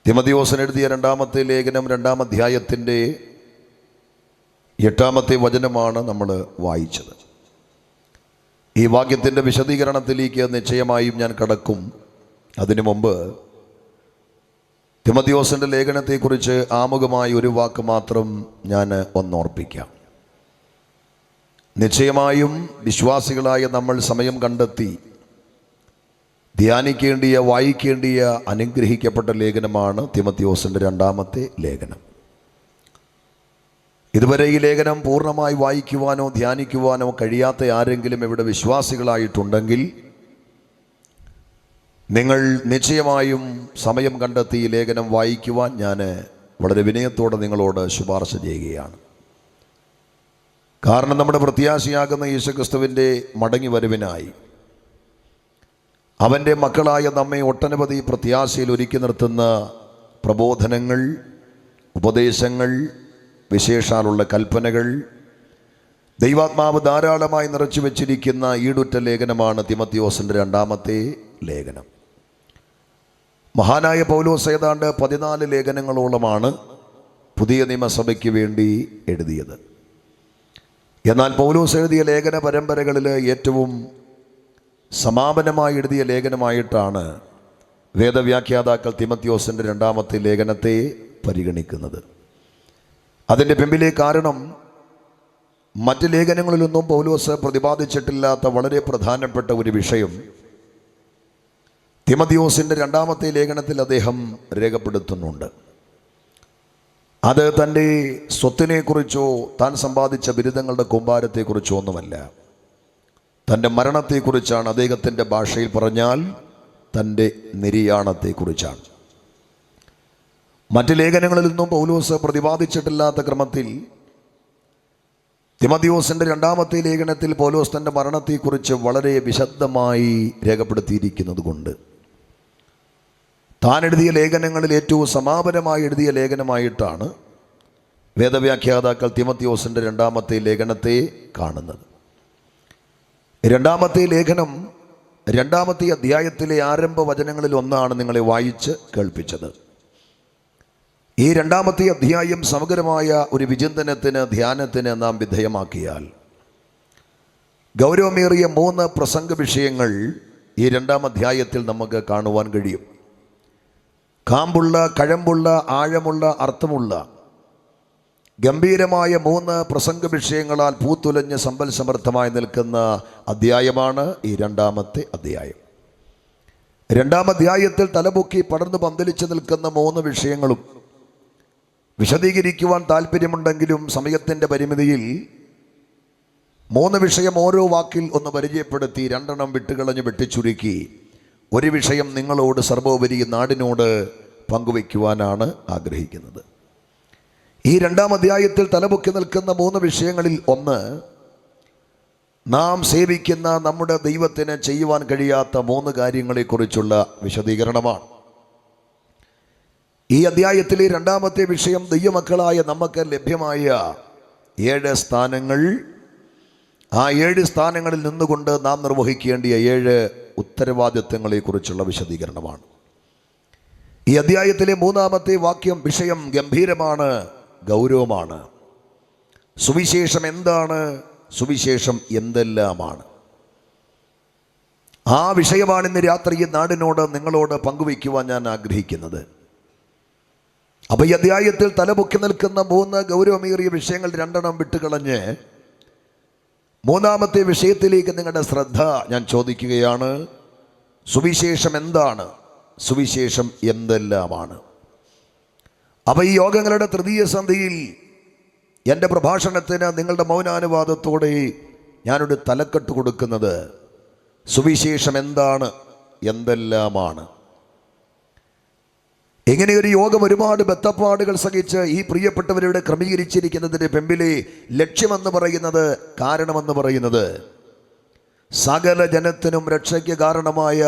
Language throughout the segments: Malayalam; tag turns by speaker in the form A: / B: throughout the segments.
A: തിമോഥെയോസിന് എഴുതിയ രണ്ടാമത്തെ ലേഖനം 2-ാം അധ്യായത്തിൻ്റെ 8-ാമത്തെ വചനമാണ് നമ്മൾ വായിച്ചത്. ഈ വാക്യത്തിൻ്റെ വിശദീകരണത്തിലേക്ക് നിശ്ചയമായും ഞാൻ കടക്കും. അതിനു മുമ്പ് തിമോഥെയോസിൻ്റെ ലേഖനത്തെക്കുറിച്ച് ആമുഖമായി ഒരു വാക്ക് മാത്രം ഞാൻ ഒന്നോർപ്പിക്കാം. നിശ്ചയമായും വിശ്വാസികളായ നമ്മൾ സമയം കണ്ടെത്തി ധ്യാനിക്കേണ്ടിയ, വായിക്കേണ്ടിയ അനുഗ്രഹിക്കപ്പെട്ട ലേഖനമാണ് തിമോഥെയോസിൻ്റെ 2-ാമത്തെ ലേഖനം. ഇതുവരെ ഈ ലേഖനം പൂർണ്ണമായി വായിക്കുവാനോ ധ്യാനിക്കുവാനോ കഴിയാത്ത ആരെങ്കിലും ഇവിടെ വിശ്വാസികളായിട്ടുണ്ടെങ്കിൽ നിങ്ങൾ നിശ്ചയമായും സമയം കണ്ടെത്തി ഈ ലേഖനം വായിക്കുവാൻ ഞാൻ വളരെ വിനയത്തോടെ നിങ്ങളോട് ശുപാർശ ചെയ്യുകയാണ്. കാരണം നമ്മുടെ പ്രത്യാശയാകുന്ന യേശുക്രിസ്തുവിൻ്റെ മടങ്ങി വരവിനായി അവൻ്റെ മക്കളായ നമ്മെ ഒട്ടനവധി പ്രത്യാശയിൽ ഒരുക്കി നിർത്തുന്ന പ്രബോധനങ്ങൾ, ഉപദേശങ്ങൾ, വിശേഷാലുള്ള കൽപ്പനകൾ, ദൈവാത്മാവ് ധാരാളമായി നിറച്ചു വച്ചിരിക്കുന്ന ഈടുറ്റ ലേഖനമാണ് തിമോഥെയോസിൻ്റെ 2-ാമത്തെ ലേഖനം. മഹാനായ പൗലോസ് ഏതാണ്ട് 14 ലേഖനങ്ങളോളമാണ് പുതിയ നിയമസഭയ്ക്ക് വേണ്ടി എഴുതിയത്. എന്നാൽ പൗലോസ് എഴുതിയ ലേഖന പരമ്പരകളിൽ ഏറ്റവും സമാപനമായി എഴുതിയ ലേഖനമായിട്ടാണ് വേദവ്യാഖ്യാതാക്കൾ തിമോഥെയോസിൻ്റെ 2-ാമത്തെ ലേഖനത്തെ പരിഗണിക്കുന്നത്. അതിൻ്റെ പിമ്പിലെ കാരണം മറ്റ് ലേഖനങ്ങളിലൊന്നും പൗലോസ് പ്രതിപാദിച്ചിട്ടില്ലാത്ത വളരെ പ്രധാനപ്പെട്ട ഒരു വിഷയം തിമോഥെയോസിൻ്റെ 2-ാമത്തെ ലേഖനത്തിൽ അദ്ദേഹം രേഖപ്പെടുത്തുന്നുണ്ട്. അത് തൻ്റെ സ്വത്തിനെക്കുറിച്ചോ താൻ സമ്പാദിച്ച ബിരുദങ്ങളുടെ കൂമ്പാരത്തെക്കുറിച്ചോ ഒന്നുമല്ല. തൻ്റെ മരണത്തെക്കുറിച്ചാണ്. അദ്ദേഹത്തിൻ്റെ ഭാഷയിൽ പറഞ്ഞാൽ തൻ്റെ നിര്യാണത്തെക്കുറിച്ചാണ്. മറ്റ് ലേഖനങ്ങളിൽ നിന്നും പൗലോസ് പ്രതിപാദിച്ചിട്ടില്ലാത്ത ക്രമത്തിൽ തിമോഥെയോസിൻ്റെ 2-ാമത്തെ ലേഖനത്തിൽ പൗലോസ് തൻ്റെ മരണത്തെക്കുറിച്ച് വളരെ വിശദമായി രേഖപ്പെടുത്തിയിരിക്കുന്നത് കൊണ്ട് താൻ എഴുതിയ ലേഖനങ്ങളിൽ ഏറ്റവും സമാപനമായി എഴുതിയ ലേഖനമായിട്ടാണ് വേദവ്യാഖ്യാതാക്കൾ തിമോഥെയോസിൻ്റെ 2-ാമത്തെ ലേഖനത്തെ കാണുന്നത്. 2-ാമത്തെ ലേഖനം 2-ാമത്തെ അധ്യായത്തിലെ ആരംഭ വചനങ്ങളിൽ ഒന്നാണ് നിങ്ങളെ വായിച്ച് കേൾപ്പിച്ചത്. ഈ 2-ാമത്തെ അധ്യായം സമഗ്രമായ ഒരു വിചിന്തനത്തിന്, ധ്യാനത്തിന് നാം വിധേയമാക്കിയാൽ ഗൗരവമേറിയ 3 പ്രസംഗ വിഷയങ്ങൾ ഈ 2-ാം അധ്യായത്തിൽ നമുക്ക് കാണുവാൻ കഴിയും. കാമ്പുള്ള, കഴമ്പുള്ള, ആഴമുള്ള, അർത്ഥമുള്ള ഗംഭീരമായ 3 പ്രസംഗ വിഷയങ്ങളാൽ പൂത്തുലഞ്ഞ് സമ്പൽ സമൃദ്ധമായി നിൽക്കുന്ന അധ്യായമാണ് ഈ 2-ാമത്തെ അധ്യായം. 2-ാം അധ്യായത്തിൽ തലപൊക്കി പടർന്നു പന്തലിച്ച് നിൽക്കുന്ന 3 വിഷയങ്ങളും വിശദീകരിക്കുവാൻ താല്പര്യമുണ്ടെങ്കിലും സമയത്തിൻ്റെ പരിമിതിയിൽ 3 വിഷയം ഓരോ വാക്കിൽ ഒന്ന് പരിചയപ്പെടുത്തി 2 വിട്ടുകളഞ്ഞ് വെട്ടിച്ചുരുക്കി ഒരു വിഷയം നിങ്ങളോട്, സർവോപരി നാടിനോട് പങ്കുവയ്ക്കുവാനാണ് ആഗ്രഹിക്കുന്നത്. ഈ 2-ാം അധ്യായത്തിൽ തലപൊക്കി നിൽക്കുന്ന 3 വിഷയങ്ങളിൽ ഒന്ന് നാം സേവിക്കുന്ന നമ്മുടെ ദൈവത്തിന് ചെയ്യുവാൻ കഴിയാത്ത 3 കാര്യങ്ങളെക്കുറിച്ചുള്ള വിശദീകരണമാണ്. ഈ അധ്യായത്തിലെ 2-ാമത്തെ വിഷയം ദൈവമക്കളായ നമുക്ക് ലഭ്യമായ 7 സ്ഥാനങ്ങൾ, ആ 7 സ്ഥാനങ്ങളിൽ നിന്നുകൊണ്ട് നാം നിർവഹിക്കേണ്ടിയ 7 ഉത്തരവാദിത്വങ്ങളെക്കുറിച്ചുള്ള വിശദീകരണമാണ്. ഈ അധ്യായത്തിലെ 3-ാമത്തെ വിഷയം ഗംഭീരമാണ്, ഗൗരവമാണ്. സുവിശേഷം എന്താണ്? സുവിശേഷം എന്തെല്ലാമാണ്? ആ വിഷയമാണ് ഇന്ന് രാത്രി ഈ നാടിനോട്, നിങ്ങളോട് പങ്കുവയ്ക്കുവാൻ ഞാൻ ആഗ്രഹിക്കുന്നത്. അപ്പോൾ ഈ അധ്യായത്തിൽ തലപൊക്കി നിൽക്കുന്ന 3 ഗൗരവമേറിയ വിഷയങ്ങൾ 2 വിട്ടുകളഞ്ഞ് 3-ാമത്തെ വിഷയത്തിലേക്ക് നിങ്ങളുടെ ശ്രദ്ധ ഞാൻ ചോദിക്കുകയാണ്. സുവിശേഷം എന്താണ്? സുവിശേഷം എന്തെല്ലാമാണ്? അപ്പോൾ ഈ യോഗങ്ങളുടെ തൃതീയ സന്ധിയിൽ എൻ്റെ പ്രഭാഷണത്തിന് നിങ്ങളുടെ മൗനാനുവാദത്തോടെ ഞാനൊരു തലക്കെട്ട് കൊടുക്കുന്നത് സുവിശേഷം എന്താണ്, എന്തെല്ലാമാണ്. ഇങ്ങനെയൊരു യോഗം ഒരുപാട് ബദ്ധപ്പാടുകൾ സഹിച്ച് ഈ പ്രിയപ്പെട്ടവരുടെ ക്രമീകരിച്ചിരിക്കുന്നതിൻ്റെ പിമ്പിലെ ലക്ഷ്യമെന്ന് പറയുന്നത്, കാരണമെന്ന് പറയുന്നത് സകല ജനത്തിനും രക്ഷയ്ക്ക് കാരണമായ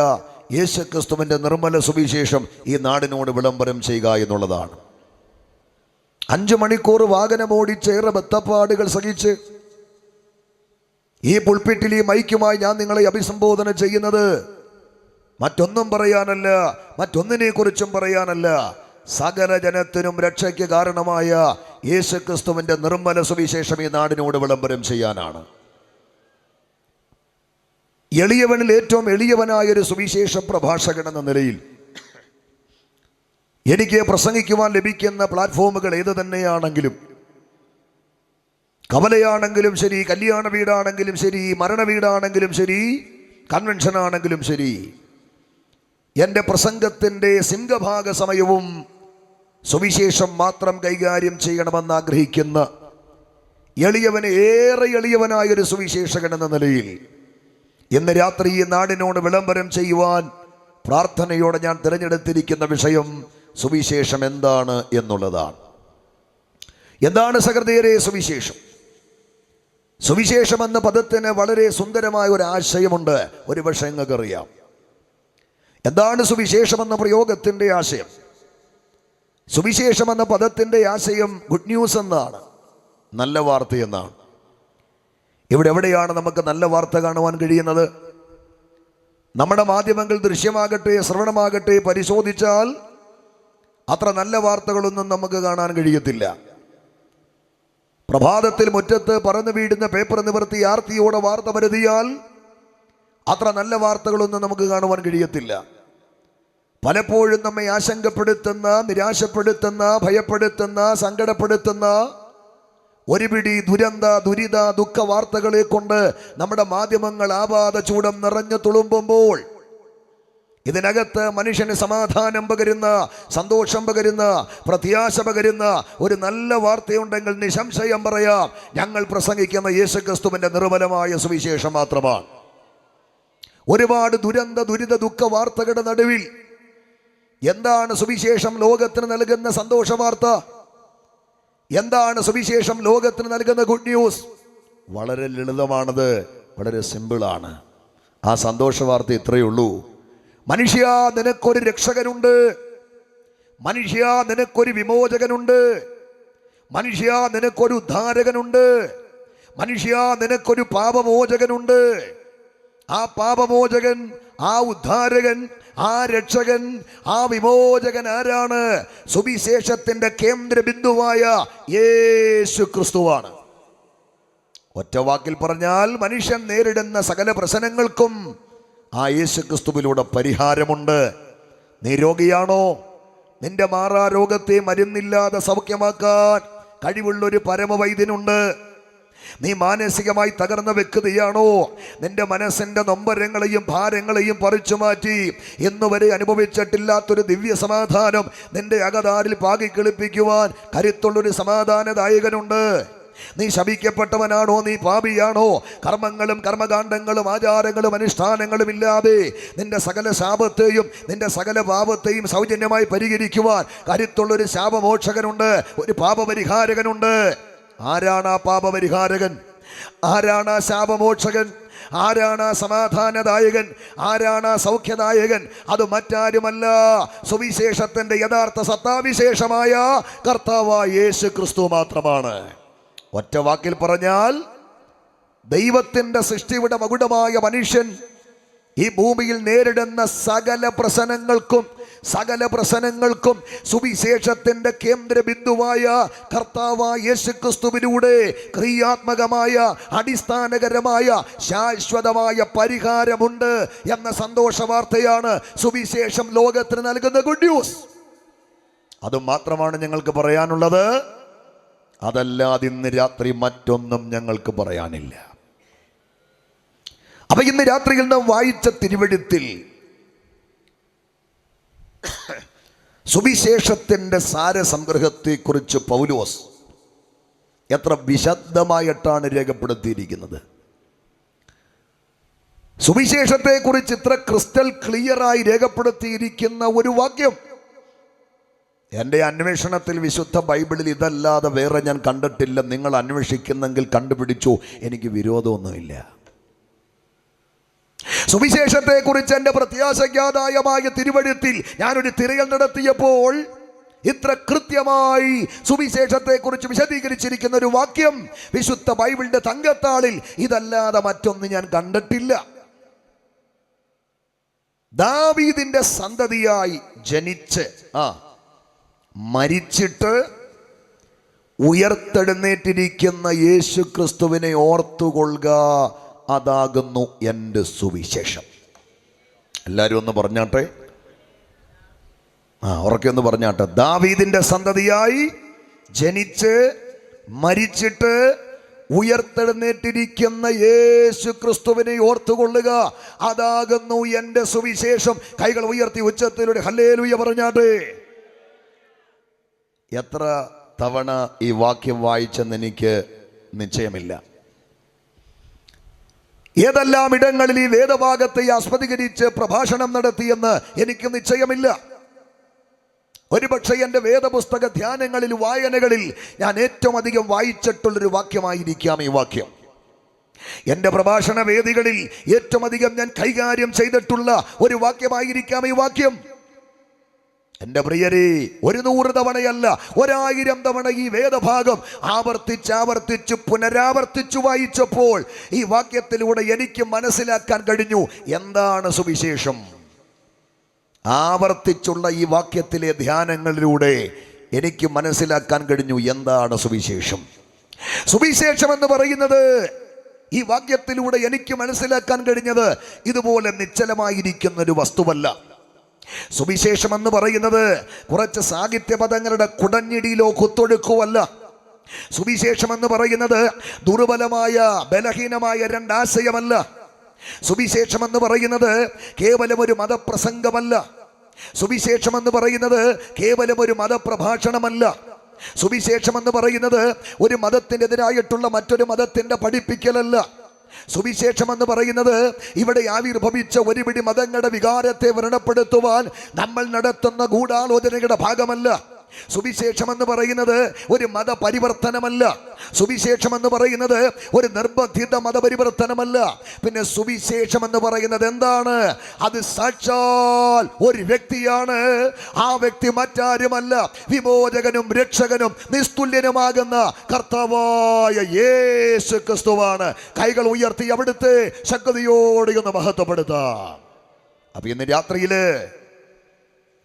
A: യേശുക്രിസ്തുവിൻ്റെ നിർമ്മല സുവിശേഷം ഈ നാടിനോട് വിളംബരം ചെയ്യുക എന്നുള്ളതാണ്. 5 മണിക്കൂർ വാഹനമോടിച്ചേറെ ബദ്ധപ്പാടുകൾ സഹിച്ച് ഈ പുൾപിറ്റിൽ ഈ മൈക്കുമായി ഞാൻ നിങ്ങളെ അഭിസംബോധന ചെയ്യുന്നത് മറ്റൊന്നും പറയാനല്ല, മറ്റൊന്നിനെ കുറിച്ചും പറയാനല്ല. സകല ജനത്തിനും രക്ഷയ്ക്ക് കാരണമായ യേശുക്രിസ്തുവിന്റെ നിർമ്മല സുവിശേഷം ഈ നാടിനോട് വിളംബരം ചെയ്യാനാണ്. എളിയവനിൽ ഏറ്റവും എളിയവനായൊരു സുവിശേഷ പ്രഭാഷകൻ എന്ന നിലയിൽ എനിക്ക് പ്രസംഗിക്കുവാൻ ലഭിക്കുന്ന പ്ലാറ്റ്ഫോമുകൾ ഏത് തന്നെയാണെങ്കിലും, കവലയാണെങ്കിലും ശരി, കല്യാണ വീടാണെങ്കിലും ശരി, മരണ വീടാണെങ്കിലും ശരി, കൺവെൻഷൻ ആണെങ്കിലും ശരി, എൻ്റെ പ്രസംഗത്തിൻ്റെ സിംഹഭാഗ സമയവും സുവിശേഷം മാത്രം കൈകാര്യം ചെയ്യണമെന്ന് ആഗ്രഹിക്കുന്ന എളിയവന് ഏറെ എളിയവനായൊരു സുവിശേഷകൻ എന്ന നിലയിൽ ഇന്ന് രാത്രി ഈ നാടിനോട് വിളംബരം ചെയ്യുവാൻ പ്രാർത്ഥനയോടെ ഞാൻ തിരഞ്ഞെടുത്തിരിക്കുന്ന വിഷയം സുവിശേഷം എന്താണ് എന്നുള്ളതാണ്. എന്താണ് സഹൃദയരെ സുവിശേഷം? സുവിശേഷം എന്ന പദത്തിന് വളരെ സുന്ദരമായ ഒരു ആശയമുണ്ട്. ഒരു പക്ഷേ നിങ്ങൾക്കറിയാം എന്താണ് സുവിശേഷം എന്ന പ്രയോഗത്തിൻ്റെ ആശയം. സുവിശേഷം എന്ന പദത്തിൻ്റെ ആശയം ഗുഡ് ന്യൂസ് എന്നാണ്, നല്ല വാർത്ത എന്നാണ്. ഇവിടെ എവിടെയാണ് നമുക്ക് നല്ല വാർത്ത കാണുവാൻ കഴിയുന്നത്? നമ്മുടെ മാധ്യമങ്ങൾ ദൃശ്യമാകട്ടെ ശ്രവണമാകട്ടെ പരിശോധിച്ചാൽ അത്ര നല്ല വാർത്തകളൊന്നും നമുക്ക് കാണാൻ കഴിയത്തില്ല. പ്രഭാതത്തിൽ മുറ്റത്ത് പറന്നു വീടുന്ന പേപ്പർ നിവർത്തി ആർത്തിയോടെ വാർത്ത പരതിയാൽ അത്ര നല്ല വാർത്തകളൊന്നും നമുക്ക് കാണുവാൻ കഴിയത്തില്ല. പലപ്പോഴും നമ്മെ ആശങ്കപ്പെടുത്തുന്ന, നിരാശപ്പെടുത്തുന്ന, ഭയപ്പെടുത്തുന്ന, സങ്കടപ്പെടുത്തുന്ന ഒരു പിടി ദുരിത ദുഃഖ വാർത്തകളെ കൊണ്ട് നമ്മുടെ മാധ്യമങ്ങൾ ആപാദ ചൂടം നിറഞ്ഞു തുളുമ്പുമ്പോൾ ഇതിനകത്ത് മനുഷ്യന് സമാധാനം പകരുന്ന, സന്തോഷം പകരുന്ന, പ്രത്യാശ പകരുന്ന ഒരു നല്ല വാർത്തയുണ്ടെങ്കിൽ നിസംശയം പറയാം, ഞങ്ങൾ പ്രസംഗിക്കുന്ന യേശുക്രിസ്തുവിന്റെ നിർമ്മലമായ സുവിശേഷം മാത്രമാണ്. ഒരുപാട് ദുരിത ദുഃഖ വാർത്തകളുടെ നടുവിൽ എന്താണ് സുവിശേഷം ലോകത്തിന് നൽകുന്ന സന്തോഷ വാർത്ത? എന്താണ് സുവിശേഷം ലോകത്തിന് നൽകുന്ന ഗുഡ് ന്യൂസ്? വളരെ ലളിതമാണത്, വളരെ സിമ്പിളാണ്. ആ സന്തോഷ വാർത്ത ഇത്രയേ ഉള്ളൂ: മനുഷ്യ, നിനക്കൊരു രക്ഷകനുണ്ട്. മനുഷ്യ, നിനക്കൊരു വിമോചകനുണ്ട്. മനുഷ്യ, നിനക്കൊരു ഉദ്ധാരകനുണ്ട്. മനുഷ്യ, നിനക്കൊരു പാപമോചകനുണ്ട്. ആ പാപമോചകൻ, ആ ഉദ്ധാരകൻ, ആ രക്ഷകൻ, ആ വിമോചകൻ ആരാണ്? സുവിശേഷത്തിന്റെ കേന്ദ്ര ബിന്ദുവായ യേശു ക്രിസ്തുവാണ്. ഒറ്റ വാക്കിൽ പറഞ്ഞാൽ മനുഷ്യൻ നേരിടുന്ന സകല പ്രശ്നങ്ങൾക്കും ആ യേശു ക്രിസ്തുവിലൂടെ പരിഹാരമുണ്ട്. നീ രോഗിയാണോ? നിന്റെ മാറാരോഗത്തെ മരുന്നില്ലാതെ സൗഖ്യമാക്കാൻ കഴിവുള്ളൊരു പരമവൈദ്യനുണ്ട്. നീ മാനസികമായി തകർന്ന വ്യക്തിയാണോ? നിന്റെ മനസ്സിന്റെ നൊമ്പരങ്ങളെയും ഭാരങ്ങളെയും പറിച്ചു മാറ്റി ഇന്നുവരെ അനുഭവിച്ചിട്ടില്ലാത്തൊരു ദിവ്യ സമാധാനം നിന്റെ അകതാരിൽ പാകി കിളിപ്പിക്കുവാൻ കരുത്തുള്ളൊരു സമാധാനദായകനുണ്ട്. നീ ശപിക്കപ്പെട്ടവനാണോ? നീ പാപിയാണോ? കർമ്മങ്ങളും കർമ്മകാണ്ഡങ്ങളും ആചാരങ്ങളും അനുഷ്ഠാനങ്ങളും ഇല്ലാതെ നിന്റെ സകല ശാപത്തെയും നിന്റെ സകല പാപത്തെയും സൗജന്യമായി പരിഹരിക്കുവാൻ കരുത്തുള്ളൊരു ശാപമോക്ഷകനുണ്ട്, ഒരു പാപപരിഹാരകനുണ്ട്. ആരാണ് ആ പാപപരിഹാരകൻ? ആരാണ് ആ ശാപമോക്ഷകൻ? ആരാണ് ആ സമാധാനദായകൻ? ആരാണ് ആ സൗഖ്യദായകൻ? അത് മറ്റാരുമല്ല, സുവിശേഷത്തിന്റെ യഥാർത്ഥ സത്താവിശേഷമായ കർത്താവായ യേശു ക്രിസ്തു മാത്രമാണ്. ഒറ്റ വാക്കിൽ പറഞ്ഞാൽ ദൈവത്തിന്റെ സൃഷ്ടിയുടെ മകുടമായ മനുഷ്യൻ ഈ ഭൂമിയിൽ നേരിടുന്ന സകല പ്രശ്നങ്ങൾക്കും സുവിശേഷത്തിന്റെ കേന്ദ്ര ബിന്ദുവായ കർത്താവായ യേശു ക്രിസ്തുവിലൂടെ ക്രിയാത്മകമായ, അടിസ്ഥാനകരമായ, ശാശ്വതമായ പരിഹാരമുണ്ട് എന്ന സന്തോഷ വാർത്തയാണ് സുവിശേഷം ലോകത്തിന് നൽകുന്ന ഗുഡ് ന്യൂസ്. അതുമാത്രമാണ് ഞങ്ങൾക്ക് പറയാനുള്ളത്. അതല്ലാതെ ഇന്ന് രാത്രി മറ്റൊന്നും ഞങ്ങൾക്ക് പറയാനില്ല. അപ്പൊ ഇന്ന് രാത്രിയിൽ നാം വായിച്ച തിരുവെഴുത്തിൽ സുവിശേഷത്തിന്റെ സാരസംഗ്രഹത്തെക്കുറിച്ച് പൗലോസ് എത്ര വിശദമായിട്ടാണ് രേഖപ്പെടുത്തിയിരിക്കുന്നത്. സുവിശേഷത്തെക്കുറിച്ച് ഇത്ര ക്രിസ്റ്റൽ ക്ലിയറായി രേഖപ്പെടുത്തിയിരിക്കുന്ന ഒരു വാക്യം എൻ്റെ അന്വേഷണത്തിൽ വിശുദ്ധ ബൈബിളിൽ ഇതല്ലാതെ വേറെ ഞാൻ കണ്ടിട്ടില്ല. നിങ്ങൾ അന്വേഷിക്കുന്നെങ്കിൽ കണ്ടുപിടിച്ചു, എനിക്ക് വിരോധമൊന്നുമില്ല. സുവിശേഷത്തെക്കുറിച്ച് എൻ്റെ പ്രത്യാശാദായമായ തിരുവെഴുത്തിൽ ഞാനൊരു തിരയൽ നടത്തിയപ്പോൾ ഇത്ര കൃത്യമായി സുവിശേഷത്തെക്കുറിച്ച് വിശദീകരിച്ചിരിക്കുന്ന ഒരു വാക്യം വിശുദ്ധ ബൈബിളിന്റെ തങ്കത്താളിൽ ഇതല്ലാതെ മറ്റൊന്ന് ഞാൻ കണ്ടിട്ടില്ല. ദാവീദിന്റെ സന്തതിയായി ജനിച്ച് മരിച്ചിട്ട് ഉയർത്തെഴുന്നേറ്റിരിക്കുന്ന യേശു ക്രിസ്തുവിനെ ഓർത്തുകൊള്ളുക, അതാകുന്നു എൻ്റെ സുവിശേഷം. എല്ലാവരും ഒന്ന് പറഞ്ഞാട്ടെ, ഉറക്കെ ഒന്ന് പറഞ്ഞാട്ടെ. ദാവീദിന്റെ സന്തതിയായി ജനിച്ച് മരിച്ചിട്ട് ഉയർത്തെഴുന്നേറ്റിരിക്കുന്ന യേശു ക്രിസ്തുവിനെ ഓർത്തുകൊള്ളുക, അതാകുന്നു എൻ്റെ സുവിശേഷം. കൈകൾ ഉയർത്തി ഉച്ചത്തിലൂടെ ഹല്ലേലൂയ പറഞ്ഞാട്ടെ. എത്ര തവണ ഈ വാക്യം വായിച്ചെന്ന് എനിക്ക് നിശ്ചയമില്ല. ഏതെല്ലാം ഇടങ്ങളിൽ ഈ വേദഭാഗത്തെ ആസ്പദീകരിച്ച് പ്രഭാഷണം നടത്തിയെന്ന് എനിക്ക് നിശ്ചയമില്ല. ഒരുപക്ഷെ എൻ്റെ വേദപുസ്തക ധ്യാനങ്ങളിൽ, വായനകളിൽ ഞാൻ ഏറ്റവും അധികം വായിച്ചിട്ടുള്ളൊരു വാക്യമായിരിക്കാം ഈ വാക്യം. എൻ്റെ പ്രഭാഷണ വേദികളിൽ ഏറ്റവും അധികം ഞാൻ കൈകാര്യം ചെയ്തിട്ടുള്ള ഒരു വാക്യമായിരിക്കാം ഈ വാക്യം. എൻ്റെ പ്രിയരെ, 100 തവണയല്ല 1000 തവണ ഈ വേദഭാഗം ആവർത്തിച്ച് പുനരാവർത്തിച്ചു വായിച്ചപ്പോൾ ഈ വാക്യത്തിലൂടെ എനിക്ക് മനസ്സിലാക്കാൻ കഴിഞ്ഞു എന്താണ് സുവിശേഷം. ആവർത്തിച്ചുള്ള ഈ വാക്യത്തിലെ ധ്യാനങ്ങളിലൂടെ എനിക്ക് മനസ്സിലാക്കാൻ കഴിഞ്ഞു എന്താണ് സുവിശേഷം. സുവിശേഷം എന്ന് പറയുന്നത് ഈ വാക്യത്തിലൂടെ എനിക്ക് മനസ്സിലാക്കാൻ കഴിഞ്ഞത് ഇതുപോലെ നിശ്ചലമായിരിക്കുന്ന ഒരു വസ്തുവല്ല. സുവിശേഷം എന്ന് പറയുന്നത് കുറച്ച് സാഹിത്യ പദങ്ങളുടെ കുടഞ്ഞിടിയിലോ കുത്തൊഴുക്കുമല്ല. സുവിശേഷം എന്ന് പറയുന്നത് ദുർബലമായ ബലഹീനമായ രണ്ടാശയമല്ല. സുവിശേഷം എന്ന് പറയുന്നത് കേവലം ഒരു മതപ്രസംഗമല്ല. സുവിശേഷം എന്ന് പറയുന്നത് കേവലം ഒരു മതപ്രഭാഷണമല്ല. സുവിശേഷം എന്ന് പറയുന്നത് ഒരു മതത്തിനെതിരായിട്ടുള്ള മറ്റൊരു മതത്തിന്റെ പഠിപ്പിക്കലല്ല. സുവിശേഷം എന്ന് പറയുന്നത് ഇവിടെ ആവിർഭവിച്ച ഒരുപിടി മതങ്ങളുടെ വികാരത്തെ വ്രണപ്പെടുത്തുവാൻ നമ്മൾ നടത്തുന്ന ഗൂഢാലോചനയുടെ ഭാഗമല്ല. സുവിശേഷം എന്ന് പറയുന്നത് ഒരു മതപരിവർത്തനമല്ല. സുവിശേഷം എന്ന് പറയുന്നത് ഒരു നിർബന്ധിത മതപരിവർത്തനമല്ല. പിന്നെ സുവിശേഷം എന്ന് പറയുന്നത് എന്താണ്? അത് സാക്ഷാൽ ഒരു വ്യക്തിയാണ്. ആ വ്യക്തി മറ്റാരുമല്ല, വിമോചകനും രക്ഷകനും നിസ്തുല്യനുമാകുന്ന കർത്താവായ യേശു ക്രിസ്തുവാണ്. കൈകൾ ഉയർത്തി അവിടുത്തെ ശക്തിയോടെ ഒന്ന് മഹത്വപ്പെടുത്താം. അപ്പൊ ഇന്ന് രാത്രിയില്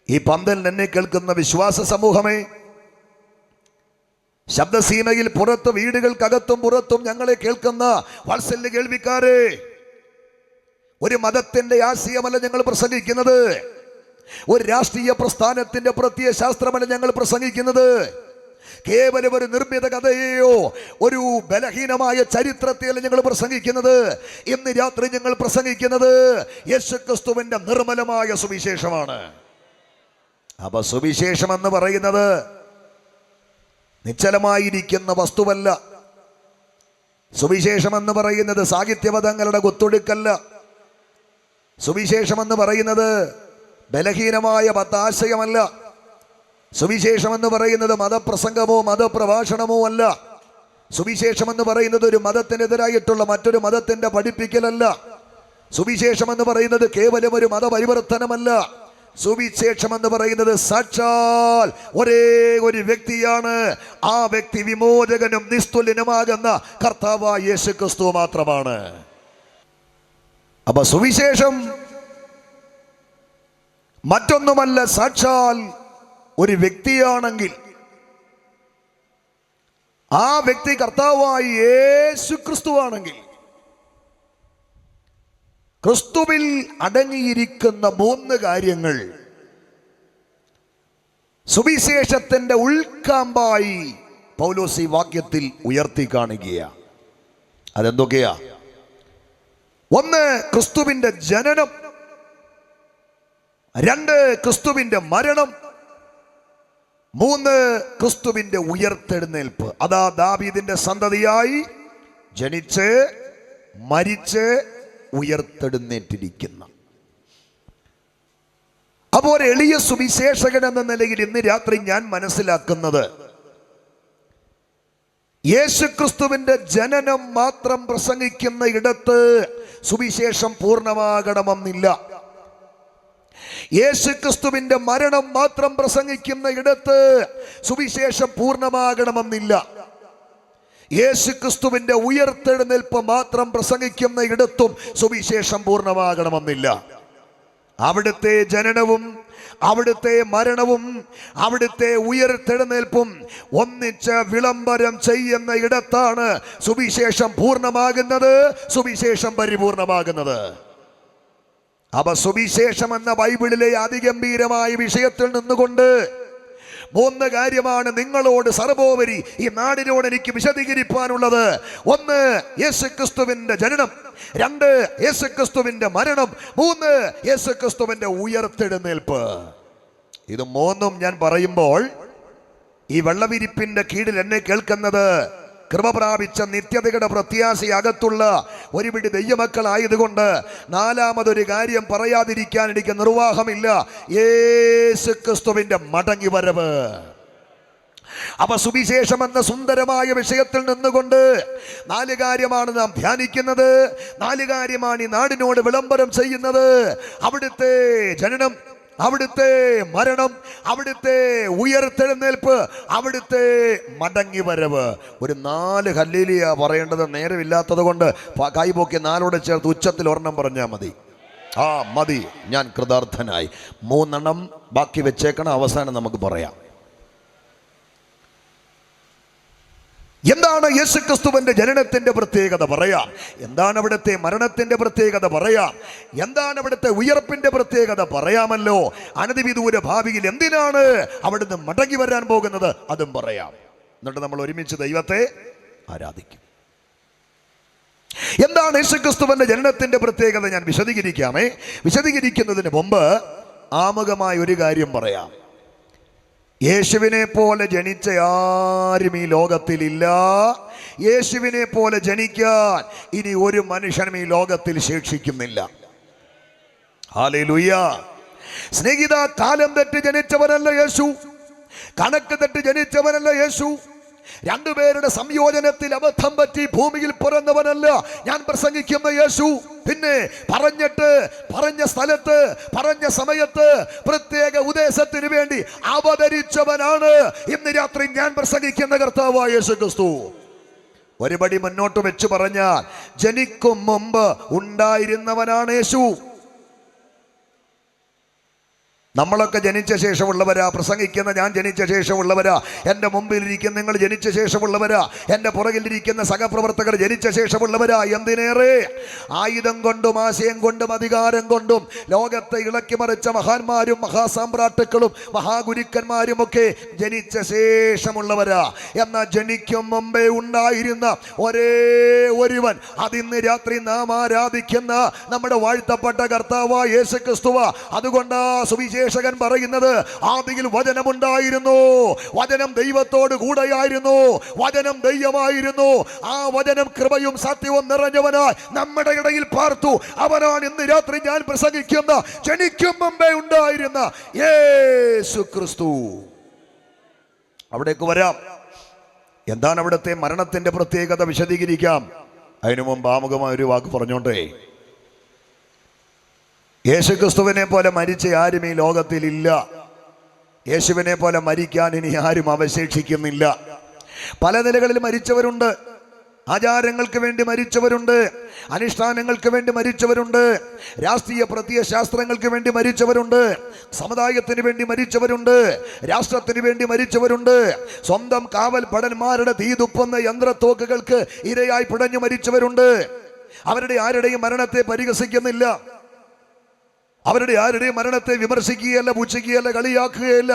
A: ഈ പന്തൽ എന്നെ കേൾക്കുന്ന വിശ്വാസ സമൂഹമേ, ശബ്ദസീമയിൽ പുറത്ത്, വീടുകൾക്കകത്തും പുറത്തും ഞങ്ങളെ കേൾക്കുന്ന വാത്സല്യ കേൾവിക്കാരെ, ഒരു മതത്തിന്റെ ആശയമല്ല ഞങ്ങൾ പ്രസംഗിക്കുന്നത്. ഒരു രാഷ്ട്രീയ പ്രസ്ഥാനത്തിന്റെ പ്രത്യയശാസ്ത്രമല്ല ഞങ്ങൾ പ്രസംഗിക്കുന്നത്. കേവലം ഒരു നിർമ്മിത കഥയെയോ ഒരു ബലഹീനമായ ചരിത്രത്തെയല്ല ഞങ്ങൾ പ്രസംഗിക്കുന്നത്. ഇന്ന് രാത്രി ഞങ്ങൾ പ്രസംഗിക്കുന്നത് യേശുക്രിസ്തുവിന്റെ നിർമ്മലമായ സുവിശേഷമാണ്. അപ്പൊ സുവിശേഷം എന്ന് പറയുന്നത് നിശ്ചലമായിരിക്കുന്ന വസ്തുവല്ല. സുവിശേഷം എന്ന് പറയുന്നത് സാഹിത്യപദങ്ങളുടെ കുത്തൊടുക്കല്ല. സുവിശേഷം എന്ന് പറയുന്നത് ബലഹീനമായ പത്താശയമല്ല. സുവിശേഷം എന്ന് പറയുന്നത് മതപ്രസംഗമോ മതപ്രഭാഷണമോ അല്ല. സുവിശേഷം എന്ന് പറയുന്നത് ഒരു മതത്തിനെതിരായിട്ടുള്ള മറ്റൊരു മതത്തിന്റെ പഠിപ്പിക്കലല്ല. സുവിശേഷം എന്ന് പറയുന്നത് കേവലം ഒരു മതപരിവർത്തനമല്ല. സുവിശേഷം എന്ന് പറയുന്നത് സാക്ഷാൽ ഒരേ ഒരു വ്യക്തിയാണ്. ആ വ്യക്തി വിമോചകനും നിസ്തുല്യനുമാകുന്ന കർത്താവായ യേശു ക്രിസ്തു മാത്രമാണ്. അപ്പൊ സുവിശേഷം മറ്റൊന്നുമല്ല, സാക്ഷാൽ ഒരു വ്യക്തിയാണെങ്കിൽ ആ വ്യക്തി കർത്താവായ യേശു ക്രിസ്തുവാണെങ്കിൽ ക്രിസ്തുവിൽ അടങ്ങിയിരിക്കുന്ന 3 കാര്യങ്ങൾ സുവിശേഷത്തിന്റെ ഉൾക്കാമ്പായി പൗലോസ് ഈ വാക്യത്തിൽ ഉയർത്തി കാണുകയാണ്. അതെന്തൊക്കെയാ? 1, ക്രിസ്തുവിന്റെ ജനനം. 2, ക്രിസ്തുവിന്റെ മരണം. 3, ക്രിസ്തുവിന്റെ ഉയർത്തെഴുന്നേൽപ്പ്. അതാ ദാവീദിന്റെ സന്തതിയായി ജനിച്ച് മരിച്ച് ഉയർത്തെഴുന്നേറ്റിരിക്കുന്ന. അപ്പോൾ എളിയ സുവിശേഷകൻ എന്ന നിലയിൽ ഇന്ന് രാത്രി ഞാൻ മനസ്സിലാക്കുന്നത്, യേശുക്രിസ്തുവിന്റെ ജനനം മാത്രം പ്രസംഗിക്കുന്ന ഇടത്ത് സുവിശേഷം പൂർണ്ണമാകണമെന്നില്ല. യേശുക്രിസ്തുവിന്റെ മരണം മാത്രം പ്രസംഗിക്കുന്ന ഇടത്ത് സുവിശേഷം പൂർണ്ണമാകണമെന്നില്ല. യേശുക്രിസ്തുവിന്റെ ഉയർത്തെഴുന്നേൽപ്പ് മാത്രം പ്രസംഗിക്കുന്ന ഇടത്തും സുവിശേഷം പൂർണ്ണമാകണമെന്നില്ല. അവിടുത്തെ ജനനവും അവിടുത്തെ മരണവും അവിടുത്തെ ഉയർത്തെഴുന്നേൽപ്പും ഒന്നിച്ച് വിളംബരം ചെയ്യുന്ന ഇടത്താണ് സുവിശേഷം പൂർണ്ണമാകുന്നത്, സുവിശേഷം പരിപൂർണമാകുന്നത്. അവ സുവിശേഷം എന്ന ബൈബിളിലെ അതിഗംഭീരമായ വിഷയത്തിൽ നിന്നുകൊണ്ട് 3 കാര്യമാണ് നിങ്ങളോട് സർവോപരി ഈ നാടിനോട് എനിക്ക് വിശദീകരിക്കാനുള്ളത്. 1, യേശുക്രിസ്തുവിന്റെ ജനനം. 2, യേശുക്രിസ്തുവിന്റെ മരണം. 3, യേശുക്രിസ്തുവിന്റെ ഉയർത്തെഴുന്നേൽപ്പ്. ഇത് 3ഉം ഞാൻ പറയുമ്പോൾ ഈ വെള്ളവിരിപ്പിന്റെ കീഴിൽ എന്നെ കേൾക്കുന്നത് കൃപ പ്രാപിച്ച നിത്യതയുടെ പ്രത്യാശയകത്തുള്ള ഒരുപിടി ദൈവമക്കളായതുകൊണ്ട് 4മതൊരു കാര്യം പറയാതിരിക്കാൻ എനിക്ക് നിർവാഹമില്ല. യേശുക്രിസ്തുവിന്റെ മടങ്ങി വരവ്. അപ്പൊ സുവിശേഷം എന്ന സുന്ദരമായ വിഷയത്തിൽ നിന്നുകൊണ്ട് 4 കാര്യമാണ് നാം ധ്യാനിക്കുന്നത്. 4 കാര്യമാണ് ഈ നാടിനോട് വിളംബരം ചെയ്യുന്നത്. അവിടുത്തെ ജനനം, അവിടുത്തെ മരണം, അവിടുത്തെ ഉയർത്തെഴുന്നേൽപ്പ്, അവിടുത്തെ മടങ്ങി വരവ്. ഒരു 4 ഹല്ലേലൂയ പറയേണ്ടത് നേരമില്ലാത്തത് കൊണ്ട് കൈപോക്കി 4ഓട് ചേർത്ത് ഉച്ചത്തിൽ 1 പറഞ്ഞാൽ മതി. മതി, ഞാൻ കൃതാർത്ഥനായി. 3 ബാക്കി വെച്ചേക്കണം, അവസാനം നമുക്ക് പറയാം. എന്താണ് യേശുക്രിസ്തുവിന്റെ ജനനത്തിന്റെ പ്രത്യേകത പറയാം. എന്താണ് അവിടുത്തെ മരണത്തിന്റെ പ്രത്യേകത പറയാം. എന്താണ് അവിടുത്തെ ഉയർപ്പിന്റെ പ്രത്യേകത പറയാമല്ലോ. അനധിവിദൂര ഭാവിയിൽ എന്തിനാണ് അവിടുന്ന് മടങ്ങി വരാൻ പോകുന്നത് അതും പറയാം. എന്നിട്ട് നമ്മൾ ഒരുമിച്ച് ദൈവത്തെ ആരാധിക്കും. എന്താണ് യേശുക്രിസ്തുവിന്റെ ജനനത്തിന്റെ പ്രത്യേകത ഞാൻ വിശദീകരിക്കാമേ. വിശദീകരിക്കുന്നതിന് മുമ്പ് ആമുഖമായ ഒരു കാര്യം പറയാം. യേശുവിനെ പോലെ ജനിച്ച ആരും ഈ ലോകത്തിലില്ല. യേശുവിനെ പോലെ ജനിക്കാൻ ഇനി ഒരു മനുഷ്യനും ഈ ലോകത്തിൽ ശേഷിക്കുന്നില്ല. ഹല്ലേലൂയ. സ്നേഹിത, കാലം തെറ്റി ജനിച്ചവനല്ല യേശു, കണക്ക് തെറ്റി ജനിച്ചവനല്ല യേശു. 2 പേരുടെ സംയോജനത്തിൽ അബദ്ധം പറ്റി ഭൂമിയിൽ പിറന്നവനല്ല ഞാൻ പ്രസംഗിക്കുന്ന യേശു. പിന്നെ പറഞ്ഞ സ്ഥലത്ത് പറഞ്ഞ സമയത്ത് പ്രത്യേക ഉദ്ദേശത്തിന് വേണ്ടി അവതരിച്ചവനാണ് ഇന്ന് രാത്രി ഞാൻ പ്രസംഗിക്കുന്ന കർത്താവായ യേശുക്രിസ്തു. ഒരുപടി മുന്നോട്ട് വെച്ച് പറഞ്ഞാൽ ജനിക്കും മുമ്പ് ഉണ്ടായിരുന്നവനാണ് യേശു. നമ്മളൊക്കെ ജനിച്ച ശേഷമുള്ളവരാ. പ്രസംഗിക്കുന്ന ഞാൻ ജനിച്ച ശേഷമുള്ളവരാ. എൻ്റെ മുമ്പിലിരിക്കുന്ന നിങ്ങൾ ജനിച്ച ശേഷമുള്ളവരാ. എൻ്റെ പുറകിലിരിക്കുന്ന സഹപ്രവർത്തകർ ജനിച്ച ശേഷമുള്ളവരാ. എന്തിനേറെ ആയുധം കൊണ്ടും ആശയം കൊണ്ടും അധികാരം കൊണ്ടും ലോകത്തെ ഇളക്കി മറിച്ച മഹാന്മാരും മഹാസാമ്രാട്ടുക്കളും മഹാഗുരുക്കന്മാരും ഒക്കെ ജനിച്ച ശേഷമുള്ളവരാ. എന്നാൽ ജനിക്കും മുമ്പേ ഉണ്ടായിരുന്ന ഒരേ ഒരുവൻ, അതിന്ന് രാത്രി നാം ആരാധിക്കുന്ന നമ്മുടെ വാഴ്ത്തപ്പെട്ട കർത്താവായ യേശുക്രിസ്തുവാ. അതുകൊണ്ടാ സുവിശേഷകൻ പറയുന്നത് ആദിയിൽ വചനമുണ്ടായിരുന്നു, വചനം ദൈവത്തോട് കൂടെയായിരുന്നു, വചനം ദൈവമായിരുന്നു, ആ വചനം കൃപയും സത്യവും നിറഞ്ഞവനായി നമ്മുടെ ഇടയിൽ പാർത്തു. അവനാണ് ഇന്ന് രാത്രി ഞാൻ പ്രസംഗിക്കുന്ന ജനിക്കും മുമ്പേ ഉണ്ടായിരുന്ന യേശുക്രിസ്തു. അവിടേക്ക് വരാം. എന്താണ് അവിടുത്തെ മരണത്തിന്റെ പ്രത്യേകത വിശദീകരിക്കാം. അതിനു മുമ്പ് ആമുഖമായ ഒരു വാക്ക് പറഞ്ഞോണ്ടേ. യേശുക്രിസ്തുവിനെ പോലെ മരിച്ച ആരും ഈ ലോകത്തിലില്ല. യേശുവിനെ പോലെ മരിക്കാൻ ഇനി ആരും അവശേഷിക്കുന്നില്ല. പല നിലകളിൽ മരിച്ചവരുണ്ട്. ആചാരങ്ങൾക്ക് വേണ്ടി മരിച്ചവരുണ്ട്, അനുഷ്ഠാനങ്ങൾക്ക് വേണ്ടി മരിച്ചവരുണ്ട്, രാഷ്ട്രീയ പ്രത്യയശാസ്ത്രങ്ങൾക്ക് വേണ്ടി മരിച്ചവരുണ്ട്, സമുദായത്തിന് വേണ്ടി മരിച്ചവരുണ്ട്, രാഷ്ട്രത്തിന് വേണ്ടി മരിച്ചവരുണ്ട്, സ്വന്തം കാവൽ ഭടന്മാരുടെ തീതുപ്പുന്ന യന്ത്രത്തോക്കുകൾക്ക് ഇരയായി പിടഞ്ഞു മരിച്ചവരുണ്ട്. അവരുടെ ആരുടെയും മരണത്തെ പരിഹസിക്കുന്നില്ല, അവരുടെ ആരുടെയും മരണത്തെ വിമർശിക്കുകയല്ല, പുച്ഛിക്കുകയല്ല, കളിയാക്കുകയല്ല.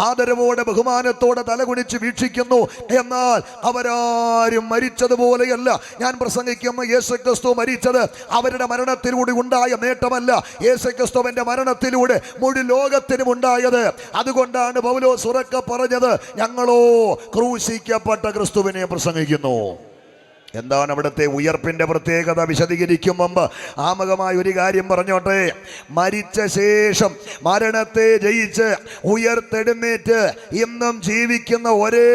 A: ആദരവോടെ ബഹുമാനത്തോടെ തലകുനിച്ച് വീക്ഷിക്കുന്നു. എന്നാൽ അവരാരും മരിച്ചതുപോലെയല്ല ഞാൻ പ്രസംഗിക്കുന്ന യേശുക്രിസ്തു മരിച്ചത് അവരുടെ മരണത്തിലൂടെ ഉണ്ടായ നേട്ടമല്ല. യേശുക്രിസ്തുവിന്റെ മരണത്തിലൂടെ മുഴു ലോകത്തിനും ഉണ്ടായത്. അതുകൊണ്ടാണ് പൗലോസ് ഉറക്കെ പറഞ്ഞത്, ഞങ്ങളോ ക്രൂശിക്കപ്പെട്ട ക്രിസ്തുവിനെ പ്രസംഗിക്കുന്നു. എന്താണ് അവിടുത്തെ ഉയർപ്പിന്റെ പ്രത്യേകത വിശദീകരിക്കും മുമ്പ് ആമുഖമായ ഒരു കാര്യം പറഞ്ഞോട്ടെ. മരിച്ച ശേഷം മരണത്തെ ജയിച്ച് ഉയർത്തെഴുന്നേറ്റ് ഇന്നും ജീവിക്കുന്ന ഒരേ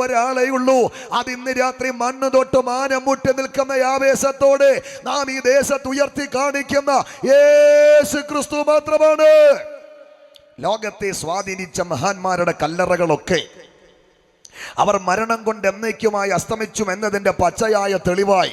A: ഒരാളേ ഉള്ളൂ. അതിന്ന് രാത്രി മണ്ണ് തൊട്ട് മാനം മുട്ടി നിൽക്കുന്ന ആവേശത്തോടെ നാം ഈ ദേശത്ത് ഉയർത്തി കാണിക്കുന്ന യേശുക്രിസ്തു മാത്രമാണ്. ലോകത്തെ സ്വാധീനിച്ച മഹാന്മാരുടെ കല്ലറകളൊക്കെ അവർ മരണം കൊണ്ട് എന്നേക്കുമായി അസ്തമിച്ചു എന്നതിൻ്റെ പച്ചയായ തെളിവായി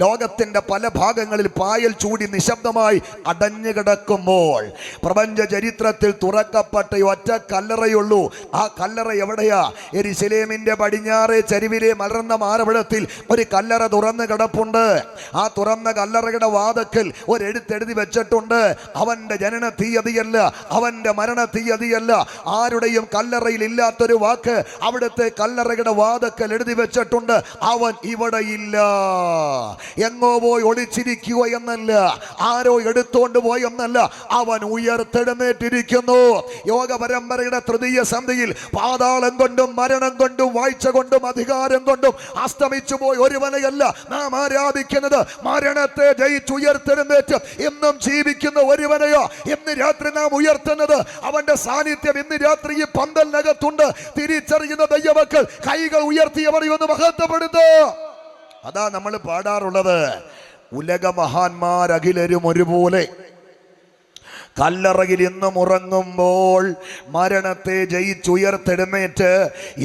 A: ലോകത്തിന്റെ പല ഭാഗങ്ങളിൽ പായൽ ചൂടി നിശബ്ദമായി അടഞ്ഞു കിടക്കുമ്പോൾ പ്രപഞ്ച ചരിത്രത്തിൽ തുറക്കപ്പെട്ട ഒറ്റ കല്ലറയുള്ളൂ. ആ കല്ലറ എവിടെയാ? യെരുശലേമിന്റെ പടിഞ്ഞാറേ ചരിവിലെ മലർന്ന മാരവിടത്തിൽ ഒരു കല്ലറ തുറന്നു കിടപ്പുണ്ട്. ആ തുറന്ന കല്ലറയുടെ വാതിൽക്കൽ ഒരെഴുത്തെഴുതി വെച്ചിട്ടുണ്ട്. അവന്റെ ജനന തീയതിയല്ല, അവന്റെ മരണ തീയതിയല്ല, ആരുടെയും കല്ലറയിൽ ഇല്ലാത്തൊരു വാക്ക് അവിടുത്തെ കല്ലറയുടെ വാതിൽക്കൽ എഴുതി വെച്ചിട്ടുണ്ട്. അവൻ ഇവിടെ ഇല്ല. എങ്ങോ പോയി ഒളിച്ചിരിക്കുക എന്നല്ല, ആരോ എടുത്തോണ്ട് പോയെന്നല്ല, അവൻ ഉയർത്തെഴുന്നേറ്റിരിക്കുന്നു. യോഗ പരമ്പരയുടെ തൃതീയ സന്ധിയിൽ പാതാളം കൊണ്ടും മരണം കൊണ്ടും വാഴ്ച കൊണ്ടും അധികാരം കൊണ്ടും അസ്തമിച്ചു പോയി ഒരുവനെയല്ല നാം ആരാധിക്കുന്നത്, മരണത്തെ ജയിച്ചുയർത്തെഴുന്നേറ്റ് എന്നും ജീവിക്കുന്ന ഒരുവനെയോ ഇന്ന് രാത്രി നാം ഉയർത്തുന്നത്. അവന്റെ സാന്നിധ്യം ഇന്ന് രാത്രി ഈ പന്തലിനകത്തുണ്ട്. തിരിച്ചറിയുന്ന ദൈവമക്കൾ കൈകൾ ഉയർത്തിയവർ ഒന്ന് മഹത്വപ്പെടുന്നു. അതാ നമ്മൾ പാടാറുള്ളത്. ഉലക മഹാന്മാരഖിലരും ഒരുപോലെ കല്ലറയിൽ ഇന്നും ഉറങ്ങുമ്പോൾ മരണത്തെ ജയിച്ചുയർത്തെഴുന്നേറ്റ്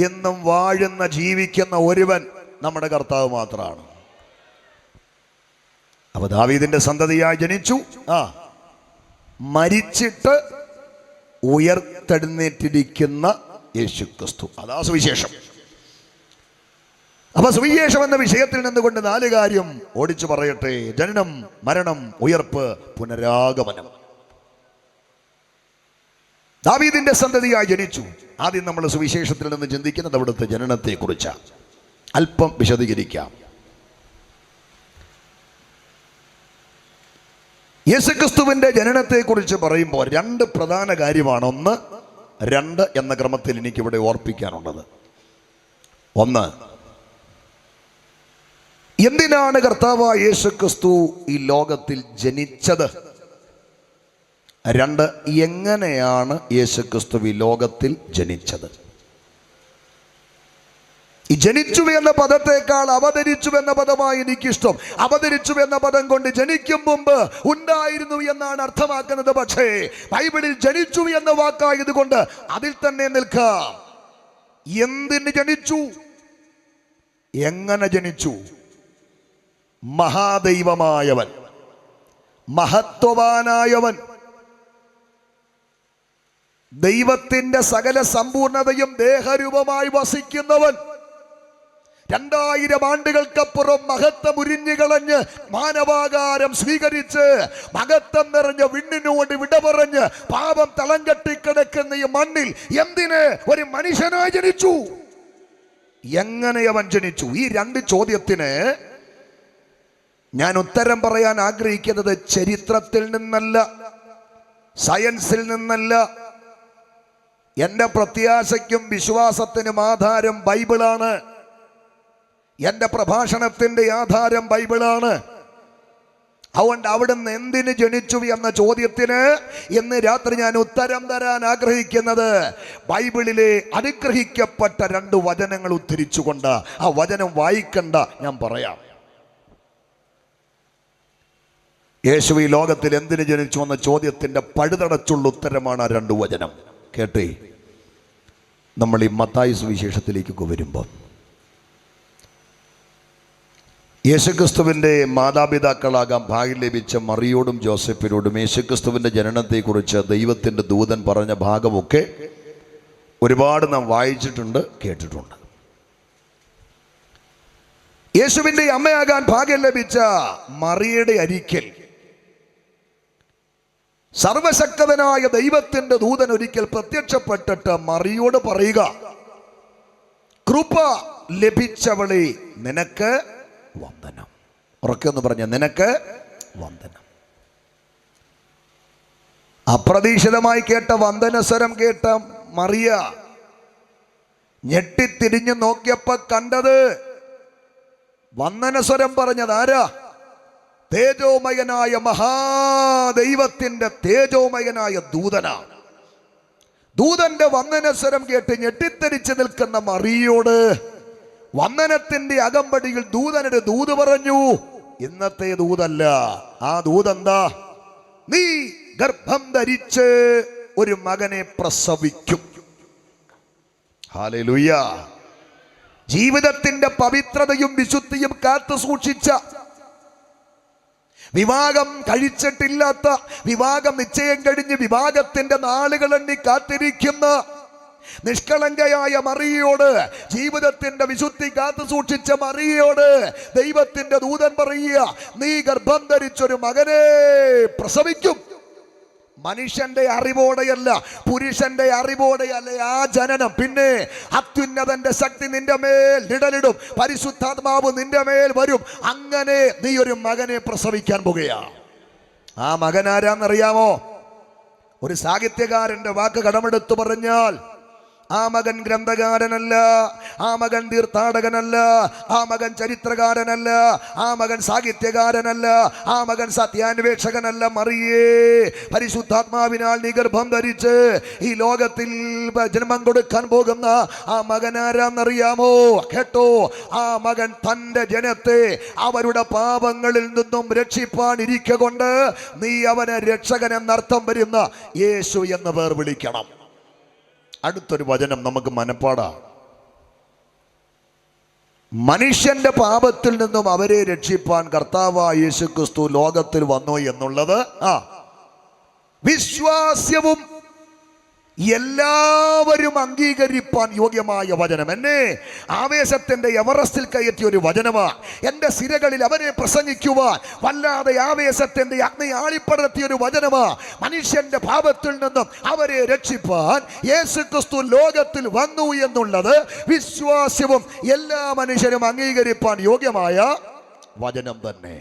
A: എന്നും വാഴുന്ന ജീവിക്കുന്ന ഒരുവൻ നമ്മുടെ കർത്താവ് മാത്രമാണ്. അപ്പൊ ദാവീദിന്റെ സന്തതിയായി ജനിച്ചു, മരിച്ചിട്ട് ഉയർത്തെഴുന്നേറ്റിരിക്കുന്ന യേശുക്രിസ്തു. അതാ സുവിശേഷം. അപ്പൊ സുവിശേഷം എന്ന വിഷയത്തിൽ നിന്നുകൊണ്ട് 4 കാര്യം ഓടിച്ചു പറയട്ടെ. ജനനം, മരണം, ഉയർപ്പ്, പുനരാഗമനം. ദാവീദിന്റെ സന്തതിയായി ജനിച്ചു. ആദ്യം നമ്മൾ സുവിശേഷത്തിൽ നിന്ന് ചിന്തിക്കുന്നത് അവിടുത്തെ ജനനത്തെ കുറിച്ചാണ്. അല്പം വിശദീകരിക്കാം. യേശുക്രിസ്തുവിന്റെ ജനനത്തെ കുറിച്ച് പറയുമ്പോൾ 2 പ്രധാന കാര്യമാണ്. 1, 2 എന്ന ക്രമത്തിൽ എനിക്കിവിടെ ഓർപ്പിക്കാനുള്ളത്. 1, എന്തിനാണ് കർത്താവായ യേശുക്രിസ്തു ഈ ലോകത്തിൽ ജനിച്ചത്? 2, എങ്ങനെയാണ് യേശുക്രിസ്തു ഈ ലോകത്തിൽ ജനിച്ചത്? ഈ ജനിച്ചു എന്ന പദത്തെക്കാൾ അവതരിച്ചു എന്ന പദമായി എനിക്കിഷ്ടം. അവതരിച്ചു എന്ന പദം കൊണ്ട് ജനിക്കും മുമ്പ് ഉണ്ടായിരുന്നു എന്നാണ് അർത്ഥമാക്കുന്നത്. പക്ഷേ ബൈബിളിൽ ജനിച്ചു എന്ന വാക്കായതുകൊണ്ട് അതിൽ തന്നെ നിൽക്കാം. എന്തിന് ജനിച്ചു? എങ്ങനെ ജനിച്ചു? മഹാദൈവമായവൻ, മഹത്വവാനായവൻ, ദൈവത്തിന്റെ സകല സമ്പൂർണതയും ദേഹരൂപമായി വസിക്കുന്നവൻ, 2000 ആണ്ടുകൾക്കപ്പുറം മഹത്വം ഉരിഞ്ഞുകളഞ്ഞ് മാനവാകാരം സ്വീകരിച്ച് മഹത്വം നിറഞ്ഞ വിണ്ണിനോട് വിട പറഞ്ഞ് പാപം തളം കെട്ടിക്കിടക്കുന്ന ഈ മണ്ണിൽ എന്തിന് ഒരു മനുഷ്യനായി ജനിച്ചു? എങ്ങനെ അവൻ ജനിച്ചു? ഈ 2 ചോദ്യത്തിന് ഞാൻ ഉത്തരം പറയാൻ ആഗ്രഹിക്കുന്നത് ചരിത്രത്തിൽ നിന്നല്ല, സയൻസിൽ നിന്നല്ല. എൻ്റെ പ്രത്യാശയ്ക്കും വിശ്വാസത്തിനും ആധാരം ബൈബിളാണ്. എൻ്റെ പ്രഭാഷണത്തിൻ്റെ ആധാരം ബൈബിളാണ്. അതുകൊണ്ട് അവിടുന്ന് എന്തിന് ജനിച്ചു എന്ന ചോദ്യത്തിന് ഇന്ന് രാത്രി ഞാൻ ഉത്തരം തരാൻ ആഗ്രഹിക്കുന്നത് ബൈബിളിലെ അനുഗ്രഹിക്കപ്പെട്ട 2 വചനങ്ങൾ ഉദ്ധരിച്ചുകൊണ്ട്. ആ വചനം വായിക്കണ്ട, ഞാൻ പറയാം. യേശു ഈ ലോകത്തിൽ എന്തിന് ജനിച്ചു എന്ന ചോദ്യത്തിന്റെ പഴുതടച്ചുള്ള ഉത്തരമാണ് ആ 2 വചനം. കേട്ടേ, നമ്മൾ ഈ മത്തായി സുവിശേഷത്തിലേക്ക് വരുമ്പോൾ യേശുക്രിസ്തുവിൻ്റെ മാതാപിതാക്കളാകാൻ ഭാഗ്യം ലഭിച്ച മറിയോടും ജോസഫിനോടും യേശുക്രിസ്തുവിൻ്റെ ജനനത്തെക്കുറിച്ച് ദൈവത്തിൻ്റെ ദൂതൻ പറഞ്ഞ ഭാഗമൊക്കെ ഒരുപാട് നാം വായിച്ചിട്ടുണ്ട്, കേട്ടിട്ടുണ്ട്. യേശുവിൻ്റെ അമ്മയാകാൻ ഭാഗ്യം ലഭിച്ച മറിയയുടെ അരികിൽ സർവശക്തനായ ദൈവത്തിൻ്റെ ദൂതൻ ഒരിക്കൽ പ്രത്യക്ഷപ്പെട്ടിട്ട് മറിയോട് പറയുക, കൃപ ലഭിച്ചവളെ നിനക്ക് വന്ദനം. ഉറക്കെന്ന് പറഞ്ഞ, നിനക്ക് വന്ദനം. അപ്രതീക്ഷിതമായി കേട്ട വന്ദനസ്വരം കേട്ട മറിയ ഞെട്ടിത്തിരിഞ്ഞു നോക്കിയപ്പോ കണ്ടത് വന്ദനസ്വരം പറഞ്ഞത് ആരാ? തേജോമയനായ മഹാദൈവത്തിന്റെ തേജോമയനായ ദൂതനാണ്. ദൂതന്റെ വന്ദനസ്വരം കേട്ട് ഞെട്ടിത്തെരിച്ച് നിൽക്കുന്ന മറിയോട് വന്ദനത്തിന്റെ അകമ്പടിയിൽ ദൂതനൊരു ദൂത് പറഞ്ഞു. ഇന്നത്തെ ദൂതല്ല. ആ ദൂതെന്താ? നീ ഗർഭം ധരിച്ച് ഒരു മകനെ പ്രസവിക്കും. ഹല്ലേലൂയ. ജീവിതത്തിന്റെ പവിത്രതയും വിശുദ്ധിയും കാത്തു സൂക്ഷിച്ച വിവാഹം കഴിച്ചിട്ടില്ലാത്ത, വിവാഹം നിശ്ചയം കഴിഞ്ഞ് വിവാഹത്തിന്റെ നാളുകൾ എണ്ണി കാത്തിരിക്കുന്ന നിഷ്കളങ്കയായ മറിയയോട്, ജീവിതത്തിന്റെ വിശുദ്ധി കാത്തു സൂക്ഷിച്ച മറിയയോട് ദൈവത്തിന്റെ ദൂതൻ പറയുക, നീ ഗർഭം ധരിച്ചൊരു മകനെ പ്രസവിക്കും. മനുഷ്യന്റെ അറിവോടെയല്ല, പുരുഷന്റെ അറിവോടെയല്ല ആ ജനനം. പിന്നെ അത്യുന്നതന്റെ ശക്തി നിന്റെ മേൽ നിഴലിടും, പരിശുദ്ധാത്മാവ് നിന്റെ മേൽ വരും. അങ്ങനെ നീ ഒരു മകനെ പ്രസവിക്കാൻ പോകുകയാ. ആ മകൻ ആരാന്നറിയാമോ? ഒരു സാഹിത്യകാരന്റെ വാക്ക് കടമെടുത്തു പറഞ്ഞാൽ, ആ മകൻ ഗ്രന്ഥകാരനല്ല, ആ മകൻ തീർത്ഥാടകനല്ല, ആ മകൻ ചരിത്രകാരനല്ല, ആ മകൻ സാഹിത്യകാരനല്ല, ആ മകൻ സത്യാന്വേഷകനല്ല. മറിയേ, പരിശുദ്ധാത്മാവിനാൽ നീ ഗർഭം ധരിച്ച് ഈ ലോകത്തിൽ ജന്മം കൊടുക്കാൻ പോകുന്ന ആ മകൻ ആരാന്നറിയാമോ? കേട്ടോ, ആ മകൻ തൻ്റെ ജനത്തെ അവരുടെ പാപങ്ങളിൽ നിന്നും രക്ഷിപ്പാൻ ഇരിക്കൊണ്ട് നീ അവനെ രക്ഷകൻ എന്നർത്ഥം വരുന്ന യേശു എന്ന് പേർ വിളിക്കണം. അടുത്തൊരു വചനം നമുക്ക് മനപ്പാടാ. മനുഷ്യന്റെ പാപത്തിൽ നിന്നും അവരെ രക്ഷിപ്പാൻ കർത്താവായ യേശുക്രിസ്തു ലോകത്തിൽ വന്നു എന്നുള്ളത് വിശ്വാസ്യവും എല്ലാവരും അംഗീകരിപ്പാൻ യോഗ്യമായ വചനം. എന്നെ ആവേശത്തിന്റെ എവറസ്റ്റിൽ കയറ്റിയ ഒരു വചനമാ. എൻ്റെ സിരകളിൽ അവരെ പ്രസംഗിക്കുവാൻ വല്ലാതെ ആവേശത്തിന്റെ അഗ്നി ആളിപ്പടർത്തിയ ഒരു വചനമാ. മനുഷ്യന്റെ പാപത്തിൽ നിന്നും അവരെ രക്ഷിപ്പാൻ യേശുക്രിസ്തു ലോകത്തിൽ വന്നു എന്നുള്ളത് വിശ്വാസ്യവും എല്ലാ മനുഷ്യരും അംഗീകരിപ്പാൻ യോഗ്യമായ വചനം തന്നെ.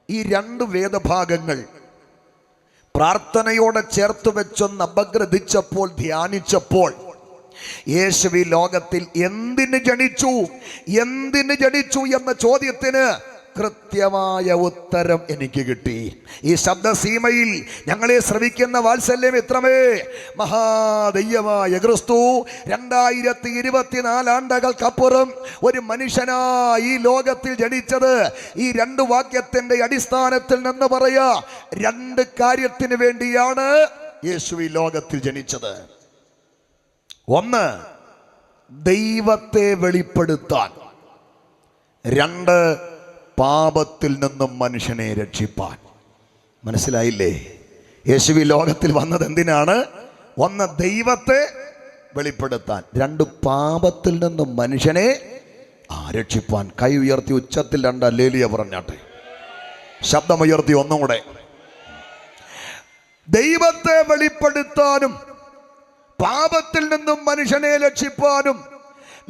A: ഈ രണ്ട് വേദഭാഗങ്ങൾ പ്രാർത്ഥനയോടെ ചേർത്ത് വെച്ചൊന്ന് അപഗ്രഥിച്ചപ്പോൾ, ധ്യാനിച്ചപ്പോൾ, യേശു ഈ ലോകത്തിൽ എന്തിന് ജനിച്ചു എന്ന ചോദ്യത്തിന് കൃത്യമായ ഉത്തരം എനിക്ക് കിട്ടി. ഈ ശബ്ദസീമയിൽ ഞങ്ങളെ ശ്രവിക്കുന്ന വാത്സല്യം എത്രമേ മഹാദൈവമായ ക്രിസ്തു 2024 ആണ്ടുകൾക്കപ്പുറം ഒരു മനുഷ്യനായി ഈ ലോകത്തിൽ ജനിച്ചത് ഈ രണ്ട് വാക്യത്തിന്റെ അടിസ്ഥാനത്തിൽ നിന്ന് പറയാ, രണ്ട് കാര്യത്തിന് വേണ്ടിയാണ് യേശു ഈ ലോകത്തിൽ ജനിച്ചത്. ഒന്ന്, ദൈവത്തെ വെളിപ്പെടുത്താൻ. രണ്ട്, പാപത്തിൽ നിന്നും മനുഷ്യനെ രക്ഷിപ്പാൻ. മനസ്സിലായില്ലേ? യേശു ഈ ലോകത്തിൽ വന്നത് എന്തിനാണ്? ഒന്ന്, ദൈവത്തെ വെളിപ്പെടുത്താൻ. രണ്ട്, പാപത്തിൽ നിന്നും മനുഷ്യനെ രക്ഷിപ്പാൻ. കൈ ഉയർത്തി ഉച്ചത്തിൽ രണ്ട് ഹല്ലേലൂയ പറഞ്ഞാട്ടെ. ശബ്ദമുയർത്തി ഒന്നും കൂടെ. ദൈവത്തെ വെളിപ്പെടുത്താനും പാപത്തിൽ നിന്നും മനുഷ്യനെ രക്ഷിപ്പാനും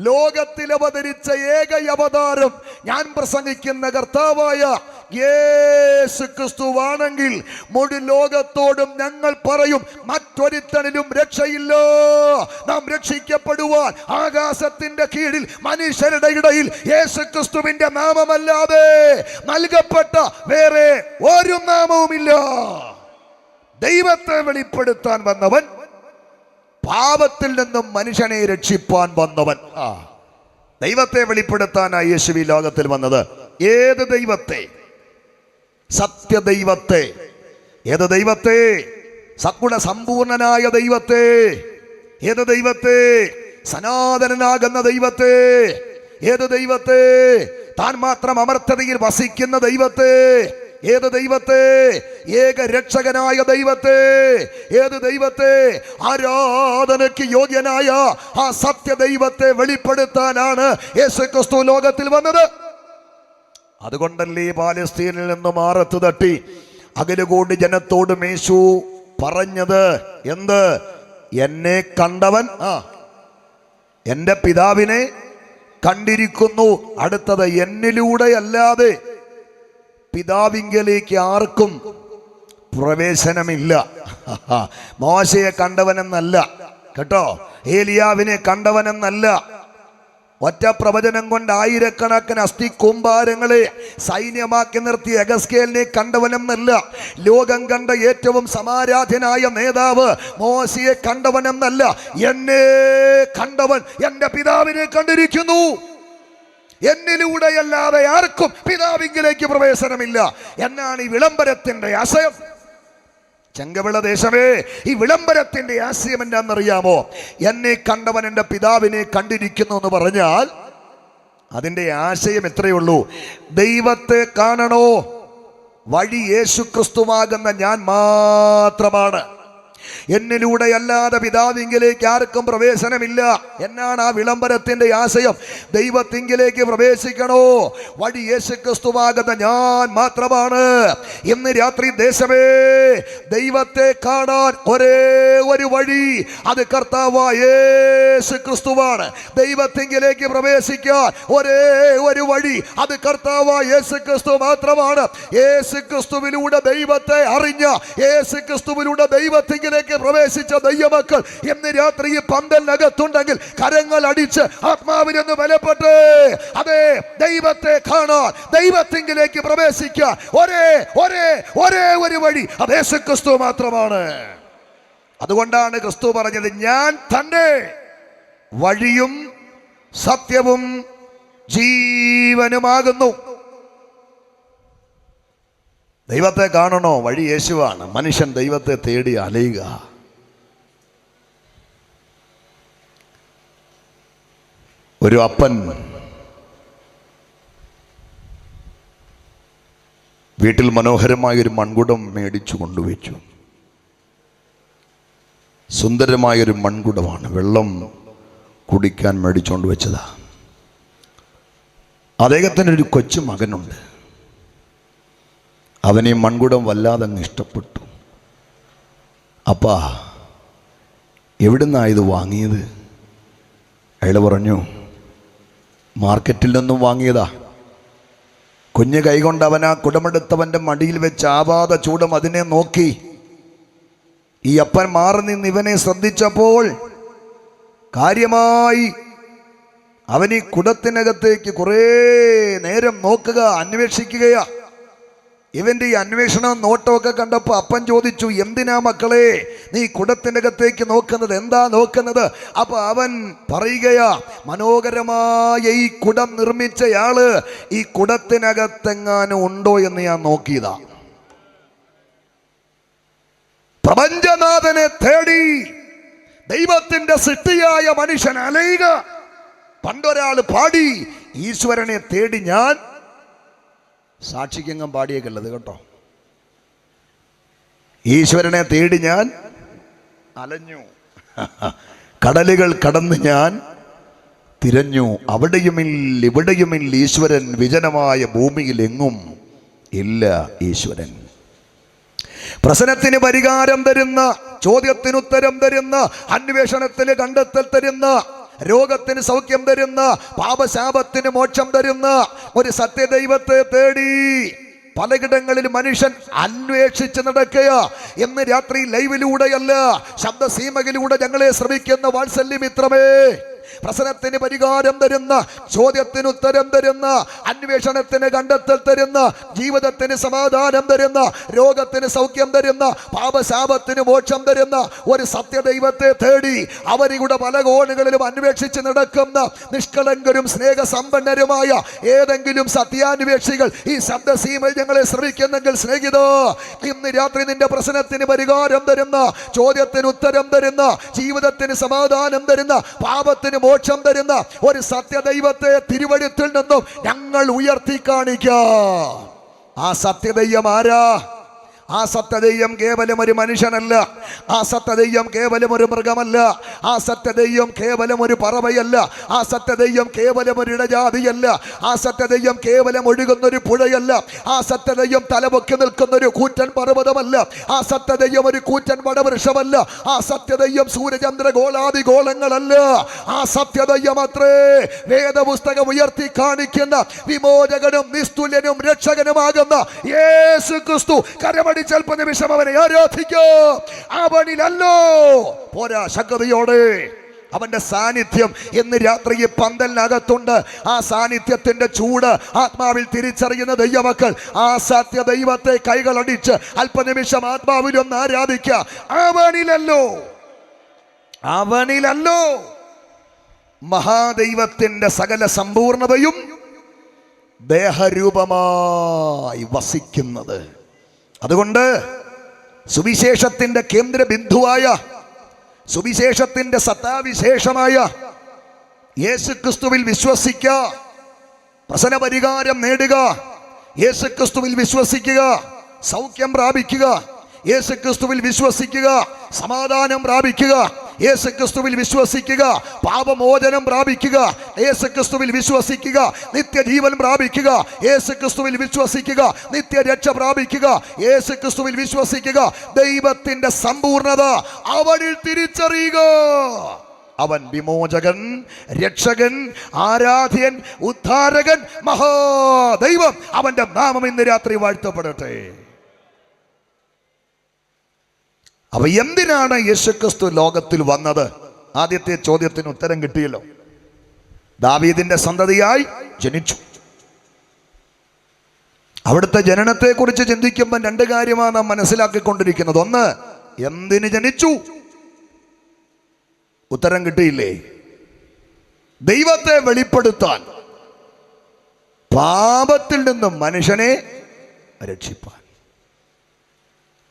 A: ലോകത്തിൽ അവതരിച്ച ഏക അവതാരം ഞാൻ പ്രസംഗിക്കുന്ന കർത്താവായ യേശു ക്രിസ്തുവാണെങ്കിൽ മുഴു ലോകത്തോടും ഞങ്ങൾ പറയും, മറ്റൊരുത്തനിലും രക്ഷയില്ല. നാം രക്ഷിക്കപ്പെടുവാൻ ആകാശത്തിന്റെ കീഴിൽ മനുഷ്യരുടെ ഇടയിൽ യേശു ക്രിസ്തുവിന്റെ നാമമല്ലാതെ നൽകപ്പെട്ട വേറെ ഒരു നാമവുമില്ല. ദൈവത്തെ വെളിപ്പെടുത്താൻ വന്നവൻ, പാപത്തിൽ നിന്നും മനുഷ്യനെ രക്ഷിപ്പാൻ വന്നവൻ. ദൈവത്തെ വെളിപ്പെടുത്താനായി യേശു ഈ ലോകത്തിൽ വന്നത്. ഏത് ദൈവത്തെ? സത്യദൈവത്തെ. ഏത് ദൈവത്തെ? സഗുണ സമ്പൂർണനായ ദൈവത്തെ. ഏത് ദൈവത്തെ? സനാതനനാകുന്ന ദൈവത്തെ. ഏത് ദൈവത്തെ? താൻ മാത്രം അമർത്തതയിൽ വസിക്കുന്ന ദൈവത്തെ. ഏത് ദൈവത്തെ? ഏക രക്ഷകനായ ദൈവത്തെ. ഏത് ദൈവത്തെ? ആരാധനയ്ക്ക് യോഗ്യനായ ആ സത്യ ദൈവത്തെ വെളിപ്പെടുത്താനാണ് യേശുക്രിസ്തു ലോകത്തിൽ വന്നത്. അതുകൊണ്ടല്ലേ പാലസ്തീനിൽ നിന്ന് മാറത്ത് തട്ടി അകലുകൂടി ജനത്തോട് യേശു പറഞ്ഞത് എന്ത്? എന്നെ കണ്ടവൻ എൻ്റെ പിതാവിനെ കണ്ടിരിക്കുന്നു. അടുത്തത്, എന്നിലൂടെ അല്ലാതെ പിതാവിങ്കലേക്ക് ആർക്കും പ്രവേശനമില്ല. മോശയെ കണ്ടവനെന്നല്ല കേട്ടോ, ഏലിയാവിനെ കണ്ടവനെന്നല്ല. ഒറ്റ പ്രവചനം കൊണ്ട് ആയിരക്കണക്കിന് അസ്ഥി കൂമ്പാരങ്ങളെ സൈന്യമാക്കി നിർത്തിയ എഗസ്കേലിനെ കണ്ടവനെന്നല്ല. ലോകം കണ്ട ഏറ്റവും സമാരാധ്യനായ നേതാവ് മോശയെ കണ്ടവനെന്നല്ല. എന്നെ കണ്ടവൻ എൻ്റെ പിതാവിനെ കണ്ടിരിക്കുന്നു. എന്നിലൂടെയല്ലാതെ ആർക്കും പിതാവിങ്കിലേക്ക് പ്രവേശനമില്ല എന്നാണ് ഈ വിളംബരത്തിന്റെ ആശയം. ചെങ്കവിള ദേശമേ, ഈ വിളംബരത്തിന്റെ ആശയം എന്താണെന്നറിയാമോ? എന്നെ കണ്ടവൻ എൻ്റെ പിതാവിനെ കണ്ടിരിക്കുന്നു എന്ന് പറഞ്ഞാൽ അതിൻ്റെ ആശയം എത്രയേ ഉള്ളൂ? ദൈവത്തെ കാണണോ? വഴി യേശു ക്രിസ്തുവാകുന്ന ഞാൻ മാത്രമാണ്. എന്നിലൂടെ അല്ലാതെ പിതാവിങ്കിലേക്ക് ആർക്കും പ്രവേശനമില്ല എന്നാണ് ആ വിളംബരത്തിന്റെ ആശയം. ദൈവത്തിങ്കിലേക്ക് പ്രവേശിക്കണോ വഴി യേശു ക്രിസ്തുവാകുന്ന ഞാൻ മാത്രമാണ്. ഇന്ന് രാത്രി ദേശമേ, ദൈവത്തെ കാണാൻ ഒരേ ഒരു വഴി, അത് കർത്താവായ യേശു ക്രിസ്തുവാണ്. ദൈവത്തിങ്കിലേക്ക് പ്രവേശിക്കാൻ ഒരേ ഒരു വഴി, അത് കർത്താവായ യേശു ക്രിസ്തു മാത്രമാണ്. യേശു ക്രിസ്തുവിലൂടെ ദൈവത്തെ അറിഞ്ഞ, യേശു ക്രിസ്തുവിലൂടെ ദൈവത്തിങ്കിലേക്ക് പ്രവേശിച്ച ദൈവമക്കൾ ഇന്ന് രാത്രി ഈ പന്തലിനകത്തുണ്ടെങ്കിൽ കരങ്ങൾ അടിച്ച് ആത്മാവിനൊന്ന് ബലപ്പെട്ട്, അതെ, ദൈവത്തെ കാണാൻ, ദൈവത്തിങ്കിലേക്ക് പ്രവേശിക്കാൻ ഒരേ ഒരു വഴി, അത് യേശുക്രിസ്തു മാത്രമാണ്. അതുകൊണ്ടാണ് ക്രിസ്തു പറഞ്ഞത്, ഞാൻ തന്നെ വഴിയും സത്യവും ജീവനുമാകുന്നു. ദൈവത്തെ കാണണോ? വഴി യേശുവാണ്. മനുഷ്യൻ ദൈവത്തെ തേടി അലയുക. ഒരു അപ്പൻ വീട്ടിൽ മനോഹരമായൊരു മൺകുടം മേടിച്ചു കൊണ്ടുവച്ചു. സുന്ദരമായൊരു മൺകുടമാണ്, വെള്ളം കുടിക്കാൻ മേടിച്ചുകൊണ്ട് വെച്ചതാ. അദ്ദേഹത്തിനൊരു കൊച്ചു മകനുണ്ട്. അവനീ മൺകുടം വല്ലാതെ അങ്ങ് ഇഷ്ടപ്പെട്ടു. അപ്പാ, എവിടുന്നാ ഇത് വാങ്ങിയത്? അയാൾ പറഞ്ഞു, മാർക്കറ്റിൽ നിന്നും വാങ്ങിയതാ. കുഞ്ഞ് കൈകൊണ്ട് അവൻ ആ കുടമെടുത്തവൻ്റെ മടിയിൽ വെച്ച് ആവാതെ ചൂടം അതിനെ നോക്കി. ഈ അപ്പൻ മാറി നിന്ന് ഇവനെ ശ്രദ്ധിച്ചപ്പോൾ കാര്യമായി അവൻ ഈ കുടത്തിനകത്തേക്ക് കുറേ നേരം നോക്കുക, അന്വേഷിക്കുകയാ. ഇവന്റെ ഈ അന്വേഷണം നോട്ടമൊക്കെ കണ്ടപ്പോൾ അപ്പൻ ചോദിച്ചു, എന്തിനാ മക്കളെ നീ കുടത്തിനകത്തേക്ക് നോക്കുന്നത്? എന്താ നോക്കുന്നത്? അപ്പൊ അവൻ പറയുകയാ, മനോഹരമായ ഈ കുടം നിർമ്മിച്ചയാള് ഈ കുടത്തിനകത്തെങ്ങാനും ഉണ്ടോ എന്ന് ഞാൻ നോക്കിയതാ. പ്രപഞ്ചനാഥനെ തേടി ദൈവത്തിന്റെ സൃഷ്ടിയായ മനുഷ്യൻ അലയുക. പണ്ടൊരാൾ പാടി, ഈശ്വരനെ തേടി ഞാൻ, സാക്ഷിക്കങ്ങം പാടിയേക്കുള്ളത് കേട്ടോ, ഈശ്വരനെ തേടി ഞാൻ അലഞ്ഞു, കടലുകൾ കടന്ന് ഞാൻ തിരഞ്ഞു, അവിടെയുമില്ല ഇവിടെയുമില്ല ഈശ്വരൻ, വിജനമായ ഭൂമിയിൽ എങ്ങും ഇല്ല ഈശ്വരൻ. പ്രശ്നത്തിന് പരിഹാരം തരുന്ന, ചോദ്യത്തിനുത്തരം തരുന്ന, അന്വേഷണത്തിന് കണ്ടെത്തൽ തരുന്ന, രോഗത്തിന് സൗഖ്യം തരുന്ന, പാപശാപത്തിന് മോക്ഷം തരുന്ന ഒരു സത്യദൈവത്തെ തേടി പലയിടങ്ങളിൽ മനുഷ്യൻ അന്വേഷിച്ച് നടക്കുക. എന്ന് രാത്രി ലൈവിലൂടെയല്ല, ശബ്ദസീമയിലൂടെ ഞങ്ങളെ ശ്രമിക്കുന്ന വാത്സല്യമിത്രമേ, പ്രശ്നത്തിന് പരിഹാരം തരുന്ന, ചോദ്യത്തിനുത്തരം തരുന്ന, അന്വേഷണത്തിന് കണ്ടെത്തൽ തരുന്ന, ജീവിതത്തിന് സമാധാനം തരുന്ന, രോഗത്തിന് സൗഖ്യം തരുന്ന, പാപശാപത്തിന് മോക്ഷം തരുന്ന ഒരു സത്യദൈവത്തെ തേടി അവരുടെ പല കോണുകളിലും അന്വേഷിച്ച് നടക്കുന്ന നിഷ്കളങ്കരും സ്നേഹസമ്പന്നരുമായ ഏതെങ്കിലും സത്യാന്വേഷികൾ ഈ ശബ്ദസീമയിൽ ഞങ്ങളെ ശ്രമിക്കുന്നെങ്കിൽ സ്നേഹിതോ, ഇന്ന് രാത്രി നിന്റെ പ്രശ്നത്തിന് പരിഹാരം തരുന്ന, ചോദ്യത്തിന് ഉത്തരം തരുന്ന, ജീവിതത്തിന് സമാധാനം തരുന്ന, പാപത്തിന് മോക്ഷം തരുന്ന ഒരു സത്യദൈവത്തെ തിരുവഴുത്തിൽ നിന്നും ഞങ്ങൾ ഉയർത്തി കാണിക്കാം. ആ സത്യദൈവം ആരാ? ആ സത്യദൈവം കേവലം ഒരു മനുഷ്യനല്ല, ആ സത്യദൈവം കേവലം ഒരു മൃഗമല്ല, ആ സത്യദൈവം കേവലം ഒരു പറവയല്ല, ആ സത്യദൈവം കേവലം ഒരു ഇടജാതിയല്ല, ആ സത്യദൈവം കേവലം ഒഴുകുന്നൊരു പുഴയല്ല, ആ സത്യദൈവം തലപൊക്കി നിൽക്കുന്നൊരു കൂറ്റൻ പർവ്വതമല്ല, ആ സത്യദൈവം ഒരു കൂറ്റൻ വടവൃക്ഷമല്ല, ആ സത്യദൈവം സൂര്യചന്ദ്ര ഗോളാദി ഗോളങ്ങളല്ല, ആ സത്യദൈവം അത്രേ വേദപുസ്തകം ഉയർത്തി കാണിക്കുന്ന വിമോചകനും നിസ്തുല്യനും രക്ഷകനുമാകുന്ന യേശു ക്രിസ്തു. കരമടി അല്പ നിമിഷം അവനെ ആരാധിക്കോ. അവനിലല്ലോ പോരാ, ശക്തിയോടെ അവന്റെ സാന്നിധ്യം ഇന്ന് രാത്രി ഈ പന്തലിനകത്തുണ്ട്. ആ സാന്നിധ്യത്തിന്റെ ചൂട് ആത്മാവിൽ തിരിച്ചറിയുന്ന ദൈവമക്കൾ ആ സത്യ ദൈവത്തെ കൈകളടിച്ച് അല്പനിമിഷം ആത്മാവിലൊന്ന് ആരാധിക്കുക. അവനിലല്ലോ മഹാദൈവത്തിന്റെ സകല സമ്പൂർണതയും ദേഹരൂപമായി വസിക്കുന്നത്. അതുകൊണ്ട് സുവിശേഷത്തിന്റെ കേന്ദ്ര ബിന്ദുവായ, സുവിശേഷത്തിന്റെ സത്താവിശേഷമായ യേശുക്രിസ്തുവിൽ വിശ്വസിക്കുക, പ്രശ്ന പരിഹാരം നേടുക, യേശുക്രിസ്തുവിൽ വിശ്വസിക്കുക. സൗഖ്യം പ്രാപിക്കുക. യേശുക്രിസ്തുവിൽ വിശ്വസിക്കുക, സമാധാനം പ്രാപിക്കുക. യേശുക്രിസ്തുവിൽ വിശ്വസിക്കുക, പാപമോചനം പ്രാപിക്കുക. യേശുക്രിസ്തുവിൽ വിശ്വസിക്കുക, നിത്യജീവൻ പ്രാപിക്കുക. യേശുക്രിസ്തുവിൽ വിശ്വസിക്കുക, നിത്യരക്ഷ പ്രാപിക്കുക. യേശുക്രിസ്തുവിൽ വിശ്വസിക്കുക, ദൈവത്തിന്റെ സമ്പൂർണത അവനിൽ തിരിച്ചറിയുക. അവൻ വിമോചകൻ, രക്ഷകൻ, ആരാധ്യൻ, ഉദ്ധാരകൻ, മഹാദൈവം. അവന്റെ നാമം ഇന്ന് രാത്രി വാഴ്ത്തപ്പെടട്ടെ. അപ്പൊ എന്തിനാണ് യേശുക്രിസ്തു ലോകത്തിൽ വന്നത്? ആദ്യത്തെ ചോദ്യത്തിന് ഉത്തരം കിട്ടിയല്ലോ. ദാവീദിന്റെ സന്തതിയായി ജനിച്ചു. അവിടുത്തെ ജനനത്തെക്കുറിച്ച് ചിന്തിക്കുമ്പോൾ രണ്ട് കാര്യമാണ് നാം മനസ്സിലാക്കിക്കൊണ്ടിരിക്കുന്നത്. ഒന്ന്, എന്തിന് ജനിച്ചു? ഉത്തരം കിട്ടിയില്ലേ? ദൈവത്തെ വെളിപ്പെടുത്താൻ, പാപത്തിൽ നിന്നും മനുഷ്യനെ രക്ഷിപ്പാൻ.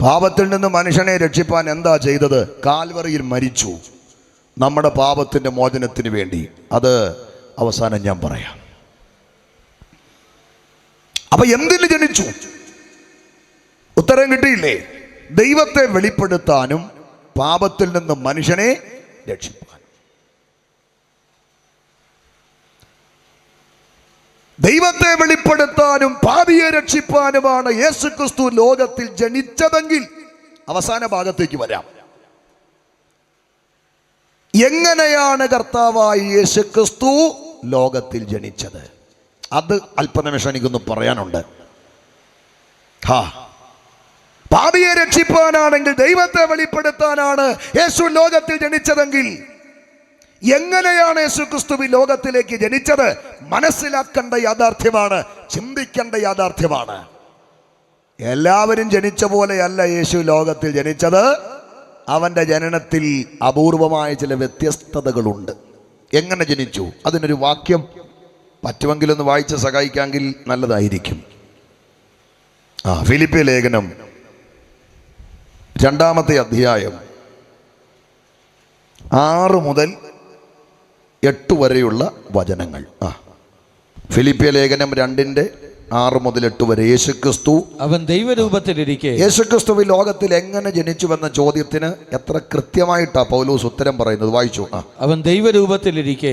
A: പാപത്തിൽ നിന്ന് മനുഷ്യനെ രക്ഷിപ്പാൻ എന്താ ചെയ്തത്? കാൽവറിയിൽ മരിച്ചു, നമ്മുടെ പാപത്തിന്റെ മോചനത്തിന് വേണ്ടി. അത് അവസാനം ഞാൻ പറയാം. അപ്പൊ എന്തിന് ജനിച്ചു? ഉത്തരം കിട്ടിയില്ലേ? ദൈവത്തെ വെളിപ്പെടുത്താനും പാപത്തിൽ നിന്ന് മനുഷ്യനെ രക്ഷിപ്പാൻ. ദൈവത്തെ വെളിപ്പെടുത്താനും പാപിയെ രക്ഷിപ്പാനുമാണ് യേശുക്രിസ്തു ലോകത്തിൽ ജനിച്ചതെങ്കിൽ അവസാന ഭാഗത്തേക്ക് വരാം. എങ്ങനെയാണ് കർത്താവായ യേശുക്രിസ്തു ലോകത്തിൽ ജനിച്ചത്? അത് അല്പനിമിഷം എനിക്കൊന്ന് പറയാനുണ്ട്. പാപിയെ രക്ഷിപ്പാനാണെങ്കിൽ, ദൈവത്തെ വെളിപ്പെടുത്താനാണ് യേശു ലോകത്തിൽ ജനിച്ചതെങ്കിൽ, എങ്ങനെയാണ് യേശുക്രിസ്തു ലോകത്തിലേക്ക് ജനിച്ചത്? മനസ്സിലാക്കേണ്ട യാഥാർത്ഥ്യമാണ്, ചിന്തിക്കേണ്ട യാഥാർത്ഥ്യമാണ്. എല്ലാവരും ജനിച്ച പോലെയല്ല യേശു ലോകത്തിൽ ജനിച്ചത്. അവന്റെ ജനനത്തിൽ അപൂർവമായ ചില വ്യത്യസ്തതകളുണ്ട്. എങ്ങനെ ജനിച്ചു? അതിനൊരു വാക്യം പറ്റുമെങ്കിലൊന്ന് വായിച്ച് സഹായിക്കാമെങ്കിൽ നല്ലതായിരിക്കും. ഫിലിപ്പിയ ലേഖനം 2-ാമത്തെ അധ്യായം 6 മുതൽ 8 വരെയുള്ള വചനങ്ങൾ. ഫിലിപ്പിയ ലേഖനം 2:6 മുതൽ 8 വരെ. യേശുക്രിസ്തു
B: അവൻ ദൈവരൂപത്തിലിരിക്കെ.
A: യേശുക്രിസ്തു ലോകത്തിൽ എങ്ങനെ ജനിച്ചുവെന്ന ചോദ്യത്തിന് എത്ര കൃത്യമായിട്ടാ പൗലോസ് ഉത്തരം പറയുന്നത്. വായിച്ചു.
B: അവൻ ദൈവരൂപത്തിലിരിക്കെ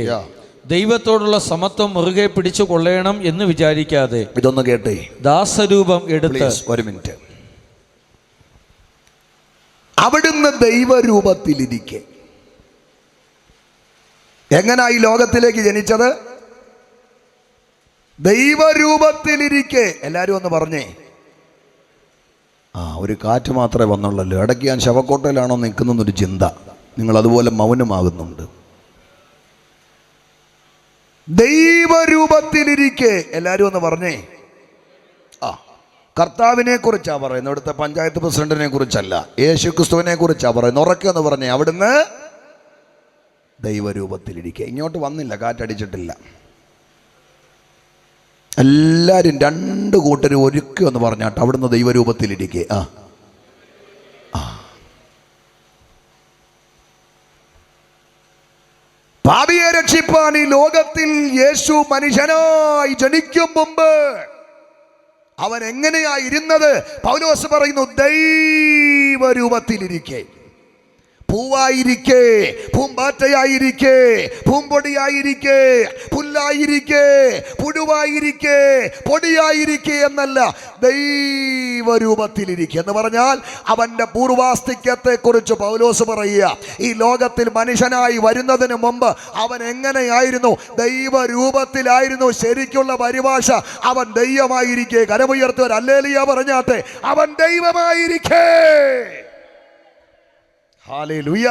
B: ദൈവത്തോടുള്ള സമത്വം മുറുകെ പിടിച്ചു കൊള്ളണം എന്ന് വിചാരിക്കാതെ.
A: ഇതൊന്ന് കേട്ടേ.
B: ദാസരൂപം എടുത്ത്.
A: ഒരു മിനിറ്റ്. അവിടുന്ന് ദൈവരൂപത്തിലിരിക്കെ എങ്ങനായി ലോകത്തിലേക്ക് ജനിച്ചത്? ദൈവരൂപത്തിലിരിക്കെ. എല്ലാരും ഒന്ന് പറഞ്ഞേ. ഒരു കാറ്റ് മാത്രമേ വന്നുള്ളല്ലോ. ഇടയ്ക്ക് ഞാൻ ശവക്കോട്ടയിലാണോ നിൽക്കുന്നൊരു ചിന്ത. നിങ്ങൾ അതുപോലെ മൗനമാകുന്നുണ്ട്. ദൈവരൂപത്തിലിരിക്കെ. എല്ലാരും ഒന്ന് പറഞ്ഞേ. കർത്താവിനെ കുറിച്ചാ പറയുന്നത്, ഇവിടുത്തെ പഞ്ചായത്ത് പ്രസിഡന്റിനെ കുറിച്ചല്ല. യേശുക്രിസ്തുവിനെ കുറിച്ചാ പറയുന്നത്. ഉറക്കെ ഒന്ന് പറഞ്ഞേ. അവിടുന്ന് ദൈവരൂപത്തിലിരിക്കെ. ഇങ്ങോട്ട് വന്നില്ല, കാറ്റടിച്ചിട്ടില്ല. എല്ലാരും 2 കൂട്ടരും ഒരുക്കി ഒന്ന് പറഞ്ഞാട്ട് അവിടുന്ന് ദൈവരൂപത്തിലിരിക്കെ. പാപിയെ രക്ഷിപ്പാൻ ഈ ലോകത്തിൽ യേശു മനുഷ്യനായി ജനിക്കും മുമ്പ് അവൻ എങ്ങനെയായിരുന്നത്? പൗലോസ് പറയുന്നു, ദൈവരൂപത്തിലിരിക്കെ. പൂവായിരിക്കെ, പൂമ്പാറ്റയായിരിക്കെ, പൂമ്പൊടിയായിരിക്കെ, പുല്ലായിരിക്കെ, പുഴുവായിരിക്കെ, പൊടിയായിരിക്കെ എന്നല്ല, ദൈവരൂപത്തിലിരിക്കെ എന്ന് പറഞ്ഞാൽ അവന്റെ പൂർവാസ്തിക്യത്തെ കുറിച്ച് പൗലോസ് പറയുക. ഈ ലോകത്തിൽ മനുഷ്യനായി വരുന്നതിന് മുമ്പ് അവൻ എങ്ങനെയായിരുന്നു? ദൈവരൂപത്തിലായിരുന്നു. ശരിക്കുള്ള പരിഭാഷ അവൻ ദൈവമായിരിക്കെ. കരമുയർത്തവർ ഹല്ലേലൂയ പറഞ്ഞാട്ടെ. അവൻ ദൈവമായിരിക്കെ. ഹല്ലേലൂയ.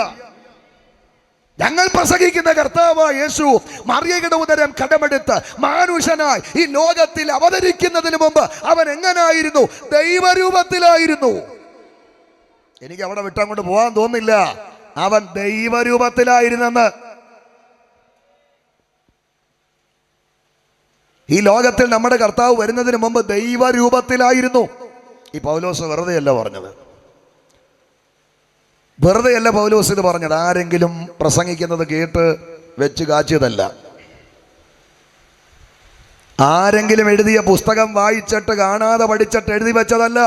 A: ഞങ്ങൾ പ്രസംഗിക്കുന്ന കർത്താവായ യേശു മറിയയുടെ ഉദരം കടമെടുത്ത് മാനുഷനായി ഈ ലോകത്തിൽ അവതരിക്കുന്നതിന് മുമ്പ് അവൻ എങ്ങനായിരുന്നു? ദൈവരൂപത്തിലായിരുന്നു. എനിക്ക് അവിടെ വിട്ടങ്ങോട്ട് പോകാൻ തോന്നില്ല. അവൻ ദൈവരൂപത്തിലായിരുന്നെന്ന്. ഈ ലോകത്തിൽ നമ്മുടെ കർത്താവ് വരുന്നതിന് മുമ്പ് ദൈവരൂപത്തിലായിരുന്നു. ഈ പൗലോസ് വെറുതെയല്ല പറഞ്ഞത്. വെറുതെയല്ല പൗലോസ് ഇത് പറഞ്ഞത്. ആരെങ്കിലും പ്രസംഗിക്കുന്നത് കേട്ട് വെച്ച് കാച്ചിയതല്ല. ആരെങ്കിലും എഴുതിയ പുസ്തകം വായിച്ചിട്ട് കാണാതെ പഠിച്ചിട്ട് എഴുതി വെച്ചതല്ല.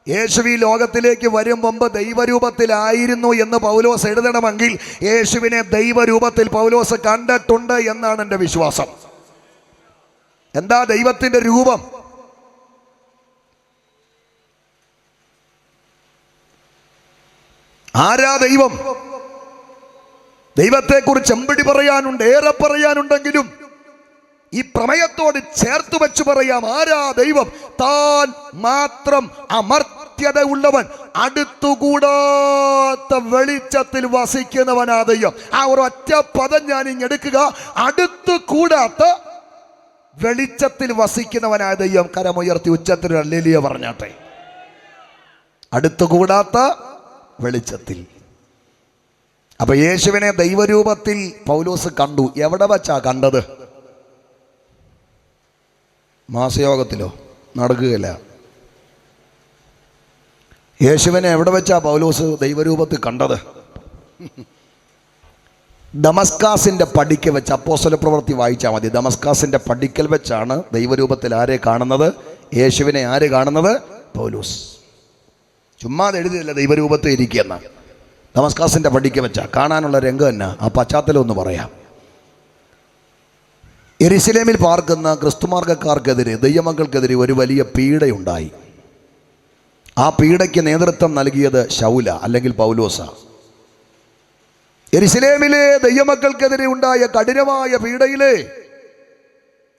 A: യേശു ഈ ലോകത്തിലേക്ക് വരും മുമ്പ് ദൈവരൂപത്തിലായിരുന്നു എന്ന് പൗലോസ് എഴുതണമെങ്കിൽ യേശുവിനെ ദൈവരൂപത്തിൽ പൗലോസ് കണ്ടിട്ടുണ്ട് എന്നാണ് എൻ്റെ വിശ്വാസം. എന്താ ദൈവത്തിൻ്റെ രൂപം? ആരാ ദൈവം? ദൈവത്തെക്കുറിച്ച് എമ്പടി പറയാനുണ്ട്, ഏറെ പറയാനുണ്ടെങ്കിലും ഈ പ്രമേയത്തോട് ചേർത്ത് വെച്ച് പറയാം. ആരാ ദൈവം? താൻ മാത്രം അമർത്യത ഉള്ളവൻ, അടുത്തുകൂടാത്ത വെളിച്ചത്തിൽ വസിക്കുന്നവനാ ദൈവം. ആ ഒരൊറ്റ പദം ഞാൻ ഇങ്ങെടുക്കുക. അടുത്തുകൂടാത്ത വെളിച്ചത്തിൽ വസിക്കുന്നവനായ ദൈവം. കരമുയർത്തി ഉച്ചത്തിൽ ഹല്ലേലൂയ പറഞ്ഞാട്ടെ. അടുത്തുകൂടാത്ത വെളിച്ചത്തിൽ. അപ്പൊ യേശുവിനെ ദൈവരൂപത്തിൽ പൗലോസ് കണ്ടു. എവിടെ വച്ചാ കണ്ടത്? മാസയോഗത്തിലോ? നടക്കുകയില്ല. യേശുവിനെ എവിടെ വെച്ചാ പൗലോസ് ദൈവരൂപത്തിൽ കണ്ടത്? ദമസ്കാസിന്റെ പടിക്ക് വെച്ച്. അപ്പോസ്തല പ്രവൃത്തി വായിച്ചാൽ മതി. ദമസ്കാസിന്റെ പടിക്കൽ വെച്ചാണ് ദൈവരൂപത്തിൽ ആരെ കാണുന്നത്? യേശുവിനെ ആര് കാണുന്നത്? പൗലോസ്. ചുമ്മാതെ എഴുതിയില്ല ദൈവരൂപത്തിൽ ഇരിക്കുന്ന. ദമസ്കാസിന്റെ പടിക്ക് വെച്ചാ കാണാനുള്ള രംഗം തന്നെ. ആ പശ്ചാത്തലം ഒന്ന് പറയാം. യെരുശലേമിൽ പാർക്കുന്ന ക്രിസ്തുമാർഗക്കാർക്കെതിരെ, ദൈവമക്കൾക്കെതിരെ ഒരു വലിയ പീഡയുണ്ടായി. ആ പീഡയ്ക്ക് നേതൃത്വം നൽകിയത് ശൗല അല്ലെങ്കിൽ പൗലോസ. യെരുശലേമിലെ ദൈവമക്കൾക്കെതിരെ ഉണ്ടായ കഠിനമായ പീഡയിലെ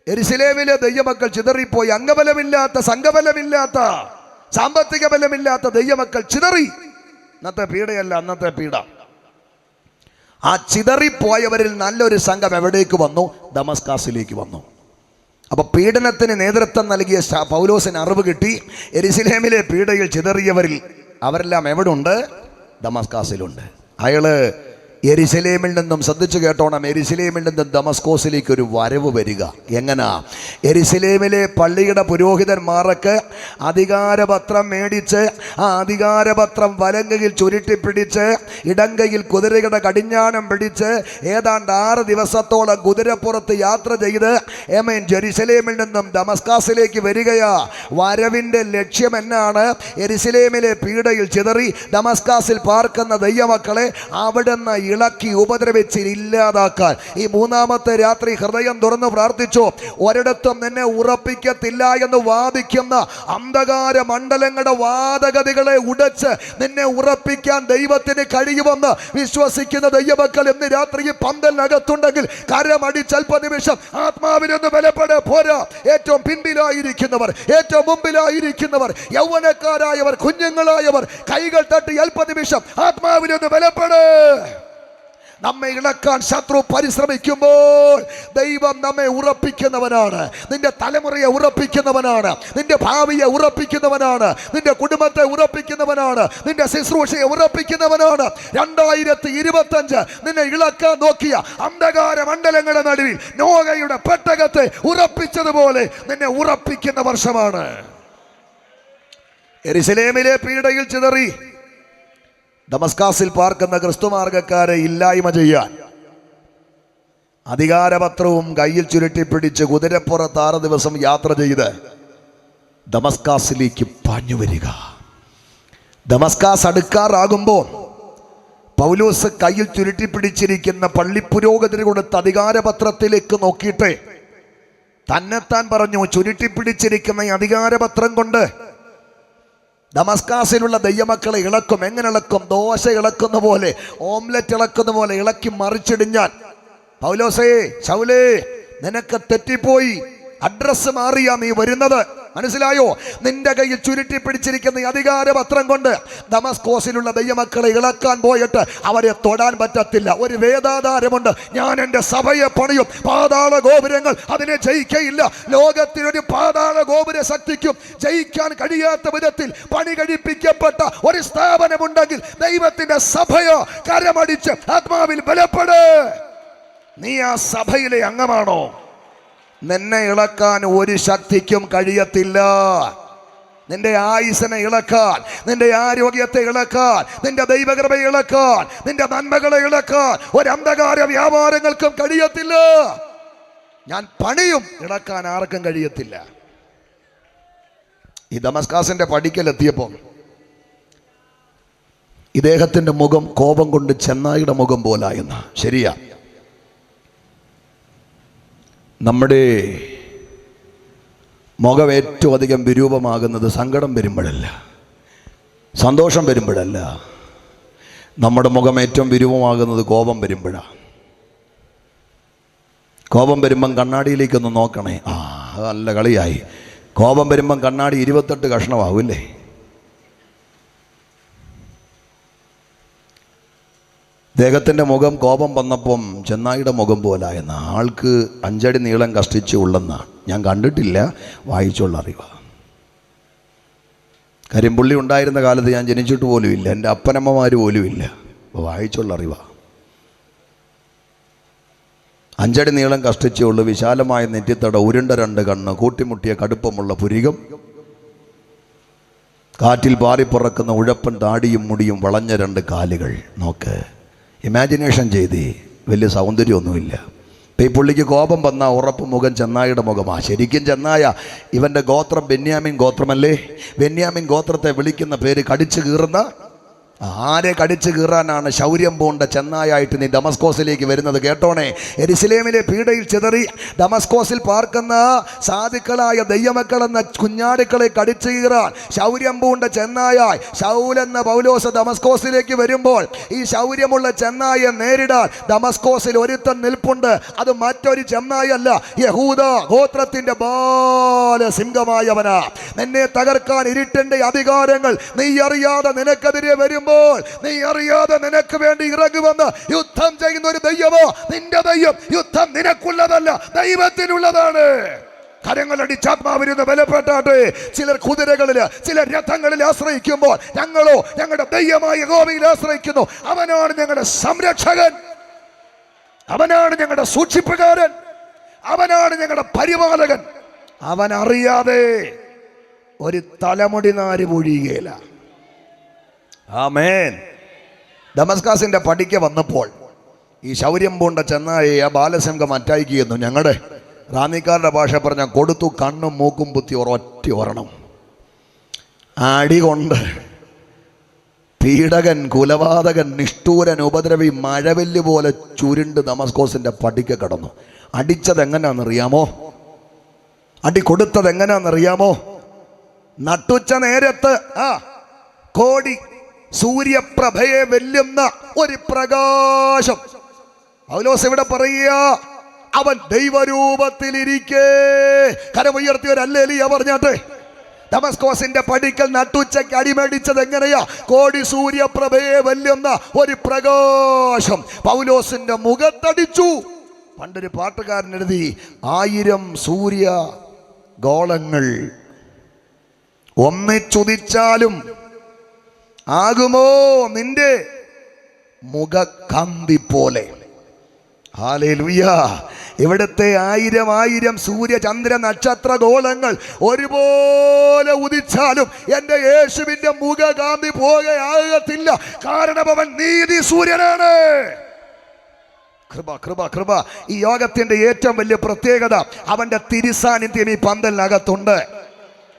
A: യെരുശലേമിലെ ദൈവമക്കൾ ചിതറിപ്പോയി. അംഗബലമില്ലാത്ത, സംഘബലമില്ലാത്ത, സാമ്പത്തിക ബലമില്ലാത്ത ദൈവമക്കൾ ചിതറി. ഇന്നത്തെ പീഡയല്ല, അന്നത്തെ പീഡ. ആ ചിതറിപ്പോയവരിൽ നല്ലൊരു സംഘം എവിടേക്ക് വന്നു? ദമസ്കാസിലേക്ക് വന്നു. അപ്പൊ പീഡനത്തിന് നേതൃത്വം നൽകിയ പൗലോസിന് അറിവ് കിട്ടി. യെരുശലേമിലെ പീഡയിൽ ചിതറിയവരിൽ അവരെല്ലാം എവിടെ ഉണ്ട്? ദമസ്കാസിലുണ്ട്. അയാള് യെരുശലേമിൽ നിന്നും, ശ്രദ്ധിച്ചു കേട്ടോണം, യെരുശലേമിൽ നിന്നും ദമസ്കോസിലേക്ക് ഒരു വരവ് വരിക. എങ്ങനാ? യെരുശലേമിലെ പള്ളിയുടെ പുരോഹിതന്മാർക്ക് അധികാരപത്രം മേടിച്ച് ആ അധികാരപത്രം വലങ്കയിൽ ചുരുട്ടിപ്പിടിച്ച് ഇടങ്കയിൽ കുതിരയുടെ കടിഞ്ഞാണം പിടിച്ച് ഏതാണ്ട് 6 ദിവസത്തോളം കുതിരപ്പുറത്ത് യാത്ര ചെയ്ത് യെരുശലേമിൽ നിന്നും ദമസ്കാസിലേക്ക് വരികയാ. വരവിൻ്റെ ലക്ഷ്യം എന്നാണ്? യെരുശലേമിലെ പീഡയിൽ ചിതറി ദമസ്കാസിൽ പാർക്കുന്ന ദൈവമക്കളെ അവിടുന്ന് ഇളക്കി ഉപദ്രവിച്ച് ഇല്ലാതാക്കാൻ. ഈ 3-ാമത്തെ രാത്രി ഹൃദയം തുറന്ന് പ്രാർത്ഥിച്ചു. ഒരിടത്തും നിന്നെ ഉറപ്പിക്കത്തില്ല എന്ന് വാദിക്കുന്ന അന്ധകാര മണ്ഡലങ്ങളുടെ വാദഗതികളെ ഉടച്ച് നിന്നെ ഉറപ്പിക്കാൻ ദൈവത്തിന് കഴിയുമെന്ന് വിശ്വസിക്കുന്ന ദൈവമക്കൾ ഇന്ന് രാത്രി പന്തലിനകത്തുണ്ടെങ്കിൽ കരമടിച്ച് അല്പനിമിഷം ആത്മാവിനൊന്ന് ബലപ്പെടെ പോരാ. ഏറ്റവും പിൻപിലായിരിക്കുന്നവർ, ഏറ്റവും മുമ്പിലായിരിക്കുന്നവർ, യൗവനക്കാരായവർ, കുഞ്ഞുങ്ങളായവർ കൈകൾ തട്ടി അല്പനിമിഷം ആത്മാവിനൊന്ന് ബലപ്പെട്. നമ്മെ ഇളക്കാൻ ശത്രു പരിശ്രമിക്കുമ്പോൾ ദൈവം നമ്മെ ഉറപ്പിക്കുന്നവനാണ്. നിന്റെ തലമുറയെ ഉറപ്പിക്കുന്നവനാണ്. നിന്റെ ഭാവിയെ ഉറപ്പിക്കുന്നവനാണ്. നിന്റെ കുടുംബത്തെ ഉറപ്പിക്കുന്നവനാണ്. നിന്റെ ശുശ്രൂഷയെ ഉറപ്പിക്കുന്നവനാണ്. 2025 നിന്നെ ഇളക്കാൻ നോക്കിയ അന്ധകാര മണ്ഡലങ്ങളുടെ നടുവിൽ നോഹയുടെ പെട്ടകത്തെ ഉറപ്പിച്ചതുപോലെ നിന്നെ ഉറപ്പിക്കുന്ന വർഷമാണ്. യെരുശലേമിലെ പീഡയിൽ ചിതറി ദമസ്കാസിൽ പാർക്കുന്ന ക്രിസ്തുമാർഗക്കാരെ ഇല്ലായ്മ ചെയ്യാൻ അധികാരപത്രവും കയ്യിൽ ചുരുട്ടിപ്പിടിച്ച് കുതിരപ്പുറത്ത് 6 ദിവസം യാത്ര ചെയ്ത് ദമസ്കാസിലേക്ക് പാഞ്ഞു വരിക. ദമസ്കാസ് അടുക്കാറാകുമ്പോൾ പൗലോസ് കയ്യിൽ ചുരുട്ടിപ്പിടിച്ചിരിക്കുന്ന പള്ളിപ്പുരോഹിതന് കൊടുത്ത അധികാരപത്രത്തിലേക്ക് നോക്കിയിട്ട് തന്നെത്താൻ പറഞ്ഞു, ചുരുട്ടിപ്പിടിച്ചിരിക്കുന്ന ഈ അധികാരപത്രം കൊണ്ട് ദമസ്കാസിലുള്ള ദൈവമക്കളെ ഇളക്കും. എങ്ങനെ ഇളക്കും? ദോശ ഇളക്കുന്ന പോലെ, ഓംലെറ്റ് ഇളക്കുന്ന പോലെ ഇളക്കി മറിച്ചിടിഞ്ഞാൽ. പൗലോസേ, ശൗലേ, നിനക്ക് തെറ്റിപ്പോയി, അഡ്രസ് മാറിയാ നീ വരുന്നത്. മനസ്സിലായോ? നിന്റെ കയ്യിൽ ചുരുട്ടി പിടിച്ചിരിക്കുന്ന ഈ അധികാരപത്രം കൊണ്ട് ദമസ്കോസിലുള്ള ദൈവമക്കളെ ഇളക്കാൻ പോയിട്ട് അവരെ തൊടാൻ പറ്റത്തില്ല. ഒരു വേദാധാരമുണ്ട്, ഞാൻ എൻ്റെ സഭയെ പണിയും, പാതാള ഗോപുരങ്ങൾ അതിനെ ജയിക്കയില്ല. ലോകത്തിനൊരു പാതാള ഗോപുര ശക്തിക്കും ജയിക്കാൻ കഴിയാത്ത വിധത്തിൽ പണി കഴിപ്പിക്കപ്പെട്ട ഒരു സ്ഥാപനമുണ്ടെങ്കിൽ ദൈവത്തിന്റെ സഭയോ. കരമടിച്ച് ആത്മാവിൽ ബലപ്പെട്. നീ ആ സഭയിലെ അംഗമാണോ? നിന്നെ ഇളക്കാൻ ഒരു ശക്തിക്കും കഴിയത്തില്ല. നിന്റെ ആയുസ്സിനെ ഇളക്കാൻ, നിന്റെ ആരോഗ്യത്തെ ഇളക്കാൻ, നിന്റെ ദൈവകൃപയെ ഇളക്കാൻ, നിന്റെ നന്മകളെ ഇളക്കാൻ ഒരു അന്ധകാര വ്യാപാരങ്ങൾക്കും കഴിയത്തില്ല. ഞാൻ പണിയും, ഇളക്കാൻ ആർക്കും കഴിയത്തില്ല. ഈ ദമസ്കാസിന്റെ പടിക്കലെത്തിയപ്പോൾ ഇദ്ദേഹത്തിൻ്റെ മുഖം കോപം കൊണ്ട് ചെന്നായിയുടെ മുഖം പോലായെന്ന. ശരിയാ, നമ്മുടെ മുഖം ഏറ്റവും അധികം വിരൂപമാകുന്നത് സങ്കടം വരുമ്പോഴല്ല, സന്തോഷം വരുമ്പോഴല്ല. നമ്മുടെ മുഖം ഏറ്റവും വിരൂപമാകുന്നത് കോപം വരുമ്പോഴാണ്. കോപം വരുമ്പം കണ്ണാടിയിലേക്കൊന്ന് നോക്കണേ. നല്ല കളിയായി. കോപം വരുമ്പം കണ്ണാടി 28 കഷ്ണമാവില്ലേ? ദേഹത്തിൻ്റെ മുഖം കോപം വന്നപ്പം ചെന്നായിയുടെ മുഖം പോലായെന്ന. ആൾക്ക് 5 അടി നീളം കഷ്ടിച്ച് ഉള്ളെന്നാണ്. ഞാൻ കണ്ടിട്ടില്ല, വായിച്ചുള്ള അറിവാ. കരിമ്പുള്ളി ഉണ്ടായിരുന്ന കാലത്ത് ഞാൻ ജനിച്ചിട്ട് പോലുമില്ല, എൻ്റെ അപ്പനമ്മമാർ പോലുമില്ല. അപ്പോൾ വായിച്ചുള്ള അറിവാ. 5 അടി നീളം കഷ്ടിച്ചേ ഉള്ളൂ, വിശാലമായ നെറ്റിത്തട, ഉരുണ്ട 2 കണ്ണ്, കൂട്ടിമുട്ടിയ കടുപ്പമുള്ള പുരികം, കാറ്റിൽ പാറിപ്പുറക്കുന്ന ഉഴപ്പൻ താടിയും മുടിയും, വളഞ്ഞ 2 കാലുകൾ. നോക്ക്, ഇമാജിനേഷൻ ചെയ്തേ. വലിയ സൗന്ദര്യമൊന്നുമില്ല. ഇപ്പം ഈ പുള്ളിക്ക് കോപം വന്ന ഉറപ്പ് മുഖം ചെന്നായിയുടെ മുഖമാ. ശരിക്കും ചെന്നായ ഇവൻ്റെ ഗോത്രം ബെന്യാമിൻ ഗോത്രമല്ലേ? ബെന്യാമിൻ ഗോത്രത്തെ വിളിക്കുന്ന പേര് കടിച്ചു കീറുന്ന. ആരെ കടിച്ചു കീറാനാണ് ശൗര്യം പൂണ്ട ചെന്നായായിട്ട് നീ ദമസ്കോസിലേക്ക് വരുന്നത്? കേട്ടോണേ, യെരുശലേമിലെ പീഡയിൽ ചിതറി ദമസ്കോസിൽ പാർക്കുന്ന സാധുക്കളായ ദൈവമക്കളെന്ന കുഞ്ഞാടുക്കളെ കടിച്ചു കീറാൻ ശൗര്യം പൂണ്ട ചെന്നായായി ശൗലെന്ന പൗലോസ് ദമസ്കോസിലേക്ക് വരുമ്പോൾ ഈ ശൗര്യമുള്ള ചെന്നായെ നേരിടാൻ ദമസ്കോസിൽ ഒരുത്തൻ നിൽപ്പുണ്ട്. അത് മറ്റൊരു ചെന്നായല്ല, യഹൂദ ഗോത്രത്തിന്റെ ബാലസിംഹമായവനാ. നിന്നെ തകർക്കാൻ ഇരുട്ടിന്റെ അധികാരങ്ങൾ നീ അറിയാതെ നിനക്കെതിരെ വരുമ്പോൾ, നീ അറിയാതെ നിനക്ക് വേണ്ടി ഇറങ്ങുവന്ന് യുദ്ധം ചെയ്യുന്ന ഒരു ദൈവമോ? നിന്റെ ദൈവം യുദ്ധം നിനക്കുള്ളതല്ല, ദൈവത്തിനുള്ളതാണ്. കരങ്ങളടിച്ചാത്മാവിരുന്ന് ബലപ്പെട്ടാട്ടെ. ചിലർ കുതിരകളില്, ചിലർ രഥങ്ങളിൽ ആശ്രയിക്കുമ്പോൾ ഞങ്ങളോ ഞങ്ങളുടെ ദൈവമായ യഹോവയിൽ ആശ്രയിക്കുന്നു. അവനാണ് ഞങ്ങളുടെ സംരക്ഷകൻ, അവനാണ് ഞങ്ങളുടെ സൂക്ഷിപ്പുകാരൻ, അവനാണ് ഞങ്ങളുടെ പരിപാലകൻ. അവൻ അറിയാതെ ഒരു തലമുടി നാര് പൊഴിയുകയില്ല. ആമേൻ. ദമസ്കസിന്റെ പടിക്ക് വന്നപ്പോൾ ഈ ശൗര്യം പൂണ്ട ചെന്നായി ആ ബാലസിംഹം അറ്റായിക്കുന്നു. ഞങ്ങളുടെ റാന്നിക്കാരുടെ ഭാഷ പറഞ്ഞാൽ കൊടുത്തു കണ്ണും മൂക്കും പുത്തി ഒരൊറ്റ ഒരെണ്ണം. അടി കൊണ്ട് പീഡകൻ, കുലപാതകൻ, നിഷ്ഠൂരൻ, ഉപദ്രവി മഴവെല്ല് പോലെ ചുരുണ്ട് ദമസ്കോസിന്റെ പടിക്ക് കടന്നു. അടിച്ചത് എങ്ങനെയാണെന്നറിയാമോ? അടി കൊടുത്തത് എങ്ങനെയാണെന്നറിയാമോ? നട്ടുച്ച നേരത്ത് കോടി സൂര്യപ്രഭയെ വെല്ലുന്ന ഒരു പ്രകാശം. പൗലോസ് ഇവിടെ പറയുക, അവൻ ദൈവരൂപത്തിലിരിക്കേ. കരമുയർത്തി ഒരു ഹല്ലേലൂയ പറഞ്ഞാട്ടെ. ദമസ്കോസിന്റെ പടിക്കൽ നട്ടുച്ചയ്ക്ക് അടിമേടിച്ചത് എങ്ങനെയാ? കോടി സൂര്യപ്രഭയെ വെല്ലുന്ന ഒരു പ്രകാശം പൗലോസിന്റെ മുഖത്തടിച്ചു. പണ്ടൊരു പാട്ടുകാരൻ എഴുതി, 1000 സൂര്യ ഗോളങ്ങൾ ഒന്നിച്ചുദിച്ചാലും ആകുമോ നിന്റെ മുഖകാന്തി പോലെ. ഹല്ലേലൂയ. ഇവിടുത്തെ 1000 സൂര്യ ചന്ദ്ര നക്ഷത്ര ഗോളങ്ങൾ ഒരുപോലെ ഉദിച്ചാലും എൻ്റെ യേശുവിൻ്റെ മുഖകാന്തി പോകയാകത്തില്ല. കാരണം അവൻ നീതി സൂര്യനാണ്. കൃപ കൃപ കൃപ. ഈ യോഗത്തിൻ്റെ ഏറ്റവും വലിയ പ്രത്യേകത അവൻ്റെ തിരുസാന്നിധ്യം ഈ പന്തലിനകത്തുണ്ട്.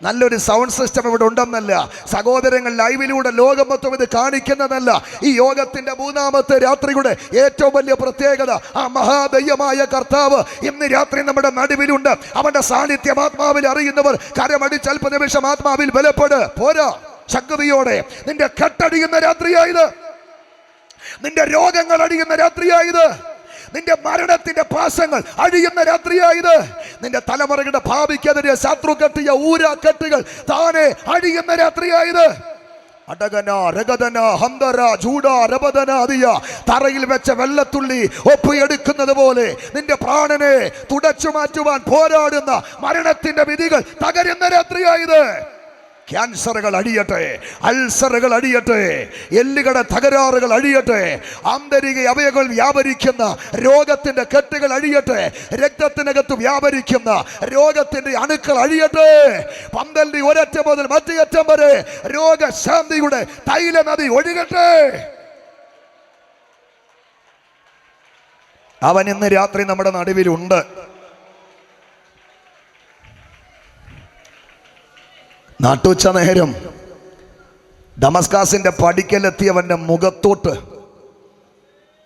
A: നല്ലൊരു സൗണ്ട് സിസ്റ്റം ഇവിടെ ഉണ്ടെന്നല്ല, സഹോദരങ്ങൾ ലൈവിലൂടെ ലോകം മൊത്തം ഇത് കാണിക്കുന്നതല്ല. ഈ യോഗത്തിന്റെ 3-ാമത്തെ രാത്രിയുടെ ഏറ്റവും വലിയ പ്രത്യേകത ആ മഹാദൈവമായ കർത്താവ് ഇന്ന് രാത്രി നമ്മുടെ നടുവിലുണ്ട്. അവന്റെ സാന്നിധ്യം ആത്മാവിൽ അറിയുന്നവർ കരമടിച്ച് അല്പ നിമിഷം ആത്മാവിൽ ബലപ്പെട്. പോരാ, ശക്തിയോടെ. നിന്റെ കെട്ടടിയുന്ന രാത്രിയായത്, നിന്റെ രോഗങ്ങൾ അടിയുന്ന രാത്രിയായത്, നിന്റെ മരണത്തിന്റെ പാശങ്ങൾ അഴിയുന്ന രാത്രിയായത്, നിന്റെ തലമുറകളുടെ ഭാവിക്കെതിരെ ശത്രു കെട്ടിയ ഊരാക്കെട്ടുകൾ താനെ അഴിയുന്ന രാത്രിയായത്. അടകന രഗതന ഹന്തര ചൂട രബദന അതിയ തറയിൽ വെച്ച വെള്ളത്തുള്ളി ഒപ്പിയെടുക്കുന്നത് പോലെ നിന്റെ പ്രാണനെ തുടച്ചു മാറ്റുവാൻ പോരാടുന്ന മരണത്തിന്റെ വിധികൾ തകരുന്ന രാത്രിയായത്. ക്യാൻസറുകൾ അടിയട്ടെ, അൾസറുകൾ അടിയട്ടെ, എല്ലുകളുടെ തകരാറുകൾ അഴിയട്ടെ, ആന്തരിക അവയവങ്ങൾ വ്യാപരിക്കുന്ന രോഗത്തിന്റെ കെട്ടുകൾ അഴിയട്ടെ, രക്തത്തിനകത്ത് വ്യാപരിക്കുന്ന രോഗത്തിന്റെ അണുക്കൾ അഴിയട്ടെ. പന്തലിന്റെ ഒരറ്റം മുതൽ മറ്റേ അറ്റം വരെ രോഗശാന്തിയുടെ തൈല നദി ഒഴുകട്ടെ. അവൻ ഇന്ന് രാത്രി നമ്മുടെ നടുവിലുണ്ട്. നട്ടുച്ച നേരം ദമസ്കാസിന്റെ പടിക്കലെത്തിയവന്റെ മുഖത്തോട്ട്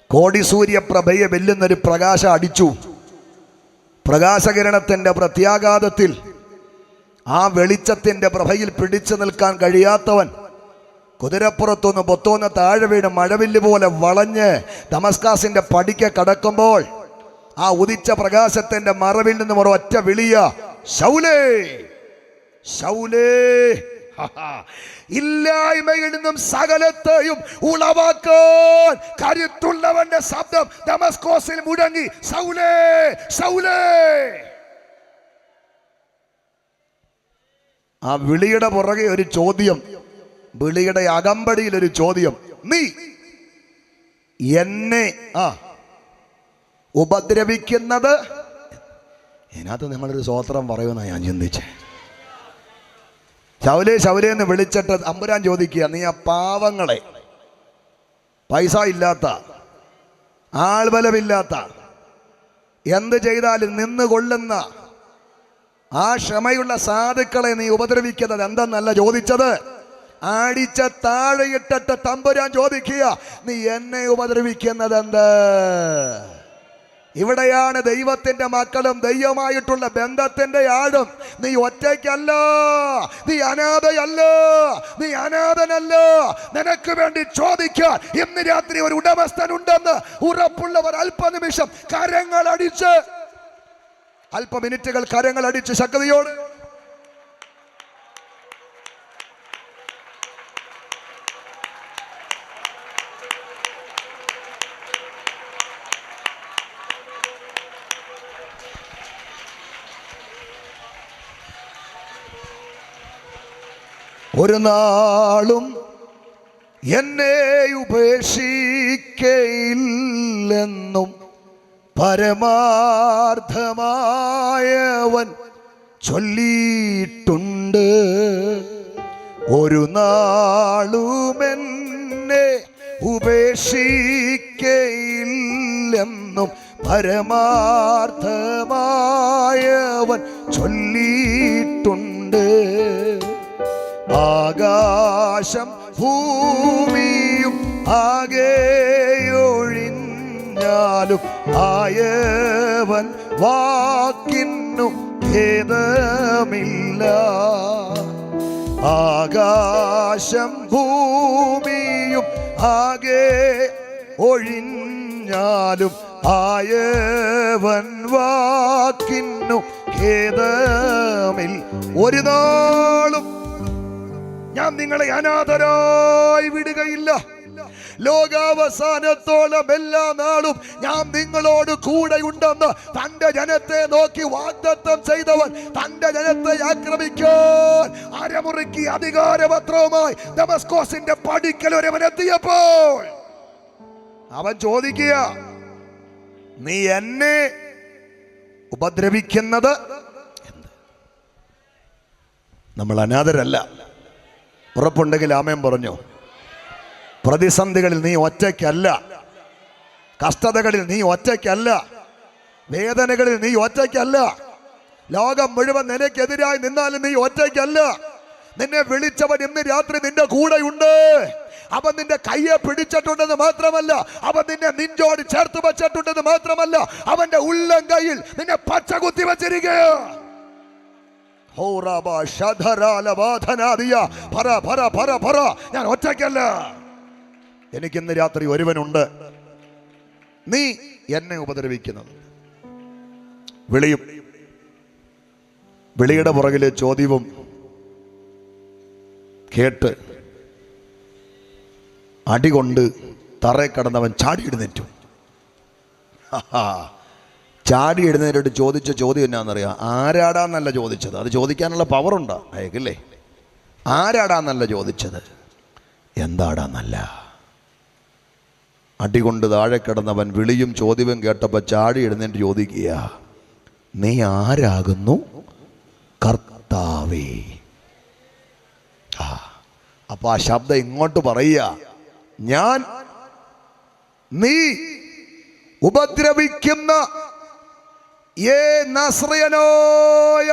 A: കോടിസൂര്യപ്രഭയെ വെല്ലുന്നൊരു പ്രകാശം അടിച്ചു. പ്രകാശകിരണത്തിന്റെ പ്രത്യാഘാതത്തിൽ ആ വെളിച്ചത്തിന്റെ പ്രഭയിൽ പിടിച്ചു നിൽക്കാൻ കഴിയാത്തവൻ കുതിരപ്പുറത്തുനിന്ന് പൊത്തോന്ന് താഴെ വീണ് മഴവില്ല് പോലെ വളഞ്ഞ് ദമസ്കാസിന്റെ പടിക്ക് കടക്കുമ്പോൾ ആ ഉദിച്ച പ്രകാശത്തിന്റെ മറവിൽ നിന്നും ഒരു ഒറ്റ വിളിയ, ശൗലേ ശൗലേ. ഇല്ലായ്മയിൽ നിന്നും സകലത്തെയും ഉളവാക്കാൻ കരുത്തുള്ളവന്റെ ശബ്ദം ദമസ്കോസിൽ മുഴങ്ങി, ശൗലേ ശൗലേ. ആ വിളിയുടെ പുറകെ ഒരു ചോദ്യം, വിളിയുടെ അകമ്പടിയിൽ ഒരു ചോദ്യം, നീ എന്നെ ഉപദ്രവിക്കുന്നത്? ഇതിനകത്ത് നിങ്ങളൊരു സ്വോത്രം പറയുമെന്നാ ഞാൻ ചിന്തിച്ചേ. ശൗലേ ശൗലേ എന്ന് വിളിച്ചിട്ട് തമ്പുരാൻ ചോദിക്കുക, നീ ആ പാവങ്ങളെ, പൈസ ഇല്ലാത്ത, ആൾബലമില്ലാത്ത, എന്ത് ചെയ്താലും നിന്ന് കൊള്ളുന്ന ആ ക്ഷമയുള്ള സാധുക്കളെ നീ ഉപദ്രവിക്കുന്നത് എന്തെന്നല്ല ചോദിച്ചത്. അടിച്ച താഴെയിട്ടിട്ട് തമ്പുരാൻ ചോദിക്കുക, നീ എന്നെ ഉപദ്രവിക്കുന്നത് എന്ത്? ഇവിടെയാണ് ദൈവത്തിന്റെ മക്കളും ദൈവമായിട്ടുള്ള ബന്ധത്തിന്റെ ആഴം. നീ ഒറ്റയ്ക്കല്ല, നീ അനാഥയല്ല, നീ അനാഥനല്ല. നിനക്ക് വേണ്ടി ചോദിക്കാൻ ഇന്ന് രാത്രി ഒരു ഉടമസ്ഥൻ ഉണ്ടെന്ന് ഉറപ്പുള്ളവർ അല്പനിമിഷം കരങ്ങൾ അടിച്ച്, അല്പമിനിറ്റുകൾ കരങ്ങൾ അടിച്ച് ശക്തിയോട് ഒരു നാളും എന്നെ ഉപേക്ഷിക്കയില്ലെന്നും പരമാർത്ഥമായവൻ ചൊല്ലിയിട്ടുണ്ട്. ഒരു നാളും എന്നെ ഉപേക്ഷിക്കയില്ലെന്നും പരമാർത്ഥമായവൻ ചൊല്ലിയിട്ടുണ്ട്. ആകാശം ഭൂമിയും ആകെയൊഴിഞ്ഞാലും ആയവൻ വാക്കിന്നു ഭേദമില്ല. ആകാശം ഭൂമിയും ആകെ ഒഴിഞ്ഞാലും ആയവൻ വാക്കിന്നു ഭേദമില്ല. ഒരു നാളും ഞാൻ നിങ്ങളെ അനാഥരായി വിടുകയില്ല. ലോകാവസാനത്തോളം എല്ലാ നാളും ഞാൻ നിങ്ങളോട് കൂടെ ഉണ്ടെന്ന് തന്റെ ജനത്തെ നോക്കി വാഗ്ദത്തം ചെയ്തവൻ തന്റെ ജനത്തെ ആക്രമിക്കാൻ അരമുറുക്കി അധികാരപത്രവുമായി ദമസ്കോസിന്റെ പടിക്കൽ ഒരുവൻ എത്തിയപ്പോൾ അവൻ ചോദിക്കുക, നീ എന്നെ ഉപദ്രവിക്കുന്നത് എന്ത്? നമ്മൾ അനാഥരല്ല. ഉറപ്പുണ്ടെങ്കിൽ ആമേൻ പറഞ്ഞു. പ്രതിസന്ധികളിൽ നീ ഒറ്റയ്ക്കല്ല, കഷ്ടതകളിൽ നീ ഒറ്റയ്ക്കല്ല, വേദനകളിൽ നീ ഒറ്റയ്ക്കല്ല. ലോകം മുഴുവൻ നിനക്കെതിരായി നിന്നാലും നീ ഒറ്റയ്ക്കല്ല. നിന്നെ വിളിച്ചവൻ ഇന്ന് രാത്രി നിന്റെ കൂടെയുണ്ട്. അവൻ നിന്റെ കയ്യെ പിടിച്ചിട്ടുണ്ടെന്ന് മാത്രമല്ല, അവൻ നിന്നെ നെഞ്ചോട് ചേർത്ത് വെച്ചിട്ടുണ്ടെന്ന് മാത്രമല്ല, അവന്റെ ഉള്ളം കയ്യിൽ നിന്നെ പച്ച കുത്തി വെച്ചിരിക്കുകയോ. ഞാൻ ഒറ്റയ്ക്കല്ല, എനിക്കിന്ന് രാത്രി ഒരുവനുണ്ട്. നീ എന്നെ ഉപദ്രവിക്കുന്നത്. വിളിയും വിളിയുടെ പുറകിലെ ചോദ്യവും കേട്ട് അടികൊണ്ട് തറയിൽ കിടന്നവൻ ചാടി എഴുന്നേറ്റു. ചാടി എഴുന്നേറ്റ് ചോദിച്ച ചോദ്യം എന്നാണെന്നറിയാം? ആരാടാന്നല്ല ചോദിച്ചത്, അത് ചോദിക്കാനുള്ള പവറുണ്ടോ അയക്കില്ലേ? ആരാടാന്നല്ല ചോദിച്ചത്, എന്താടാന്നല്ല. അടികൊണ്ട് താഴെ കിടന്നവൻ വിളിയും ചോദ്യവും കേട്ടപ്പോൾ ചാടി എഴുന്നേറ്റ് ചോദിക്കുക, നീ ആരാകുന്നു കർത്താവേ? അപ്പൊ ആ ശബ്ദം ഇങ്ങോട്ട് പറയുക, ഞാൻ നീ ഉപദ്രവിക്കുന്ന നസ്രയനായ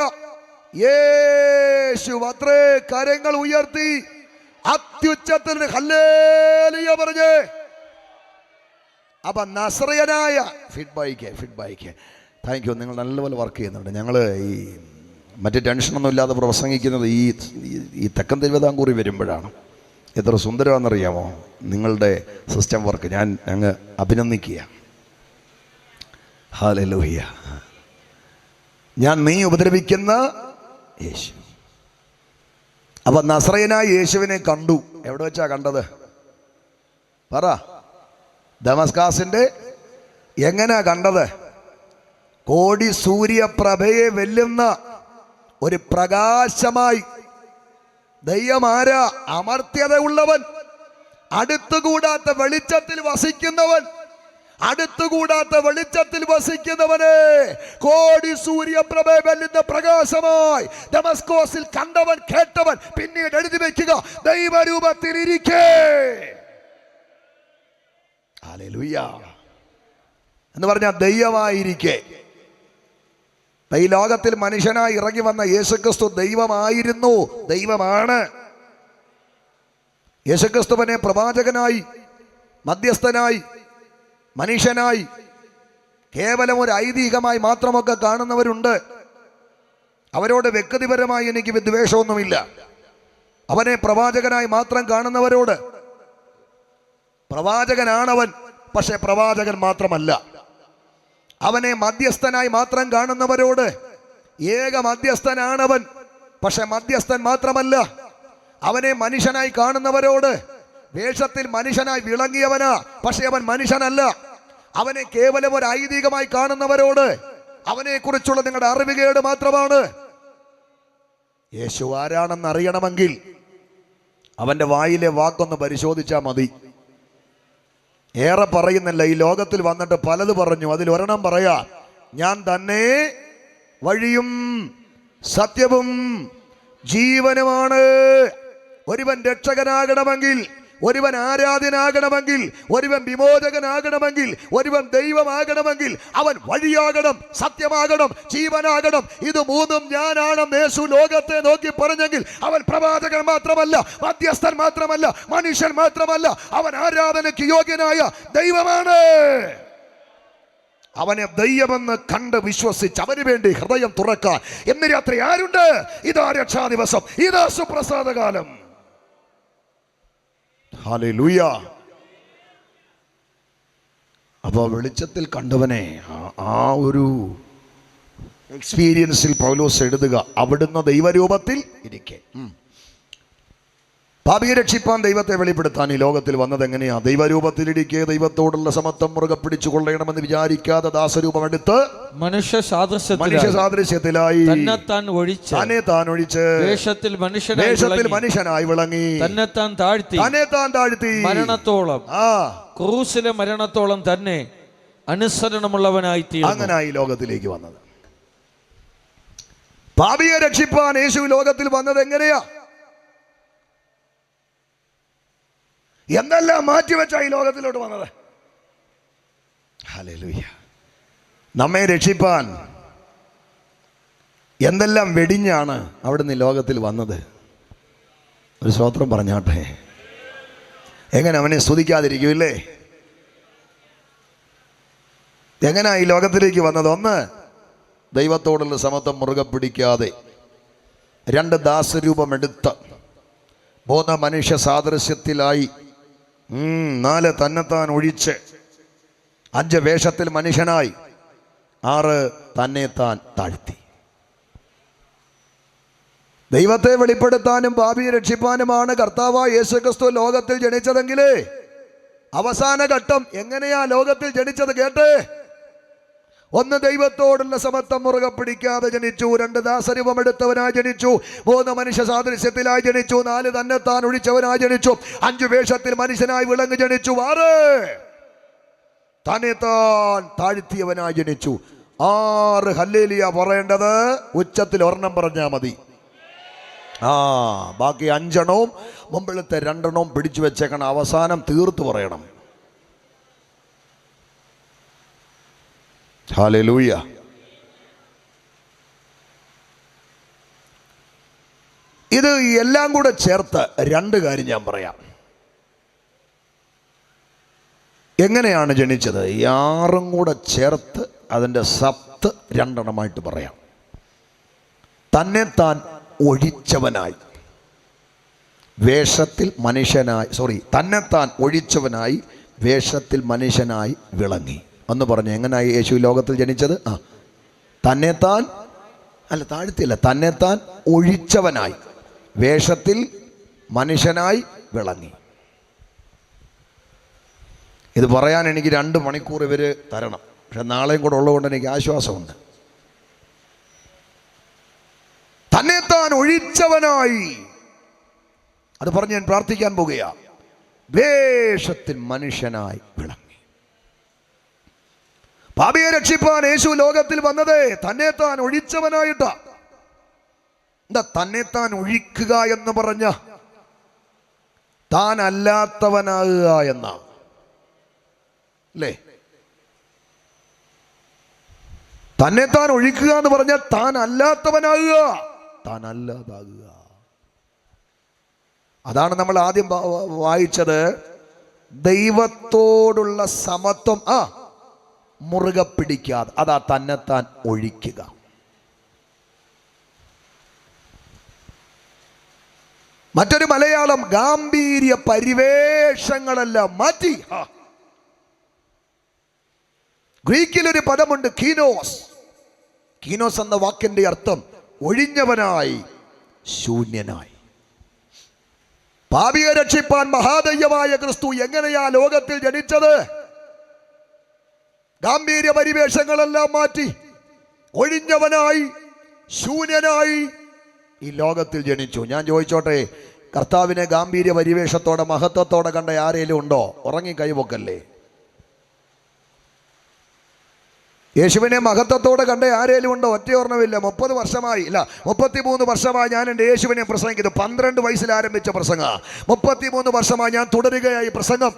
A: യേശു. അത്രേ കരങ്ങൾ ഉയർത്തി അത്യുച്ചത്തിൽ ഹല്ലേലൂയ പറഞ്ഞേ. അപ്പൊ നസ്രയനായ ഫീഡ്ബാക്ക് താങ്ക് യു. നിങ്ങൾ നല്ലപോലെ വർക്ക് ചെയ്യുന്നുണ്ട്. ഞങ്ങൾ ഈ മറ്റ് ടെൻഷനൊന്നും ഇല്ലാതെ പ്രസംഗിക്കുന്നത് ഈ തെക്കൻ തിരുവിതാംകൂറിൽ വരുമ്പോഴാണ്. എത്ര സുന്ദരമാണെന്നറിയാമോ നിങ്ങളുടെ സിസ്റ്റം വർക്ക്. ഞാൻ അങ്ങ് അഭിനന്ദിക്കുക. ഹല്ലേലൂയ. നീ ഉപദ്രവിക്കുന്ന യേശു. അപ്പൊ നസ്രയനായ യേശുവിനെ കണ്ടു. എവിടെ വെച്ചാ കണ്ടത്? പറ. ദമസ്കാസിന്റെ എങ്ങനെയാ കണ്ടത്? കോടി സൂര്യപ്രഭയെ വെല്ലുന്ന ഒരു പ്രകാശമായി. ദൈവമാരാ? അമർത്യത ഉള്ളവൻ, അടുത്തുകൂടാത്ത വെളിച്ചത്തിൽ വസിക്കുന്നവൻ. അടുത്തുകൂടാത്ത വെളിച്ചത്തിൽ വസിക്കുന്നവനെ കോടി സൂര്യപ്രഭയെ വെല്ലുന്ന പ്രകാശമായി ദമസ്കോസിൽ കണ്ടവൻ, കേട്ടവൻ. പിന്നീട് എഴുതി വെക്കുക, ദൈവരൂപത്തിൽ ഇരിക്കേ. ഹല്ലേലൂയ എന്ന് പറഞ്ഞാൽ ദൈവമായിരിക്കെ. ഈ ലോകത്തിൽ മനുഷ്യനായി ഇറങ്ങി വന്ന യേശുക്രിസ്തു ദൈവമായിരുന്നു, ദൈവമാണ്. യേശുക്രിസ്തുവിനെ പ്രവാചകനായി, മധ്യസ്ഥനായി, മനുഷ്യനായി, കേവലം ഒരു ഐതിഹ്യമായി മാത്രമൊക്കെ കാണുന്നവരുണ്ട്. അവരോട് വ്യക്തിപരമായി എനിക്ക് വിദ്വേഷമൊന്നുമില്ല. അവനെ പ്രവാചകനായി മാത്രം കാണുന്നവരോട്, പ്രവാചകനാണവൻ, പക്ഷെ പ്രവാചകൻ മാത്രമല്ല. അവനെ മധ്യസ്ഥനായി മാത്രം കാണുന്നവരോട്, ഏക മധ്യസ്ഥനാണവൻ, പക്ഷെ മധ്യസ്ഥൻ മാത്രമല്ല. അവനെ മനുഷ്യനായി കാണുന്നവരോട്, വേഷത്തിൽ മനുഷ്യനായി വിളങ്ങിയവനാ, പക്ഷെ അവൻ മനുഷ്യനല്ല. അവനെ കേവലം ഒരു ഐതിഹ്യമായി കാണുന്നവരോട്, അവനെ കുറിച്ചുള്ള നിങ്ങളുടെ അറിവുകേട് മാത്രമാണ്. യേശു ആരാണെന്ന് അറിയണമെങ്കിൽ അവന്റെ വായിലെ വാക്കൊന്ന് പരിശോധിച്ചാൽ മതി. ഏറെ പറയുന്നില്ല. ഈ ലോകത്തിൽ വന്നിട്ട് പലത് പറഞ്ഞു. അതിൽ ഒരെണ്ണം പറയാ, ഞാൻ തന്നെ വഴിയും സത്യവും ജീവനുമാണ്. ഒരുവൻ രക്ഷകനാകണമെങ്കിൽ, ഒരുവൻ ആരാധനാകണമെങ്കിൽ, ഒരുവൻ വിമോചകനാകണമെങ്കിൽ, ഒരുവൻ ദൈവമാകണമെങ്കിൽ അവൻ വഴിയാകണം, സത്യമാകണം, ജീവനാകണം. ഇത് മൂന്നും ഞാനാണെന്ന് യേശു ലോകത്തെ നോക്കി പറഞ്ഞെങ്കിൽ അവൻ പ്രവാചകൻ മാത്രമല്ല, മധ്യസ്ഥൻ മാത്രമല്ല, മനുഷ്യൻ മാത്രമല്ല, അവൻ ആരാധനയ്ക്ക് യോഗ്യനായ ദൈവമാണ്. അവനെ ദൈവമെന്ന് കണ്ട് വിശ്വസിച്ച് അവന് വേണ്ടി ഹൃദയം തുറക്കാൻ ഇന്ന് രാത്രി ആരുണ്ട്? ഇതാ രക്ഷാ ദിവസം, ഇതാ സുപ്രസാദകാലം. ഹല്ലേലൂയ. അപ്പോൾ വെളിച്ചത്തിൽ കണ്ടവനെ ആ ഒരു എക്സ്പീരിയൻസിൽ പൗലോസ് എഴുതുക, അവിടുന്ന് ദൈവരൂപത്തിൽ ഇരിക്കെ. പാപിയെ രക്ഷിപ്പാൻ, ദൈവത്തെ വെളിപ്പെടുത്താൻ ഈ ലോകത്തിൽ വന്നത് എങ്ങനെയാ? ദൈവരൂപത്തിലിരിക്കെ ദൈവത്തോടുള്ള സമത്വം മുറുകെ പിടിച്ചു കൊള്ളണമെന്ന് വിചാരിക്കാതെ ദാസരൂപം എടുത്ത് മനുഷ്യ സാദൃശ്യത്തിലായി തന്നെത്താൻ ഒഴിച്ച് വേഷത്തിൽ മനുഷ്യനായി വിളങ്ങി, തന്നെത്താൻ താഴ്ത്തി മരണത്തോളം, ക്രൂസിലെ മരണത്തോളം തന്നെ അനുസരണമുള്ളവനായി തീർന്നു. അങ്ങനായി ലോകത്തിലേക്ക് വന്നത്. പാപിയെ രക്ഷിപ്പാൻ യേശു ലോകത്തിൽ വന്നത് എങ്ങനെയാ? എന്തെല്ലാം മാറ്റിവെച്ചാ ഈ ലോകത്തിലോട്ട് വന്നത്? ഹല്ലേലൂയ. നമ്മെ രക്ഷിപ്പാൻ എന്തെല്ലാം വെടിഞ്ഞാണ് അവിടുന്ന് ലോകത്തിൽ വന്നത്? ഒരു സ്തോത്രം പറഞ്ഞാട്ടെ. എങ്ങനെ അവനെ സ്തുതിക്കാതിരിക്കൂല്ലേ? എങ്ങനെയാ ഈ ലോകത്തിലേക്ക് വന്നത്? ഒന്ന്, ദൈവത്തോടുള്ള സമത്വം മുറുകെ പിടിക്കാതെ. രണ്ട്, ദാസരൂപമെടുത്ത്. മൂന്ന്, മനുഷ്യ സാദൃശ്യത്തിലായി. 4, തന്നെത്താൻ ഒഴിച്ച്. 5, വേഷത്തിൽ മനുഷ്യനായി. 6, തന്നെത്താൻ താഴ്ത്തി. ദൈവത്തെ വെളിപ്പെടുത്താനും പാപിയെ രക്ഷിപ്പാനുമാണ് കർത്താവായ യേശുക്രിസ്തു ലോകത്തിൽ ജനിച്ചതെങ്കിലേ അവസാന ഘട്ടം എങ്ങനെയാ ലോകത്തിൽ ജനിച്ചത് കേട്ടേ? 1, ദൈവത്തോടുള്ള സമത്വം മുറുകെ പിടിക്കാതെ ജനിച്ചു. 2, ദാസരൂപമെടുത്തവനായി ജനിച്ചു. 3, മനുഷ്യ സാദൃശ്യത്തിലായി ജനിച്ചു. 4, തന്നെത്താൻ ഒഴിച്ചവനായി ജനിച്ചു. 5, വേഷത്തിൽ മനുഷ്യനായി വിളങ്ങി ജനിച്ചു. 6, തന്നെത്താൻ താഴ്ത്തിയവനായി ജനിച്ചു. 6 ഹല്ലേലൂയ പറയേണ്ടത് ഉച്ചത്തിൽ ഒരെണ്ണം പറഞ്ഞാൽ മതി. ബാക്കി 5 എണ്ണവും മുമ്പിലത്തെ 2 എണ്ണവും പിടിച്ചു വെച്ചേക്കണം. അവസാനം തീർത്ത് പറയണം. ഹല്ലേലൂയ. ഇത് എല്ലാം കൂടെ ചേർത്ത് രണ്ട് കാര്യം ഞാൻ പറയാം. എങ്ങനെയാണ് ജനിച്ചത്? ഈ 6 കൂടെ ചേർത്ത് അതിൻ്റെ സത്ത് രണ്ടെണ്ണമായിട്ട് പറയാം. തന്നെത്താൻ ഒഴിച്ചവനായി വേഷത്തിൽ മനുഷ്യനായി തന്നെത്താൻ ഒഴിച്ചവനായി വേഷത്തിൽ മനുഷ്യനായി വിളങ്ങി എന്ന് പറഞ്ഞു. എങ്ങനെയായി യേശു ലോകത്തിൽ ജനിച്ചത്? തന്നെത്താൻ അല്ല, താഴ്ത്തില്ല, തന്നെത്താൻ ഒഴിച്ചവനായി വേഷത്തിൽ മനുഷ്യനായി വിളങ്ങി. ഇത് പറയാൻ എനിക്ക് 2 മണിക്കൂർ ഇവർ തരണം, പക്ഷെ നാളെയും കൂടെ ഉള്ളതുകൊണ്ട് എനിക്ക് ആശ്വാസമുണ്ട്. തന്നെത്താൻ ഒഴിച്ചവനായി, അത് പറഞ്ഞ് ഞാൻ പ്രാർത്ഥിക്കാൻ പോകുകയാ. വേഷത്തിൽ മനുഷ്യനായി വിളങ്ങി. പാപിയെ രക്ഷിപ്പാൻ യേശു ലോകത്തിൽ വന്നത് തന്നെത്താൻ ഒഴിച്ചവനായിട്ടാ. എന്താ തന്നെത്താൻ ഒഴിക്കുക എന്ന് പറഞ്ഞ? താൻ അല്ലാത്തവനാകുക എന്നാ, അല്ലേ? തന്നെത്താൻ ഒഴിക്കുക എന്ന് പറഞ്ഞാൽ താൻ അല്ലാത്തവനാകുക, താൻ അല്ലാതാകുക. അതാണ് നമ്മൾ ആദ്യം വായിച്ചത്. ദൈവത്തോടുള്ള സമത്വം മുറുകെ പിടിക്കാതെ, അതാ തന്നെത്താൻ ഒഴിക്കുക. മറ്റൊരു മലയാളം, ഗാംഭീര്യ പരിവേഷങ്ങളെല്ലാം മാറ്റി. ഗ്രീക്കിലൊരു പദമുണ്ട്, കീനോസ്. കീനോസ് എന്ന വാക്കിന്റെ അർത്ഥം ഒഴിഞ്ഞവനായി, ശൂന്യനായി. പാപിയെ രക്ഷിപ്പാൻ മഹാദൈവമായ ക്രിസ്തു എങ്ങനെയാ ലോകത്തിൽ ജനിച്ചത്? ഗാംഭീര്യ പരിവേഷങ്ങളെല്ലാം മാറ്റി ഒഴിഞ്ഞവനായി, ശൂന്യനായി ഈ ലോകത്തിൽ ജനിച്ചു. ഞാൻ ചോദിച്ചോട്ടെ, കർത്താവിനെ ഗാംഭീര്യ പരിവേഷത്തോടെ മഹത്വത്തോടെ കണ്ട ആരേലും ഉണ്ടോ? ഉറങ്ങി കൈവക്കല്ലേ. യേശുവിനെ മഹത്വത്തോടെ കണ്ട ആരേലും ഉണ്ടോ? ഒറ്റയോർണ്ണമില്ല. 30 വർഷമായി, ഇല്ല 33 വർഷമായി ഞാൻ എൻ്റെ യേശുവിനെ പ്രസംഗിക്കുന്നു. 12 വയസ്സിൽ ആരംഭിച്ച പ്രസംഗ, 33 വർഷമായി ഞാൻ തുടരുകയായി പ്രസംഗം.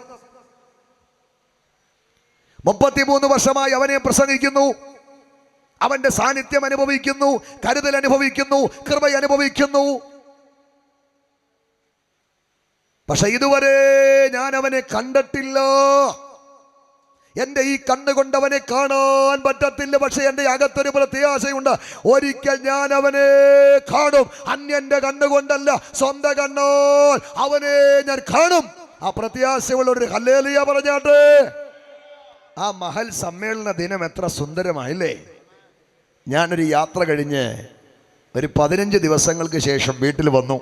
A: 33 വർഷമായി അവനെ പ്രസംഗിക്കുന്നു. അവന്റെ സാന്നിധ്യം അനുഭവിക്കുന്നു, കരുതൽ അനുഭവിക്കുന്നു, കൃപ അനുഭവിക്കുന്നു. പക്ഷെ ഇതുവരെ ഞാൻ അവനെ കണ്ടിട്ടില്ല. എൻ്റെ ഈ കണ്ണുകൊണ്ട് അവനെ കാണാൻ പറ്റത്തില്ല. പക്ഷെ എൻ്റെ അകത്തൊരു പ്രത്യാശയുണ്ട്, ഒരിക്കൽ ഞാൻ അവനെ കാണും. അന്യന്റെ കണ്ണുകൊണ്ടല്ല, സ്വന്തം കണ്ണാൽ അവനെ ഞാൻ കാണും. ആ പ്രത്യാശയുള്ള ഒരു ഹല്ലേലൂയ പറഞ്ഞാട്ടെ. ആ മഹൽ സമ്മേളന ദിനം എത്ര സുന്ദരമായില്ലേ. ഞാനൊരു യാത്ര കഴിഞ്ഞ് ഒരു 15 ദിവസങ്ങൾക്ക് ശേഷം വീട്ടിൽ വന്നു.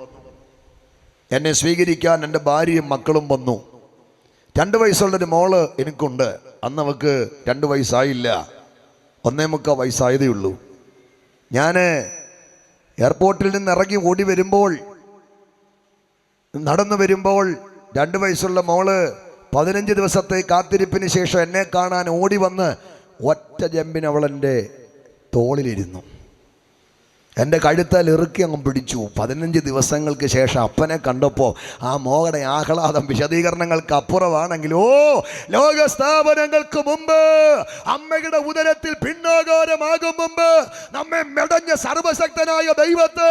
A: എന്നെ സ്വീകരിക്കാൻ എൻ്റെ ഭാര്യയും മക്കളും വന്നു. 2 വയസ്സുള്ളൊരു മോള് എനിക്കുണ്ട്. അന്ന് അവൾക്ക് 2 വയസ്സായില്ല, 1.25 വയസ്സായതേ ഉള്ളൂ. ഞാൻ എയർപോർട്ടിൽ നിന്ന് ഇറങ്ങി ഓടി വരുമ്പോൾ, നടന്നു വരുമ്പോൾ 2 വയസ്സുള്ള മോള് 15 ദിവസത്തെ കാത്തിരിപ്പിന് ശേഷം എന്നെ കാണാൻ ഓടി വന്ന് ഒറ്റ ജമ്പിന് അവളെൻ്റെ തോളിലിരുന്നു. എൻ്റെ കഴുത്താൽ ഇറുക്കി അങ്ങ് പിടിച്ചു. 15 ദിവസങ്ങൾക്ക് ശേഷം അപ്പനെ കണ്ടപ്പോൾ ആ മോഹയുടെ ആഹ്ലാദം വിശദീകരണങ്ങൾക്ക് അപ്പുറമാണെങ്കിലോ, ലോകസ്ഥാപനങ്ങൾക്ക് മുമ്പ് അമ്മയുടെ ഉദരത്തിൽ ഭിന്നാകാരമാകും മുമ്പ് നമ്മെ മെടഞ്ഞ സർവശക്തനായ ദൈവത്തെ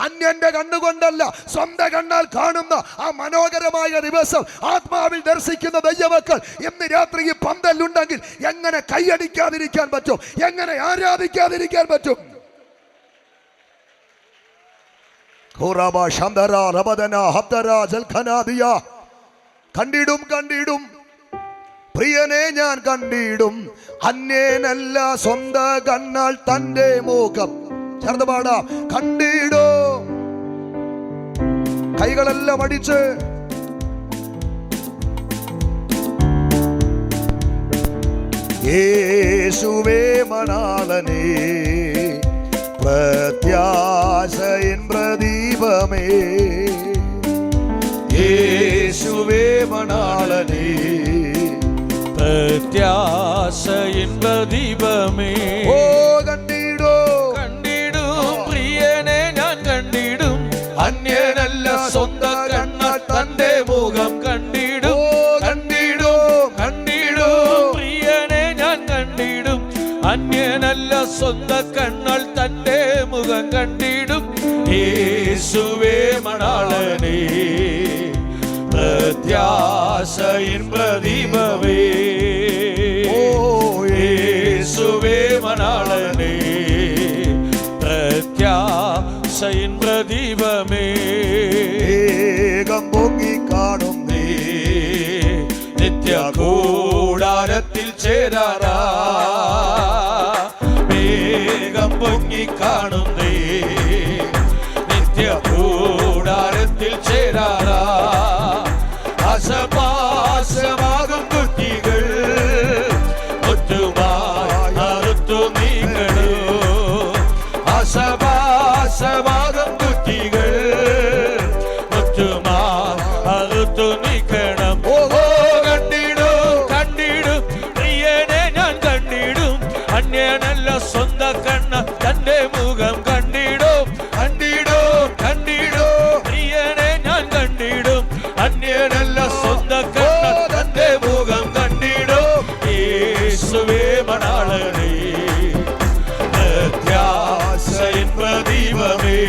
A: അന്യന്റെ കണ്ണുകൊണ്ടല്ല, സ്വന്തം കണ്ണാൽ കാണുന്ന ആ മനോഹരമായ ദിവസം ആത്മാവിൽ ദർശിക്കുന്ന ദൈവമക്കൾ ഇന്ന് രാത്രി ഈ പന്തലുണ്ടെങ്കിൽ എങ്ങനെ കൈയടിക്കാതിരിക്കാൻ പറ്റും? എങ്ങനെ ആരാധിക്കാതിരിക്കാൻ പറ്റും? കണ്ടിടും കണ്ടിടും പ്രിയനെ ഞാൻ കണ്ടിടും, അന്യനല്ല സ്വന്തം കണ്ണാൽ തന്റെ മുഖം. ചേർന്ന് പാടാം. കണ്ടിടും. കൈകളെല്ലാം അടിച്ച് യേശുവേ മണാളനേ, പ്രത്യാശയിൻ പ്രദീപമേ, യേശുവേ മണാളനേ,
B: പ്രത്യാശയിൻ പ്രദീപമേ.
A: ഓ കണ്ടിടൂ
B: കണ്ടിടും പ്രിയനെ ഞാൻ കണ്ടിടും, അന്യനല്ല സ്വന്തം കണ്ണാൽ തന്റെ മുഖം കണ്ടിടും. കണ്ടിടും കണ്ടിടും പ്രിയനെ ഞാൻ കണ്ടിടും, അന്യനല്ല സ്വന്തം കണ്ണാൽ തന്റെ മുഖം കണ്ടിടും. യേശുവേ മണാളനേ പ്രത്യാശയിൻ പ്രദീപമേ. ഓ യേശുവേ മണാളനേ പ്രത്യാശയിൻ പ്രദീപമേ.
A: വേഗം പൊങ്ങി കാണും നീ
B: നിത്യ കൂടാരത്തിൽ ചേരാറാ. വേഗം പൊങ്ങി കാണും നീ നിത്യ കൂടാരത്തിൽ ചേരാറാ. ആശപാശമാകും കുട്ടികൾ ഒറ്റുമായി അറുത്തു നീങ്ങണോ. ആശപാശമാകും കുട്ടികൾ ഒറ്റുമായി അറുത്തു നീക്കണം. ഓഹോ കണ്ടിടും കണ്ടിടും പ്രിയനെ ഞാൻ കണ്ടിടും. അന്യനല്ല സ്വന്ത കണ്ണ തന്റെ മുഖം കണ്ടിടും. കണ്ടിടും കണ്ടിടും പ്രിയനെ ഞാൻ കണ്ടിടും. അന്യനല്ല സ്വന്ത കണ്ണ തന്റെ മുഖം കണ്ടിടും. യേശുവേ മണാളനേ പ്രത്യാശയിൻ പ്രദീപമേ.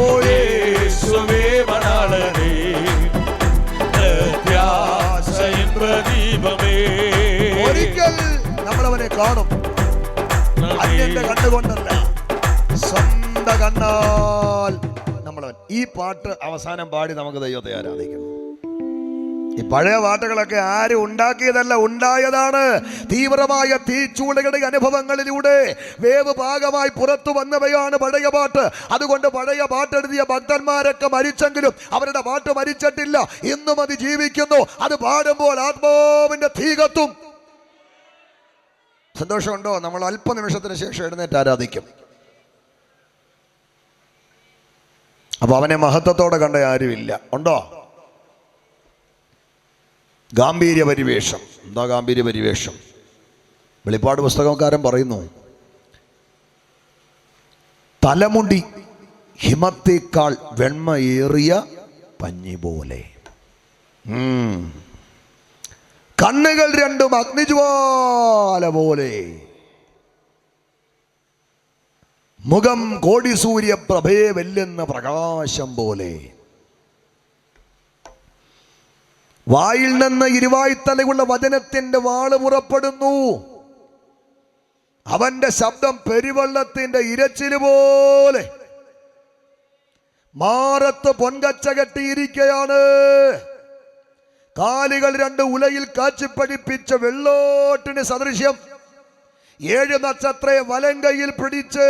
B: ഓ യേശുവേ മണാളനേ പ്രത്യാശയിൻ പ്രദീപമേ.
A: ഒരിക്കൽ നമ്മളവനെ കാണും, അന്യന്റെ കണ്ണുകൊണ്ടല്ല സ്വന്തം കണ്ണാൽ നമ്മളവൻ. ഈ പാട്ട് അവസാനം പാടി നമുക്ക് ദൈവത്തെ ആരാധിക്കണം. ഈ പഴയ പാട്ടുകളൊക്കെ ആരും ഉണ്ടാക്കിയതല്ല, ഉണ്ടായതാണ്. തീവ്രമായ തീച്ചൂളകളുടെ അനുഭവങ്ങളിലൂടെ വേവ് പാകമായി പുറത്തു വന്നവയാണ് പഴയ പാട്ട്. അതുകൊണ്ട് പഴയ പാട്ടെഴുതിയ ഭക്തന്മാരൊക്കെ മരിച്ചെങ്കിലും അവരുടെ പാട്ട് മരിച്ചിട്ടില്ല, ഇന്നും അത് ജീവിക്കുന്നു. അത് പാടുമ്പോൾ ആത്മാവിന്റെ തീ കത്തും. സന്തോഷമുണ്ടോ? നമ്മൾ അല്പനിമിഷത്തിന് ശേഷം എഴുന്നേറ്റ് ആരാധിക്കും. അപ്പൊ അവനെ മഹത്വത്തോടെ കണ്ട ആരുമില്ല. ഉണ്ടോ? ഗാംഭീര്യ പരിവേഷം. എന്താ ഗാംഭീര്യ പരിവേഷം? വെളിപ്പാട് പുസ്തകക്കാരൻ പറയുന്നു, തലമുടി ഹിമത്തേക്കാൾ വെണ്മയേറിയ പഞ്ഞി പോലെ, കണ്ണുകൾ രണ്ടും അഗ്നിജ്വാല പോലെ, മുഖം കോടി സൂര്യപ്രഭയെ വെല്ലുന്ന പ്രകാശം പോലെ, വായിൽ നിന്ന് ഇരുവായ്ത്തലയുള്ള വചനത്തിന്റെ വാള് പുറപ്പെടുന്നു. അവന്റെ ശബ്ദം പെരുവെള്ളത്തിന്റെ ഇരച്ചില് പോലെ. മാറത്ത് പൊൻകച്ച കെട്ടിയിരിക്കയാണ്. കാലുകൾ രണ്ട് ഉലയിൽ കാച്ചിപ്പടിപ്പിച്ച വെള്ളോട്ടിന് സദൃശ്യം. 7 നക്ഷത്രയെ വലങ്കയിൽ പിടിച്ച്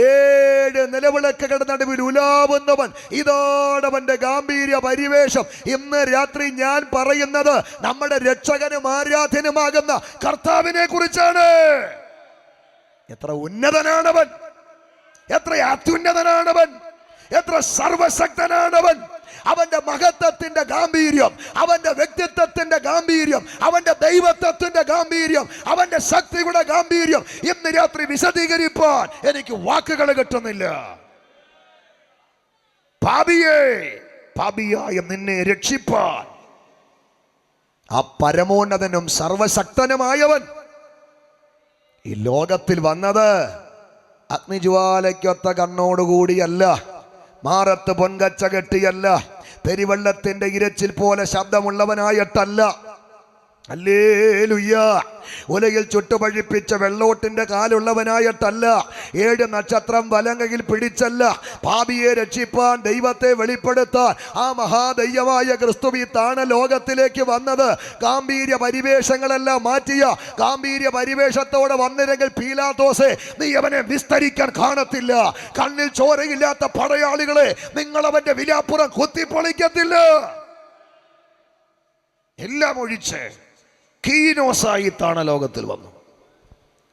A: 7 നിലവിളക്കുകളുടെ നടുവിൽ ഉലാവുന്നവൻ. ഇതാണവന്റെ ഗാംഭീര്യ പരിവേഷം. ഇന്ന് രാത്രി ഞാൻ പറയുന്നത് നമ്മുടെ രക്ഷകനും ആരാധ്യനുമാകുന്ന കർത്താവിനെ കുറിച്ചാണ്. എത്ര ഉന്നതനാണവൻ, എത്ര അത്യുന്നതനാണവൻ, എത്ര സർവശക്തനാണവൻ. അവന്റെ മഹത്വത്തിന്റെ ഗാംഭീര്യം, അവന്റെ വ്യക്തിത്വത്തിന്റെ ഗാംഭീര്യം, അവന്റെ ദൈവത്വത്തിന്റെ ഗാംഭീര്യം, അവന്റെ ശക്തിയുടെ ഗാംഭീര്യം ഇന്ന് രാത്രി വിശദീകരിപ്പാൻ എനിക്ക് വാക്കുകൾ കിട്ടുന്നില്ല. പാപിയായ നിന്നെ രക്ഷിപ്പാൻ ആ പരമോന്നതനും സർവശക്തനുമായവൻ ഈ ലോകത്തിൽ വന്നത് അഗ്നിജ്വാലയ്ക്കൊത്ത കണ്ണോടുകൂടിയല്ല, മാറത്ത് പൊൻകച്ച കെട്ടിയല്ല, പെരുവെള്ളത്തിന്റെ ഇരച്ചിൽ പോലെ ശബ്ദമുള്ളവനായിട്ടല്ല. ഹല്ലേലൂയ. ഉലയിൽ ചുട്ടുപഴിപ്പിച്ച വെള്ളോട്ടിന്റെ കാലുള്ളവനായിട്ടല്ല, 7 നക്ഷത്രം വലങ്കയിൽ പിടിച്ചല്ല. പാപിയെ രക്ഷിപ്പാൻ, ദൈവത്തെ വെളിപ്പെടുത്താൻ ആ മഹാദൈവമായ ക്രിസ്തു ഈ താണ ലോകത്തിലേക്ക് വന്നത്. ഗാംഭീര്യ പരിവേഷങ്ങളെല്ലാം മാറ്റിയ ഗാംഭീര്യ പരിവേഷത്തോടെ വന്നില്ലെങ്കിൽ പീലാത്തോസേ, നീ അവനെ വിസ്തരിക്കാൻ കാണത്തില്ല. കണ്ണിൽ ചോരയില്ലാത്ത പടയാളികളെ നിങ്ങൾ അവന്റെ വിലാപ്പുറം കുത്തിപ്പൊളിക്കത്തില്ല. എല്ലാം ഒഴിച്ച് കീനോസായി താണ ലോകത്തിൽ വന്നു.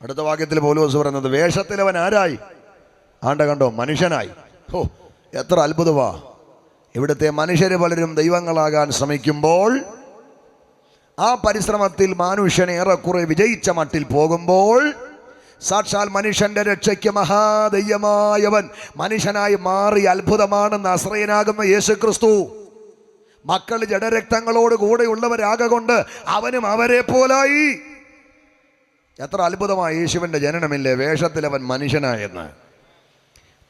A: അടുത്ത വാക്യത്തിൽ പൗലോസ് പറയുന്നത്, വേഷത്തിൽ അവൻ ആരായി? ആണ്ട കണ്ടോ, മനുഷ്യനായി. ഓ, എത്ര അത്ഭുതമാ! ഇവിടുത്തെ മനുഷ്യര് പലരും ദൈവങ്ങളാകാൻ ശ്രമിക്കുമ്പോൾ, ആ പരിശ്രമത്തിൽ മനുഷ്യനെ ഏറെക്കുറെ വിജയിച്ച മട്ടിൽ പോകുമ്പോൾ, സാക്ഷാൽ മനുഷ്യന്റെ രക്ഷയ്ക്ക് മഹാദൈവമായവൻ മനുഷ്യനായി മാറി അത്ഭുതമാണ് നസ്രയനാകുന്ന യേശു ക്രിസ്തു. മക്കൾ ജഡരക്തങ്ങളോട് കൂടെയുള്ളവരാകൊണ്ട് അവനും അവരെ പോലായി. എത്ര അത്ഭുതമായി യേശുവിൻ്റെ ജനനമില്ലേ, വേഷത്തിൽ അവൻ മനുഷ്യനായെന്ന്.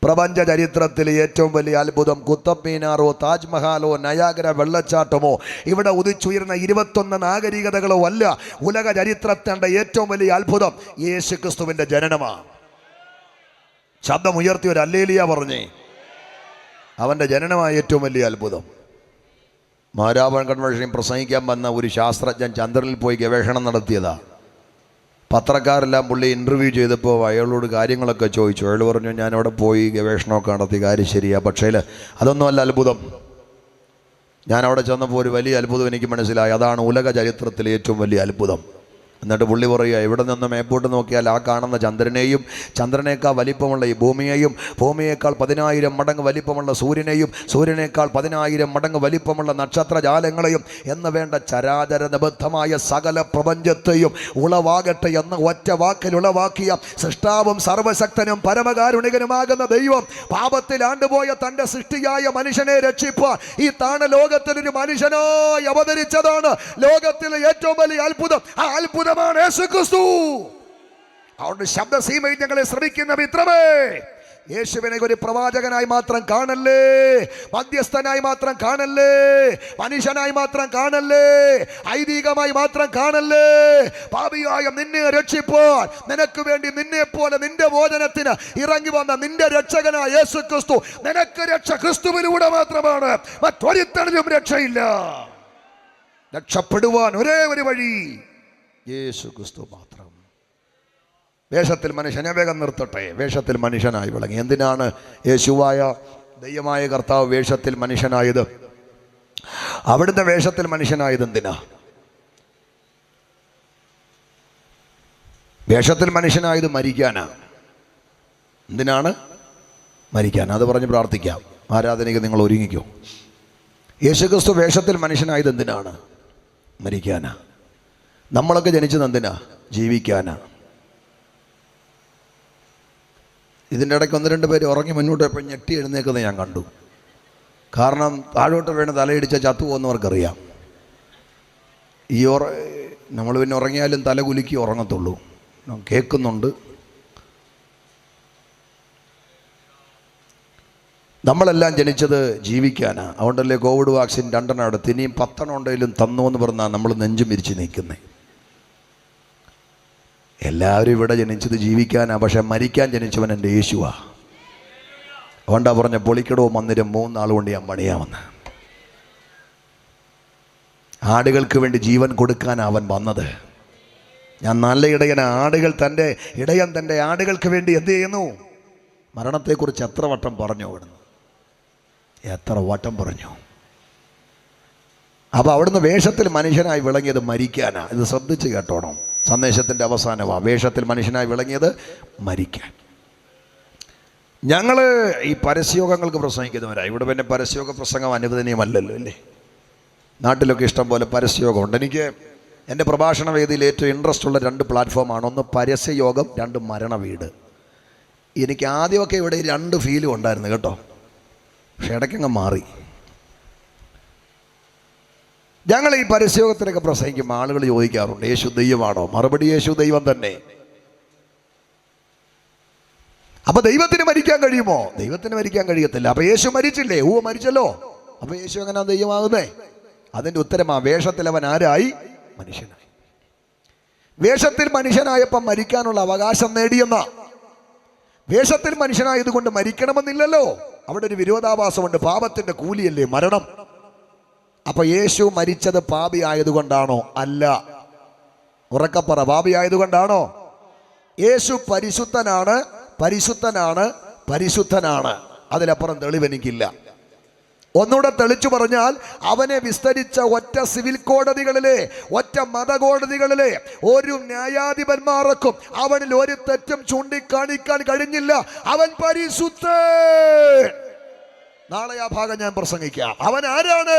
A: പ്രപഞ്ച ചരിത്രത്തിലെ ഏറ്റവും വലിയ അത്ഭുതം കുത്തബ് മീനാറോ, താജ്മഹാലോ, നയാഗ്ര വെള്ളച്ചാട്ടമോ, ഇവിടെ ഉദിച്ചുയർന്ന 21 നാഗരികതകളോ അല്ല. ഉലക ചരിത്രത്തിന്റെ ഏറ്റവും വലിയ അത്ഭുതം യേശു ക്രിസ്തുവിന്റെ ജനനമാണ്. ശബ്ദം ഉയർത്തി ഒരു ഹല്ലേലൂയ പറഞ്ഞേ. അവന്റെ ജനനമായ ഏറ്റവും വലിയ അത്ഭുതം. മാരാവൺ കൺവെൻഷനിൽ പ്രസംഗിക്കാൻ വന്ന ഒരു ശാസ്ത്രജ്ഞൻ ചന്ദ്രനിൽ പോയി ഗവേഷണം നടത്തിയതാ. പത്രക്കാരെല്ലാം പുള്ളി ഇൻ്റർവ്യൂ ചെയ്തപ്പോൾ അയാളോട് കാര്യങ്ങളൊക്കെ ചോദിച്ചു. അയാൾ പറഞ്ഞു, ഞാനവിടെ പോയി ഗവേഷണമൊക്കെ നടത്തി, കാര്യം ശരിയാ, പക്ഷേ അതൊന്നുമല്ല അത്ഭുതം. ഞാനവിടെ ചെന്നപ്പോൾ ഒരു വലിയ അത്ഭുതം എനിക്ക് മനസ്സിലായി. അതാണ് ഉലക ചരിത്രത്തിലെ ഏറ്റവും വലിയ അത്ഭുതം. എന്നിട്ട് പുള്ളി പറയുക, ഇവിടെ നിന്ന് മേപ്പോട്ട് നോക്കിയാൽ ആ കാണുന്ന ചന്ദ്രനെയും ചന്ദ്രനേക്കാൾ വലിപ്പമുള്ള ഈ ഭൂമിയെയും ഭൂമിയേക്കാൾ 10,000 മടങ്ങ് വലിപ്പമുള്ള സൂര്യനെയും സൂര്യനേക്കാൾ 10,000 മടങ്ങ് വലിപ്പമുള്ള നക്ഷത്രജാലങ്ങളെയും എന്ന് വേണ്ട ചരാചര നിബദ്ധമായ സകല പ്രപഞ്ചത്തെയും ഉളവാകട്ടെ എന്ന ഒറ്റ വാക്കിൽ ഉളവാക്കിയ സൃഷ്ടാവും സർവശക്തനും പരമകാരുണികനുമാകുന്ന ദൈവം പാപത്തിൽ ആണ്ടുപോയ തൻ്റെ സൃഷ്ടിയായ മനുഷ്യനെ രക്ഷിപ്പാൻ ഈ താണ ലോകത്തിലൊരു മനുഷ്യനായി അവതരിച്ചതാണ് ലോകത്തിലെ ഏറ്റവും വലിയ അത്ഭുതം. ആ അത്ഭുതമാണ് യേശുക്രിസ്തു. അതുകൊണ്ട് ശബ്ദസീമയിൽ ഞങ്ങളെ ശ്രമിക്കുന്ന മിത്രമേ, യേശുവിനെ ഒരു പ്രവാചകനായി മാത്രം കാണല്ലേ, മധ്യസ്ഥനായി മാത്രം കാണല്ലേ, മനുഷ്യനായി മാത്രം കാണല്ലേ, ഐതിഹ്യമായി മാത്രം കാണല്ലേ. പാപിയായ നിന്നെ രക്ഷിപ്പാൻ നിനക്ക് വേണ്ടി നിന്നെ പോലെ നിന്റെ ഭോജനത്തിന് ഇറങ്ങി വന്ന നിന്റെ രക്ഷകനായ യേശുക്രിസ്തു. നിനക്ക് രക്ഷ ക്രിസ്തുവിലൂടെ മാത്രമാണ്, മറ്റൊരുത്തണിലും രക്ഷയില്ല. രക്ഷപ്പെടുവാൻ ഒരേ ഒരു വഴി യേശു ക്രിസ്തു മാത്രം. വേഷത്തിൽ മനുഷ്യനെ വേഗം നിർത്തട്ടെ. വേഷത്തിൽ മനുഷ്യനായി വിളങ്ങി. എന്തിനാണ് യേശുവായ ദൈവമായ കർത്താവ് വേഷത്തിൽ മനുഷ്യനായത്? അവിടുത്തെ വേഷത്തിൽ മനുഷ്യനായത് എന്തിനാ? വേഷത്തിൽ മനുഷ്യനായത് മരിക്കാനാ. എന്തിനാണ്? മരിക്കാൻ. അത് പറഞ്ഞ് പ്രാർത്ഥിക്കാം. ആരാധനയ്ക്ക് നിങ്ങൾ ഒരുങ്ങിക്കോ. യേശുക്രിസ്തു വേഷത്തിൽ മനുഷ്യനായത് എന്തിനാണ്? മരിക്കാനാ. നമ്മളൊക്കെ ജനിച്ചത് എന്തിനാ? ജീവിക്കാനാ. ഇതിൻ്റെ ഇടയ്ക്ക് 1-2 പേര് ഉറങ്ങി മുന്നോട്ട് പോയപ്പോൾ ഞെട്ടി എഴുന്നേക്കുന്നത് ഞാൻ കണ്ടു. കാരണം താഴോട്ട് വീണ് തലയിടിച്ച ചത്തു പോകുന്നവർക്കറിയാം. നമ്മൾ പിന്നെ ഉറങ്ങിയാലും തല കുലുക്കി ഉറങ്ങത്തുള്ളൂ. കേൾക്കുന്നുണ്ട്. നമ്മളെല്ലാം ജനിച്ചത് ജീവിക്കാനാ. അതുകൊണ്ടല്ലേ കോവിഡ് വാക്സിൻ 2 എടുത്ത് ഇനിയും 10 ഉണ്ടെങ്കിലും തന്നു എന്ന് പറഞ്ഞാൽ നമ്മൾ നെഞ്ചും വിരിച്ച് നിൽക്കുന്നത്. എല്ലാവരും ഇവിടെ ജനിച്ചത് ജീവിക്കാനാ, പക്ഷെ മരിക്കാൻ ജനിച്ചവൻ എൻ്റെ യേശുവാ. അതുകൊണ്ടാ പറഞ്ഞ പൊളിക്കടവും മന്ദിരം 3 നാൾ കൊണ്ട് ഞാൻ പണിയാമെന്ന്. ആടുകൾക്ക് വേണ്ടി ജീവൻ കൊടുക്കാൻ അവൻ വന്നത്. ഞാൻ നല്ല ഇടയനാ. ഇടയൻ തൻ്റെ ആടുകൾക്ക് വേണ്ടി എന്ത് ചെയ്യുന്നു? മരണത്തെക്കുറിച്ച് എത്ര വട്ടം പറഞ്ഞു അവിടുന്ന്? എത്ര വട്ടം പറഞ്ഞു? അപ്പോൾ അവിടുന്ന് വേഷത്തിൽ മനുഷ്യനായി വിളങ്ങിയത് മരിക്കാനാ. ഇത് ശ്രദ്ധിച്ച് കേട്ടോണം. സന്ദേശത്തിൻ്റെ അവസാനമാണ്. വേഷത്തിൽ മനുഷ്യനായി വിളങ്ങിയത് മരിക്കാൻ. ഞങ്ങൾ ഈ പരസ്യോഗങ്ങൾക്ക് പ്രസംഗിക്കുന്നവരാണ്. ഇവിടെ പിന്നെ പരസ്യോഗ പ്രസംഗം അനുവദനീയമല്ലല്ലോ അല്ലേ? നാട്ടിലൊക്കെ ഇഷ്ടം പോലെ പരസ്യോഗമുണ്ട്. എനിക്ക് എൻ്റെ പ്രഭാഷണ വേദിയിൽ ഏറ്റവും ഇൻട്രസ്റ്റ് ഉള്ള 2 പ്ലാറ്റ്ഫോമാണ്. ഒന്ന് പരസ്യയോഗം, 2 മരണവീട്. എനിക്ക് ആദ്യമൊക്കെ ഇവിടെ 2 ഫീലും ഉണ്ടായിരുന്നു കേട്ടോ. പക്ഷെ ഇടയ്ക്കങ്ങ് മാറി. ഞങ്ങൾ ഈ പരസ്യോഗത്തിലൊക്കെ പ്രസംഗിക്കുമ്പോൾ ആളുകൾ ചോദിക്കാറുണ്ട്, യേശു ദൈവമാണോ? മറുപടി, യേശു ദൈവം തന്നെ. അപ്പൊ ദൈവത്തിന് മരിക്കാൻ കഴിയുമോ? ദൈവത്തിന് മരിക്കാൻ കഴിയത്തില്ല. അപ്പൊ യേശു മരിച്ചില്ലേ? മരിച്ചല്ലോ. അപ്പൊ യേശു എങ്ങനെയാ ദൈവമാകുന്നേ? അതിൻ്റെ ഉത്തരമാ വേഷത്തിൽ അവൻ ആരായി? മനുഷ്യനായി. വേഷത്തിൽ മനുഷ്യനായപ്പം മരിക്കാനുള്ള അവകാശം നേടിയെന്ന. വേഷത്തിൽ മനുഷ്യനായതുകൊണ്ട് മരിക്കണമെന്നില്ലല്ലോ. അവിടെ ഒരു വിരോധാഭാസമുണ്ട്. പാപത്തിന്റെ കൂലിയല്ലേ മരണം. അപ്പൊ യേശു മരിച്ചത് പാപി ആയതുകൊണ്ടാണോ? അല്ല. ഉറക്കപ്പറ, പാപി ആയതുകൊണ്ടാണോ? യേശു പരിശുദ്ധനാണ്, പരിശുദ്ധനാണ്, പരിശുദ്ധനാണ്. അതിലപ്പുറം തെളിവെനിക്കില്ല. ഒന്നുകൂടെ തെളിച്ചു പറഞ്ഞാൽ, അവനെ വിസ്തരിച്ച ഒറ്റ സിവിൽ കോടതികളിലെ, ഒറ്റ മതകോടതികളിലെ ഒരു ന്യായാധിപന്മാർക്കും അവനിൽ ഒരു തെറ്റും ചൂണ്ടിക്കാണിക്കാൻ കഴിഞ്ഞില്ല. അവൻ പരിശുദ്ധൻ. നാളെ ആ ഭാഗം ഞാൻ പ്രസംഗിക്കാം. അവൻ ആരാണ്?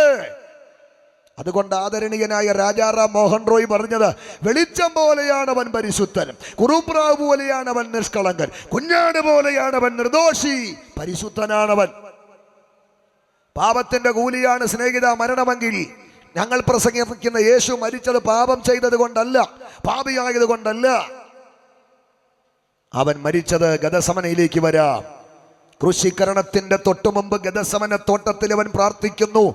A: അതുകൊണ്ട് ആദരണീയനായ രാജാറാം മോഹൻ റോയ് പറഞ്ഞത്, വെളിച്ചം പോലെയാണ് അവൻ പരിശുദ്ധൻ, കുറുപ്രാവ് പോലെയാണ് അവൻ നിഷ്കളങ്കൻ, കുഞ്ഞാട് പോലെയാണ് അവൻ നിർദോഷി, പരിശുദ്ധനാണവൻ. പാപത്തിന്റെ കൂലിയാണ് സ്നേഹിത മരണമെങ്കിൽ ഞങ്ങൾ പ്രസംഗിക്കുന്ന യേശു മരിച്ചത് പാപം ചെയ്തത് കൊണ്ടല്ല, പാപിയായത് കൊണ്ടല്ല. അവൻ മരിച്ചത് ഗതസമനയിലേക്ക് വരാം. ക്രൂശീകരണത്തിന്റെ തൊട്ടുമുമ്പ് ഗെത്സമനെ തോട്ടത്തിൽ അവൻ പ്രാർത്ഥിക്കുന്നു.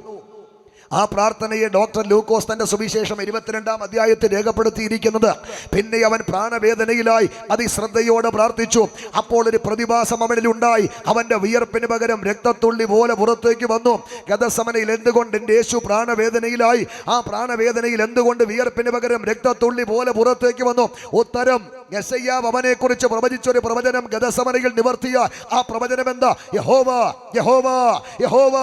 A: ആ പ്രാർത്ഥനയെ ഡോക്ടർ ലൂക്കോസ് തന്റെ സുവിശേഷം 22-ാം അധ്യായത്തിൽ രേഖപ്പെടുത്തിയിരിക്കുന്നത്. പിന്നെ അവൻ പ്രാണവേദനയിലായി അതിശ്രദ്ധയോടെ പ്രാർത്ഥിച്ചു. അപ്പോൾ ഒരു പ്രതിഭാസം അവനിൽ ഉണ്ടായി. അവന്റെ വിയർപ്പിന് പകരം രക്തത്തുള്ളി പോലെ പുറത്തേക്ക് വന്നു. ഗെത്സമനയിൽ എന്തുകൊണ്ട് എൻ്റെ യേശു പ്രാണവേദനയിലായി? ആ പ്രാണവേദനയിൽ എന്തുകൊണ്ട് വിയർപ്പിന് പകരം രക്തത്തുള്ളി പോലെ പുറത്തേക്ക് വന്നു? ഉത്തരം, യെശയ്യാവ് അവനെ കുറിച്ച് പ്രവചിച്ചൊരു പ്രവചനം ഗെത്സമനയിൽ നിവർത്തിയ ആ പ്രവചനം എന്താ? യഹോവ യഹോവ യഹോവ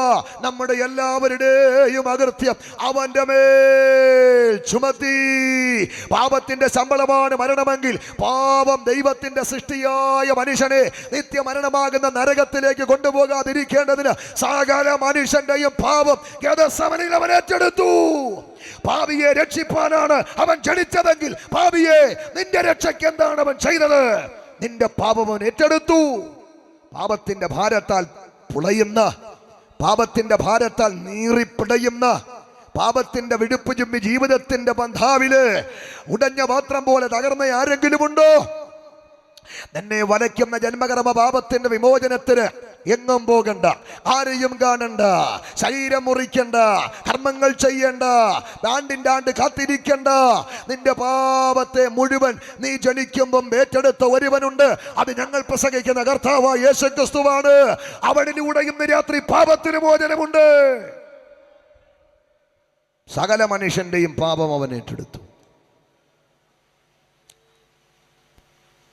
A: നമ്മുടെ എല്ലാവരുടെയും അകൃത്യം അവന്റെ മേൽ ചുമത്തി. പാപത്തിന്റെ ശമ്പളമാണ് മരണമെങ്കിൽ പാപം ദൈവത്തിന്റെ സൃഷ്ടിയായ മനുഷ്യനെ നിത്യമരണമാകുന്ന നരകത്തിലേക്ക് കൊണ്ടുപോകാതിരിക്കേണ്ടതിന് സകല മനുഷ്യന്റെയും പാപം ഗെത്സമനയിൽ അവൻ ഏറ്റെടുത്തു. പാപിയെ രക്ഷിപ്പാനാണ് അവൻ ജനിച്ചതെങ്കിൽ പാപിയെ നിന്റെ രക്ഷയ്ക്ക് എന്താണ് അവൻ ചെയ്തത്? നിന്റെ പാപം അവൻ ഏറ്റെടുത്തു. പാപത്തിന്റെ ഭാരത്താൽ പുളയുന്ന, പാപത്തിന്റെ ഭാരത്താൽ നീറിപ്പിടയുന്ന, പാപത്തിന്റെ വിടുപ്പ് ചുമ്മി ജീവിതത്തിന്റെ ബന്ധാവില് ഉടഞ്ഞ പാത്രം പോലെ തകർന്ന ആരെങ്കിലും ഉണ്ടോ? നിന്നെ വലയ്ക്കുന്ന ജന്മകർമ്മ പാപത്തിന്റെ വിമോചനത്തിന് എങ്ങും പോകണ്ട, ആരെയും കാണണ്ട, ശരീരം മുറിക്കണ്ട, കർമ്മങ്ങൾ ചെയ്യണ്ട, ആണ്ട് കാത്തിരിക്കണ്ട. നിന്റെ പാപത്തെ മുഴുവൻ നീ ജനിക്കുമ്പം ഏറ്റെടുത്ത ഒരുവനുണ്ട്. അത് ഞങ്ങൾ പ്രസംഗിക്കുന്ന കർത്താവായ യേശുക്രിസ്തുവാണ്. അവനിലൂടെ ഇന്ന് രാത്രി പാപത്തിന് മോചനമുണ്ട്. സകല മനുഷ്യന്റെയും പാപം അവൻ ഏറ്റെടുത്തു.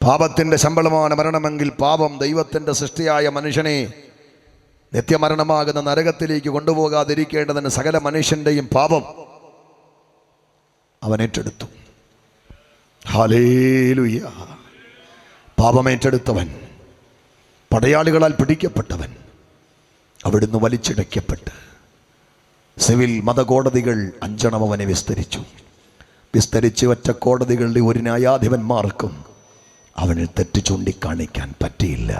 A: പാപത്തിന്റെ ശമ്പളമാണ് മരണമെങ്കിൽ പാപം ദൈവത്തിന്റെ സൃഷ്ടിയായ മനുഷ്യനെ നിത്യമരണമാകുന്ന നരകത്തിലേക്ക് കൊണ്ടുപോകാതിരിക്കേണ്ടതിന് സകല മനുഷ്യന്റെയും പാപം അവൻ ഏറ്റെടുത്തു. ഹല്ലേലൂയ. പാപമേറ്റെടുത്തവൻ, പടയാളികളാൽ പിടിക്കപ്പെട്ടവൻ, അവിടുന്ന് വലിച്ചിടയ്ക്കപ്പെട്ട് സിവിൽ മതകോടതികൾ 5 അവനെ വിസ്തരിച്ച് ഒറ്റ കോടതികളുടെ ഒരു ന്യായാധിപന്മാർക്കും അവന് തെറ്റ് ചൂണ്ടിക്കാണിക്കാൻ പറ്റിയില്ല.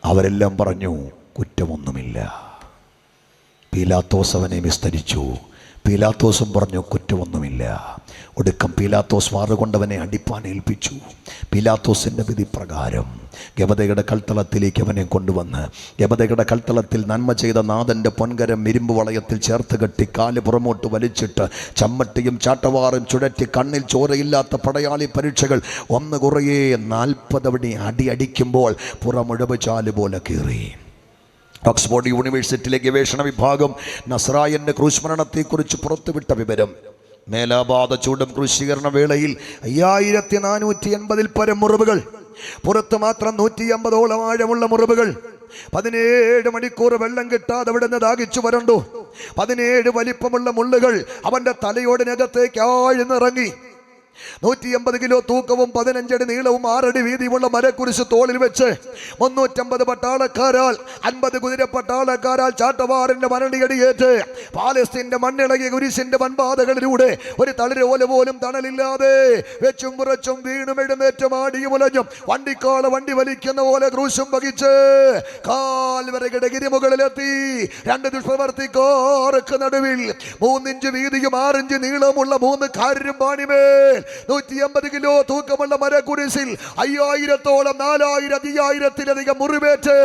A: അവരെല്ലാം പറഞ്ഞു കുറ്റമൊന്നുമില്ല. പീലാത്തോസ് അവനെ വിസ്തരിച്ചു. പീലാത്തോസും പറഞ്ഞു കുറ്റമൊന്നുമില്ല. ഒടുക്കം പീലാത്തോസ് മാറുകൊണ്ടവനെ അടിപ്പാൻ ഏൽപ്പിച്ചു. പീലാത്തോസിൻ്റെ വിധി പ്രകാരം ഗബതയുടെ കൽത്തളത്തിലേക്ക് അവനെ കൊണ്ടുവന്ന് ഗബതയുടെ കൽത്തളത്തിൽ നന്മ ചെയ്ത നാഥൻ്റെ പൊൻകരം ഇരുമ്പ് വളയത്തിൽ ചേർത്ത് കെട്ടി കാല് പുറമോട്ട് വലിച്ചിട്ട് ചമ്മട്ടിയും ചാട്ടവാറും ചുഴറ്റി കണ്ണിൽ ചോരയില്ലാത്ത പടയാളി പരീക്ഷകൾ ഒന്ന് കുറയെ 40 അടി അടിക്കുമ്പോൾ പുറമുഴവ് ചാല് പോലെ കീറി. ഓക്സ്ഫോർഡ് യൂണിവേഴ്സിറ്റിയിലെ ഗവേഷണ വിഭാഗം നസ്രായന്റെ ക്രൂശ് പുറത്തുവിട്ട വിവരം, മേലാപാത ചൂടും ക്രൂശീകരണ വേളയിൽ 5480 പരം മുറിവുകൾ, പുറത്ത് മാത്രം 150ഓളം ആഴമുള്ള മുറിവുകൾ, 17 മണിക്കൂർ വെള്ളം കിട്ടാതെ അവിടുന്ന് ദാഹിച്ചു വരണ്ടു, 17 വലിപ്പമുള്ള മുള്ളുകൾ അവന്റെ തലയോടിനകത്തേക്ക് ആഴ്ന്നിറങ്ങി, 150 കിലോ തൂക്കവും 15 അടി നീളവും 6 അടി വീതിയുമുള്ള മരക്കുരിശ് തോളിൽ വെച്ച് 350 പട്ടാളക്കാരാൽ 50 കുതിര പട്ടാളക്കാരാൽ ചാട്ടവാറിന്റെ മരണിയടിയേറ്റ് പാലസ്തീന്റെ മണ്ണിളകിയ കുരിശിന്റെ വൻപാതകളിലൂടെ ഒരു തളിരോല പോലും തണലില്ലാതെ വെച്ചും കുറച്ചും വീണും എഴുന്നേറ്റും ആടിയും ഉലഞ്ഞും വണ്ടിക്കാള് വണ്ടി വലിക്കുന്ന പോലെ ക്രൂശും വഹിച്ച് കാൽവരയുടെ ഗിരിമുകളിലെത്തി 2 ദുഷ്പ്രവർത്തിക്കാർക്ക് നടുവിൽ 3 ഇഞ്ച് വീതിയും 6 ഇഞ്ച് നീളമുള്ള 3 കാര്യം പാണിമേൽ 150 കിലോ തൂക്കമുള്ള മരക്കുരിശിൽ 5000ഓളം 4000-5000-ത്തിലധികം മുറിവേറ്റ്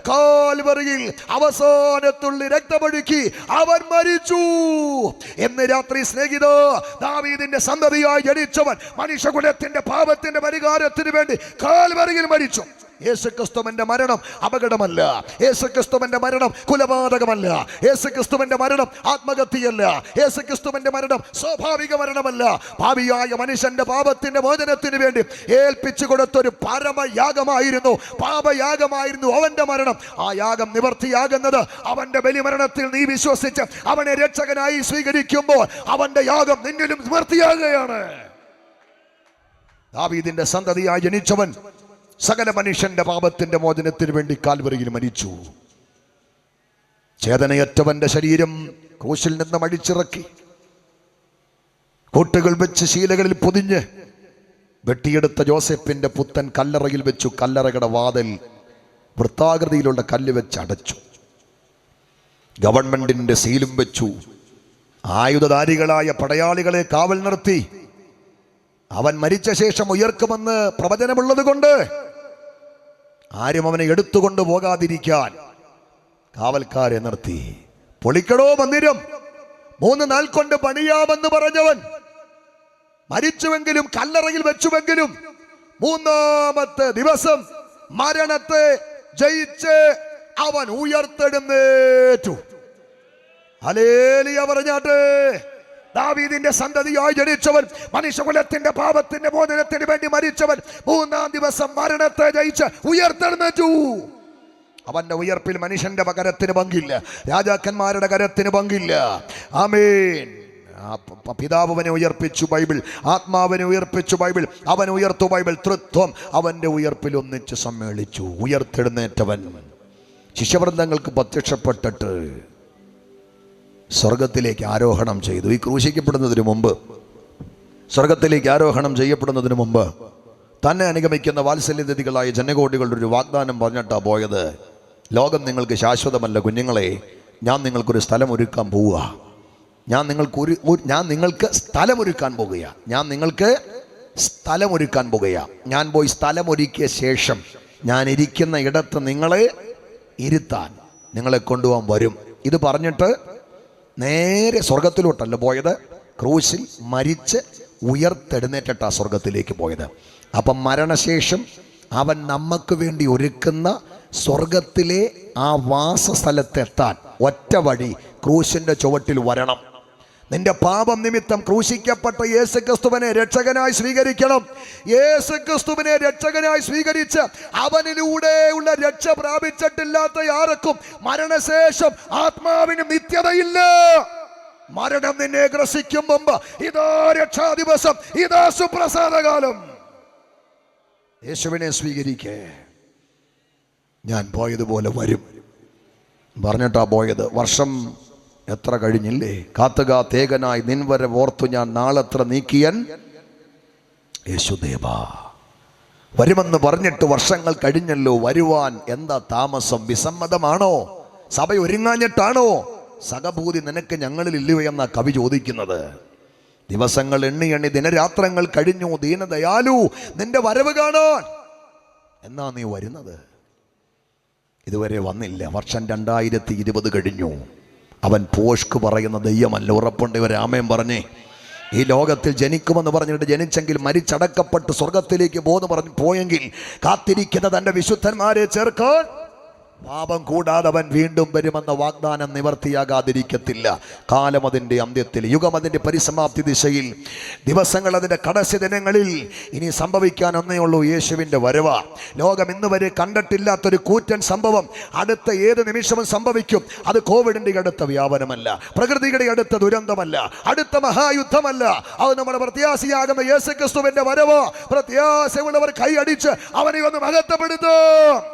A: കാൽവറിയിൽ അവസാനത്തുള്ളി രക്തമൊഴുക്കി അവൻ മരിച്ചു. എന്ന് രാത്രി സ്നേഹിത, ദാവീദിന്റെ സന്തതിയായി ജനിച്ചവൻ മനുഷ്യകുലത്തിന്റെ പാപത്തിന്റെ പരിഹാരത്തിന് വേണ്ടി കാൽവറിയിൽ മരിച്ചു. യേശുക്രിസ്തുവിന്റെ മരണം അപകടമല്ല, യേശുക്രിസ്തുവിന്റെ മരണം കൊലപാതകമല്ല, യേശുക്രിസ്തുവിന്റെ മരണം ആത്മഹത്യയല്ല, യേശുക്രിസ്തുവിന്റെ മരണം സ്വാഭാവിക മരണമല്ല. ഭാവിയായ മനുഷ്യന്റെ പാപത്തിന്റെ മോചനത്തിന് വേണ്ടി ഏൽപ്പിച്ചു കൊടുത്തൊരു പരമയാഗമായിരുന്നു, പാപയാഗമായിരുന്നു അവന്റെ മരണം. ആ യാഗം നിവർത്തിയാകുന്നത് അവന്റെ ബലിമരണത്തിൽ നീ വിശ്വസിച്ച് അവനെ രക്ഷകനായി സ്വീകരിക്കുമ്പോൾ അവന്റെ യാഗം നിന്നിലും നിവർത്തിയാകുകയാണ്. ദാവീദിന്റെ സന്തതിയായി ജനിച്ചവൻ സകല മനുഷ്യന്റെ പാപത്തിന്റെ മോചനത്തിന് വേണ്ടി കാൽവറിയിൽ മരിച്ചു. ചേതനയറ്റവന്റെ ശരീരം ക്രൂശിൽ നിന്ന് അടിച്ചിറക്കി കൂട്ടുകൾ വെച്ച് ശീലകളിൽ പൊതിഞ്ഞ് വെട്ടിയെടുത്ത ജോസഫിന്റെ പുത്തൻ കല്ലറയിൽ വെച്ചു. കല്ലറയുടെ വാതിൽ വൃത്താകൃതിയിലുള്ള കല്ല് വെച്ച് അടച്ചു. ഗവൺമെന്റിന്റെ സീലും വെച്ചു. ആയുധധാരികളായ പടയാളികളെ കാവൽ നിർത്തി. അവൻ മരിച്ച ശേഷം ഉയർക്കുമെന്ന് പ്രവചനമുള്ളത് കൊണ്ട് ആരും അവനെ എടുത്തുകൊണ്ട് പോകാതിരിക്കാൻ കാവൽക്കാരെ നിർത്തി. പൊളിക്കടോ മന്ദിരം, 3 നാൾ കൊണ്ട് പണിയാമെന്ന് പറഞ്ഞവൻ മരിച്ചുവെങ്കിലും കല്ലറയിൽ വെച്ചുവെങ്കിലും 3-ാമത്തെ ദിവസം മരണത്തെ ജയിച്ച് അവൻ ഉയർത്തെഴുന്നേറ്റു. ഹല്ലേലൂയ പറഞ്ഞാട്ടെ. ദാവീദിന്റെ സന്തതിയായി ജനിച്ചവൻ, മനുഷ്യകുലത്തിന്റെ പാപത്തിന്റെ മോചനത്തിന് വേണ്ടി മരിച്ചവൻ 3-ാം ദിവസം മരണത്തെ ജയിച്ച് ഉയർത്തെഴുന്നേറ്റു. അവന്റെ ഉയർപ്പിൽ മനുഷ്യന്റെ കരത്തിന് പങ്കില്ല, രാജാക്കന്മാരുടെ കരത്തിന് പങ്കില്ല. ആമേൻ. പിതാവ് അവനെ ഉയർപ്പിച്ചു ബൈബിൾ, ആത്മാവിനെ ഉയർപ്പിച്ചു ബൈബിൾ, അവൻ ഉയർത്തു ബൈബിൾ. തൃത്വം അവന്റെ ഉയർപ്പിൽ ഒന്നിച്ച് സമ്മേളിച്ചു. ഉയർത്തെഴുന്നേറ്റവൻ ശിഷ്യവൃന്ദങ്ങൾക്ക് പ്രത്യക്ഷപ്പെട്ടിട്ട് സ്വർഗത്തിലേക്ക് ആരോഹണം ചെയ്തു. ഈ ക്രൂശിക്കപ്പെടുന്നതിന് മുമ്പ്, സ്വർഗത്തിലേക്ക് ആരോഹണം ചെയ്യപ്പെടുന്നതിന് മുമ്പ് തന്നെ അനുഗമിക്കുന്ന വാത്സല്യതിഥികളായ ജനകോടികളുടെ ഒരു വാഗ്ദാനം പറഞ്ഞിട്ടാ പോയത്. ലോകം നിങ്ങൾക്ക് ശാശ്വതമല്ല കുഞ്ഞുങ്ങളെ, ഞാൻ നിങ്ങൾക്കൊരു സ്ഥലം ഒരുക്കാൻ പോവുക. ഞാൻ നിങ്ങൾക്ക് സ്ഥലമൊരുക്കാൻ പോകുക. ഞാൻ പോയി സ്ഥലമൊരുക്കിയ ശേഷം ഞാൻ ഇരിക്കുന്ന ഇടത്ത് നിങ്ങളെ ഇരുത്താൻ, നിങ്ങളെ കൊണ്ടുപോകാൻ വരും. ഇത് പറഞ്ഞിട്ട് നേരെ സ്വർഗത്തിലോട്ടല്ല പോയത്, ക്രൂശിൽ മരിച്ച് ഉയർത്തെഴുന്നേറ്റിട്ടാ സ്വർഗത്തിലേക്ക് പോയത്. അപ്പം മരണശേഷം അവൻ നമുക്ക് വേണ്ടി ഒരുക്കുന്ന സ്വർഗത്തിലെ ആ വാസസ്ഥലത്തെത്താൻ ഒറ്റ വഴി, ക്രൂശിന്റെ ചുവട്ടിൽ വരണം. നിന്റെ പാപം നിമിത്തം ക്രൂശിക്കപ്പെട്ട യേശുക്രിസ്തുവിനെ രക്ഷകനായി സ്വീകരിക്കണം. യേശുക്രിസ്തുവിനെ രക്ഷകനായി സ്വീകരിച്ച് അവനിലൂടെയുള്ള രക്ഷ പ്രാപിച്ചിട്ടില്ലാത്ത ആർക്കും മരണശേഷം ആത്മാവിന് നിത്യതയില്ല. മരണം നിന്നെ ഗ്രസിക്കും മുമ്പ് ഇതാ രക്ഷാ ദിവസം, ഇതാ സുപ്രസാദകാലം. യേശുവിനെ സ്വീകരിക്കേ, ഞാൻ പോയതുപോലെ വരും പറഞ്ഞിട്ടാ പോയത്. വർഷം എത്ര കഴിഞ്ഞില്ലേ? കാത്തുകാത്തേകനായി നിൻവരെ ഓർത്തു ഞാൻ നാളെത്ര നീക്കിയൻ യേശുദേവാ. വരുമെന്ന് പറഞ്ഞിട്ട് വർഷങ്ങൾ കഴിഞ്ഞല്ലോ, വരുവാൻ എന്താ താമസം? വിസമ്മതമാണോ? സഭ ഒരുങ്ങാഞ്ഞിട്ടാണോ? സഹഭൂതി നിനക്ക് ഞങ്ങളിൽ ഇല്ലയോ എന്ന കവി ചോദിക്കുന്നത്. ദിവസങ്ങൾ എണ്ണി എണ്ണി ദിനരാത്രങ്ങൾ കഴിഞ്ഞു, ദീനദയാലു നിന്റെ വരവ് കാണാൻ എന്നാ നീ വരുന്നത്? ഇതുവരെ വന്നില്ല. വർഷം 2020 കഴിഞ്ഞു. അവൻ പോഷ്ക്ക് പറയുന്ന ദൈവമല്ല. ഉറപ്പുണ്ട് ഇവരെ ആമേൻ പറഞ്ഞേ. ഈ ലോകത്തിൽ ജനിക്കുമെന്ന് പറഞ്ഞിട്ട് ജനിച്ചെങ്കിൽ മരിച്ചടക്കപ്പെട്ട് സ്വർഗത്തിലേക്ക് പറഞ്ഞ് പോയെങ്കിൽ കാത്തിരിക്കുന്ന തൻ്റെ വിശുദ്ധന്മാരെ ചേർക്കാൻ പാപം കൂടാതെ അവൻ വീണ്ടും വരുമെന്ന വാഗ്ദാനം നിവർത്തിയാകാതിരിക്കത്തില്ല. കാലം അതിൻ്റെ അന്ത്യത്തിൽ, യുഗം അതിൻ്റെ പരിസമാപ്തി ദിശയിൽ, ദിവസങ്ങൾ അതിൻ്റെ കടശി ദിനങ്ങളിൽ ഇനി സംഭവിക്കാൻ ഒന്നേ ഉള്ളൂ, യേശുവിൻ്റെ വരവ. ലോകം ഇന്ന് വരെ കണ്ടിട്ടില്ലാത്തൊരു കൂറ്റൻ സംഭവം അടുത്ത ഏത് നിമിഷവും സംഭവിക്കും. അത് കോവിഡിൻ്റെ അടുത്ത വ്യാപനമല്ല, പ്രകൃതിയുടെ അടുത്ത ദുരന്തമല്ല, അടുത്ത മഹായുദ്ധമല്ല. അത് നമ്മുടെ പ്രത്യാശയാകുന്ന യേശുക്രിസ്തുവിൻ്റെ വരവ. പ്രത്യാശയുള്ളവർ കൈയടിച്ച് അവനെ ഒന്ന് മഹത്വപ്പെടുത്തും.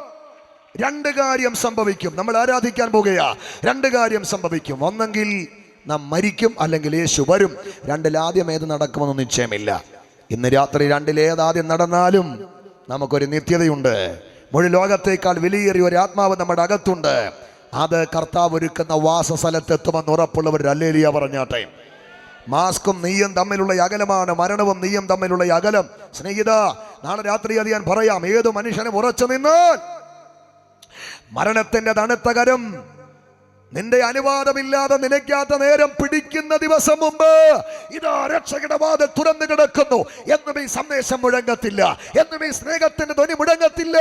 A: 2 കാര്യം സംഭവിക്കും. നമ്മൾ ആരാധിക്കാൻ പോകുകയാ. 2 കാര്യം സംഭവിക്കും. ഒന്നെങ്കിൽ നാം മരിക്കും, അല്ലെങ്കിൽ യേശു വരും. 2-ൽ ആദ്യം ഏത് നടക്കുമെന്ന് നിശ്ചയമില്ല. ഇന്ന് രാത്രി 2-ൽ ഏതാദ്യം നടന്നാലും നമുക്കൊരു നിത്യതയുണ്ട്. മുഴു ലോകത്തേക്കാൾ വിലയേറിയ ഒരു ആത്മാവ് നമ്മുടെ അകത്തുണ്ട്. അത് കർത്താവ് ഒരുക്കുന്ന വാസസ്ഥലത്തെത്തുമെന്ന് ഉറപ്പുള്ളവർ ഹല്ലേലൂയ പറഞ്ഞാട്ടെ. മാസ്കും നെയ്യും തമ്മിലുള്ള അകലമാണ്, മരണവും നെയ്യും തമ്മിലുള്ള അകലം. സ്നേഹിത, നാളെ രാത്രി അത് ഞാൻ പറയാം. ഏതു മനുഷ്യനും ഉറച്ചു നിന്നാൽ മരണത്തിന്റെ തണുത്ത കരം നിന്റെ അനുവാദമില്ലാതെ നിലയ്ക്കാത്ത നേരം പിടിക്കുന്ന ദിവസം മുമ്പ് ഇതാ രക്ഷകന്റെ വാതിൽ തുറന്നു കിടക്കുന്നു. എന്നും ഈ സന്ദേശം മുഴങ്ങത്തില്ല, എന്നും ഈ സ്നേഹത്തിന്റെ ധ്വനി മുഴങ്ങത്തില്ല.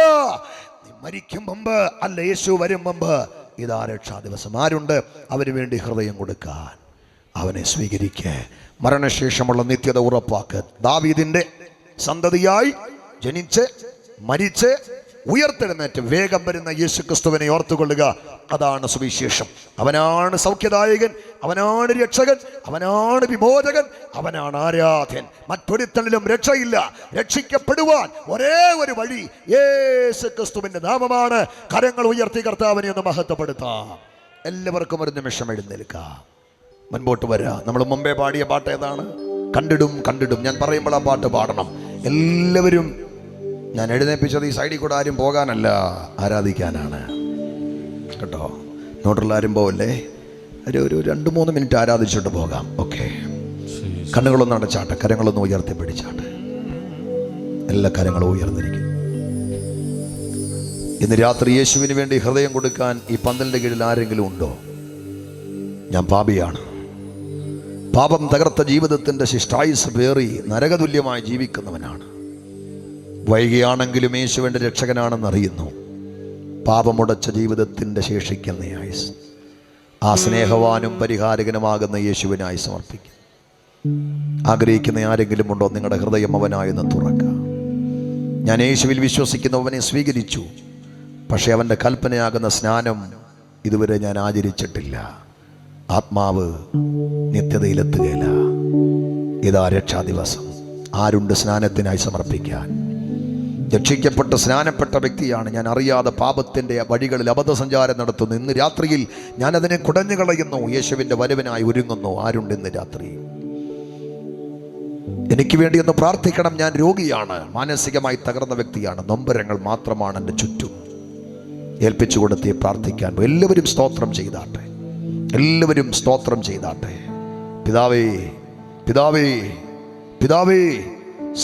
A: നീ മരിക്കും മുമ്പ്, അല്ല യേശു വരും മുമ്പ് ഇതാ രക്ഷാ ദിവസം. ആരുണ്ട് അവന് വേണ്ടി ഹൃദയം കൊടുക്കാൻ? അവനെ സ്വീകരിക്ക്. മരണശേഷമുള്ള നിത്യത ഉറപ്പാക്ക്. ദാവീദിന്റെ സന്തതിയായി ജനിച്ച് മരിച്ച് ഉയർത്തെഴുന്നേറ്റ് വേഗം വരുന്ന യേശുക്രിസ്തുവിനെ ഓർത്തുകൊള്ളുക. അതാണ് സുവിശേഷം. അവനാണ് സൗഖ്യദായകൻ, അവനാണ് രക്ഷകൻ, അവനാണ് വിമോചകൻ, അവനാണ് ആരാധ്യൻ. മറ്റൊരുത്തനിലും രക്ഷയില്ല. രക്ഷിക്കപ്പെടുവാൻ ഒരേ ഒരു വഴി യേശുക്രിസ്തുവിന്റെ നാമമാണ്. കരങ്ങൾ ഉയർത്തി കർത്താവിനെ ഒന്ന് മഹത്വപ്പെടുത്താം. എല്ലാവർക്കും ഒരു നിമിഷം എഴുന്നേൽക്കാം, മുൻപോട്ട് വരാം. നമ്മൾ മുമ്പേ പാടിയ പാട്ട് ഏതാണ്? കണ്ടിടും കണ്ടിടും. ഞാൻ പറയുമ്പോൾ ആ പാട്ട് പാടണം എല്ലാവരും. ഞാൻ എഴുന്നേൽപ്പിച്ചത് ഈ സൈഡിൽ കൂടെ ആരും പോകാനല്ല, ആരാധിക്കാനാണ് കേട്ടോ. നോട്ടുള്ള ആരും പോവല്ലേ. ഒരു 2-3 മിനിറ്റ് ആരാധിച്ചിട്ട് പോകാം. ഓക്കെ, കണ്ണുകളൊന്നും അടച്ചാട്ടെ, കരങ്ങളൊന്നും ഉയർത്തി പിടിച്ചാട്ടെ. എല്ലാ കരങ്ങളും ഉയർന്നിരിക്കും. ഇന്ന് രാത്രി യേശുവിന് വേണ്ടി ഹൃദയം കൊടുക്കാൻ ഈ പന്തലിൻ്റെ കീഴിൽ ആരെങ്കിലും ഉണ്ടോ? ഞാൻ പാപിയാണ്. പാപം തകർത്ത ജീവിതത്തിൻ്റെ ശിഷ്ടായുസ് പേറി നരകതുല്യമായി ജീവിക്കുന്നവനാണ്. വൈകിയാണെങ്കിലും യേശുവിൻ്റെ രക്ഷകനാണെന്നറിയുന്നു. പാപമുടച്ച ജീവിതത്തിൻ്റെ ശേഷിക്കുന്ന ആയുസ് ആ സ്നേഹവാനും പരിഹാരകനുമാകുന്ന യേശുവിനായി സമർപ്പിക്കും. ആഗ്രഹിക്കുന്ന ആരെങ്കിലും ഉണ്ടോ? നിങ്ങളുടെ ഹൃദയം അവനായെന്ന് തുറക്കാം. ഞാൻ യേശുവിൽ വിശ്വസിക്കുന്നവനെ സ്വീകരിച്ചു, പക്ഷേ അവൻ്റെ കൽപ്പനയാകുന്ന സ്നാനം ഇതുവരെ ഞാൻ ആചരിച്ചിട്ടില്ല. ആത്മാവ് നിത്യതയിലെത്തുകയില്ല. ഇതാ രക്ഷാദിവസം. ആരുണ്ട് സ്നാനത്തിനായി സമർപ്പിക്കാൻ? രക്ഷിക്കപ്പെട്ട് സ്നാനപ്പെട്ട വ്യക്തിയാണ്. ഞാൻ അറിയാതെ പാപത്തിൻ്റെ വഴികളിൽ അബദ്ധസഞ്ചാരം നടത്തുന്നു. ഇന്ന് രാത്രിയിൽ ഞാനതിനെ കുടഞ്ഞു കളയുന്നു. യേശുവിൻ്റെ വരവിനായി ഒരുങ്ങുന്നു. ആരുണ്ട് ഇന്ന് രാത്രി? എനിക്ക് വേണ്ടി ഒന്ന് പ്രാർത്ഥിക്കണം. ഞാൻ രോഗിയാണ്, മാനസികമായി തകർന്ന വ്യക്തിയാണ്, നൊമ്പരങ്ങൾ മാത്രമാണ് എൻ്റെ ചുറ്റും. ഏൽപ്പിച്ചു കൊടുത്തി പ്രാർത്ഥിക്കാൻ എല്ലാവരും സ്തോത്രം ചെയ്താട്ടെ. എല്ലാവരും സ്തോത്രം ചെയ്താട്ടെ. പിതാവേ, പിതാവേ, പിതാവേ,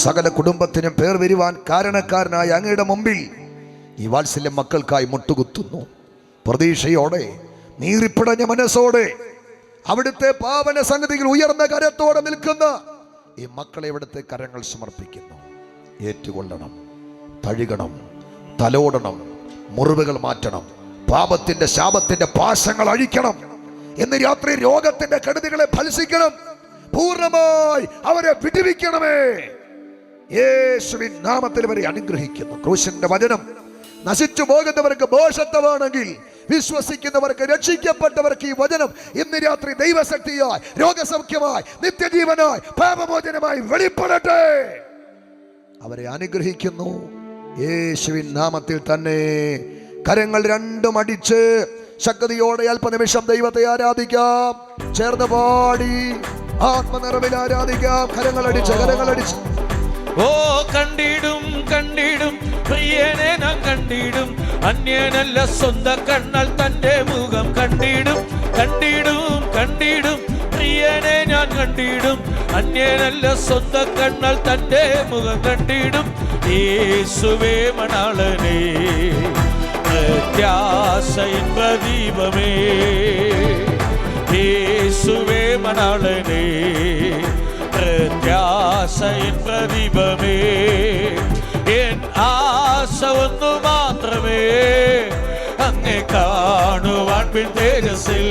A: സകല കുടുംബത്തിനും പേർ വരുവാൻ കാരണക്കാരനായ അങ്ങയുടെ മുമ്പിൽ ഈ വാത്സല്യ മക്കൾക്കായി മുട്ടുകുത്തുന്നു. പ്രതീക്ഷയോടെ, നീറിപ്പിടഞ്ഞ മനസ്സോടെ, അവിടുത്തെ പാവന സന്നിധിയിൽ ഉയർന്ന കരത്തോടെ നിൽക്കുന്ന ഈ മക്കളെ ഇവിടുത്തെ കരങ്ങൾ സമർപ്പിക്കുന്നു. ഏറ്റുകൊള്ളണം, തഴുകണം, തലോടണം, മുറിവുകൾ മാറ്റണം, പാപത്തിന്റെ ശാപത്തിന്റെ പാശങ്ങൾ അഴിക്കണം. എന്ന് രാത്രി രോഗത്തിന്റെ കെടുതികളെ ഫലസിക്കണം. പൂർണ്ണമായി അവരെ വിടുവിക്കണമേ. യേശുവിൻ നാമത്തിൽ വരെ അനുഗ്രഹിക്കുന്നു. ക്രൂശിന്റെ വചനം നശിച്ചു പോകുന്നവർക്ക് മോശത്വമാണെങ്കിൽ വിശ്വസിക്കുന്നവർക്ക്, രക്ഷിക്കപ്പെട്ടവർക്ക് ഈ വചനം ഇന്ന് രാത്രി ദൈവശക്തിയായി, രോഗസൗഖ്യമായി, നിത്യജീവനായി, പാപമോചനമായി വെളിപ്പെടട്ടെ. അവരെ അനുഗ്രഹിക്കുന്നു യേശുവിൻ നാമത്തിൽ തന്നെ. കരങ്ങൾ രണ്ടും അടിച്ച് ശക്തിയോടെ അല്പനിമിഷം ദൈവത്തെ ആരാധിക്കാം. ചേർന്ന് പാടി ആത്മനിറവിൽ ആരാധിക്കാം. കരങ്ങളടിച്ച്, കരങ്ങളടിച്ച്.
B: ഓ കണ്ടിടും കണ്ടിടും പ്രിയനെ ഞാൻ കണ്ടിടും, അന്യനല്ല സ്വന്ത കണ്ണാൽ തന്റെ മുഖം കണ്ടിടും. കണ്ടിടും കണ്ടിടും പ്രിയനെ ഞാൻ കണ്ടിടും, അന്യനല്ല സ്വന്ത കണ്ണാൽ തന്റെ മുഖം കണ്ടിടും. യേശുവേ മണാളനേ, പ്രത്യാശയിൻ പ്രദീപമേ. യേശുവേ മണാളനേ, പ്രത്യാശയിൻ പ്രദീപമേ. എൻ ആശ ഒന്നു മാത്രമേ, അങ്ങേ കാണുവാൻ പിൻ തേജസ്സിൽ.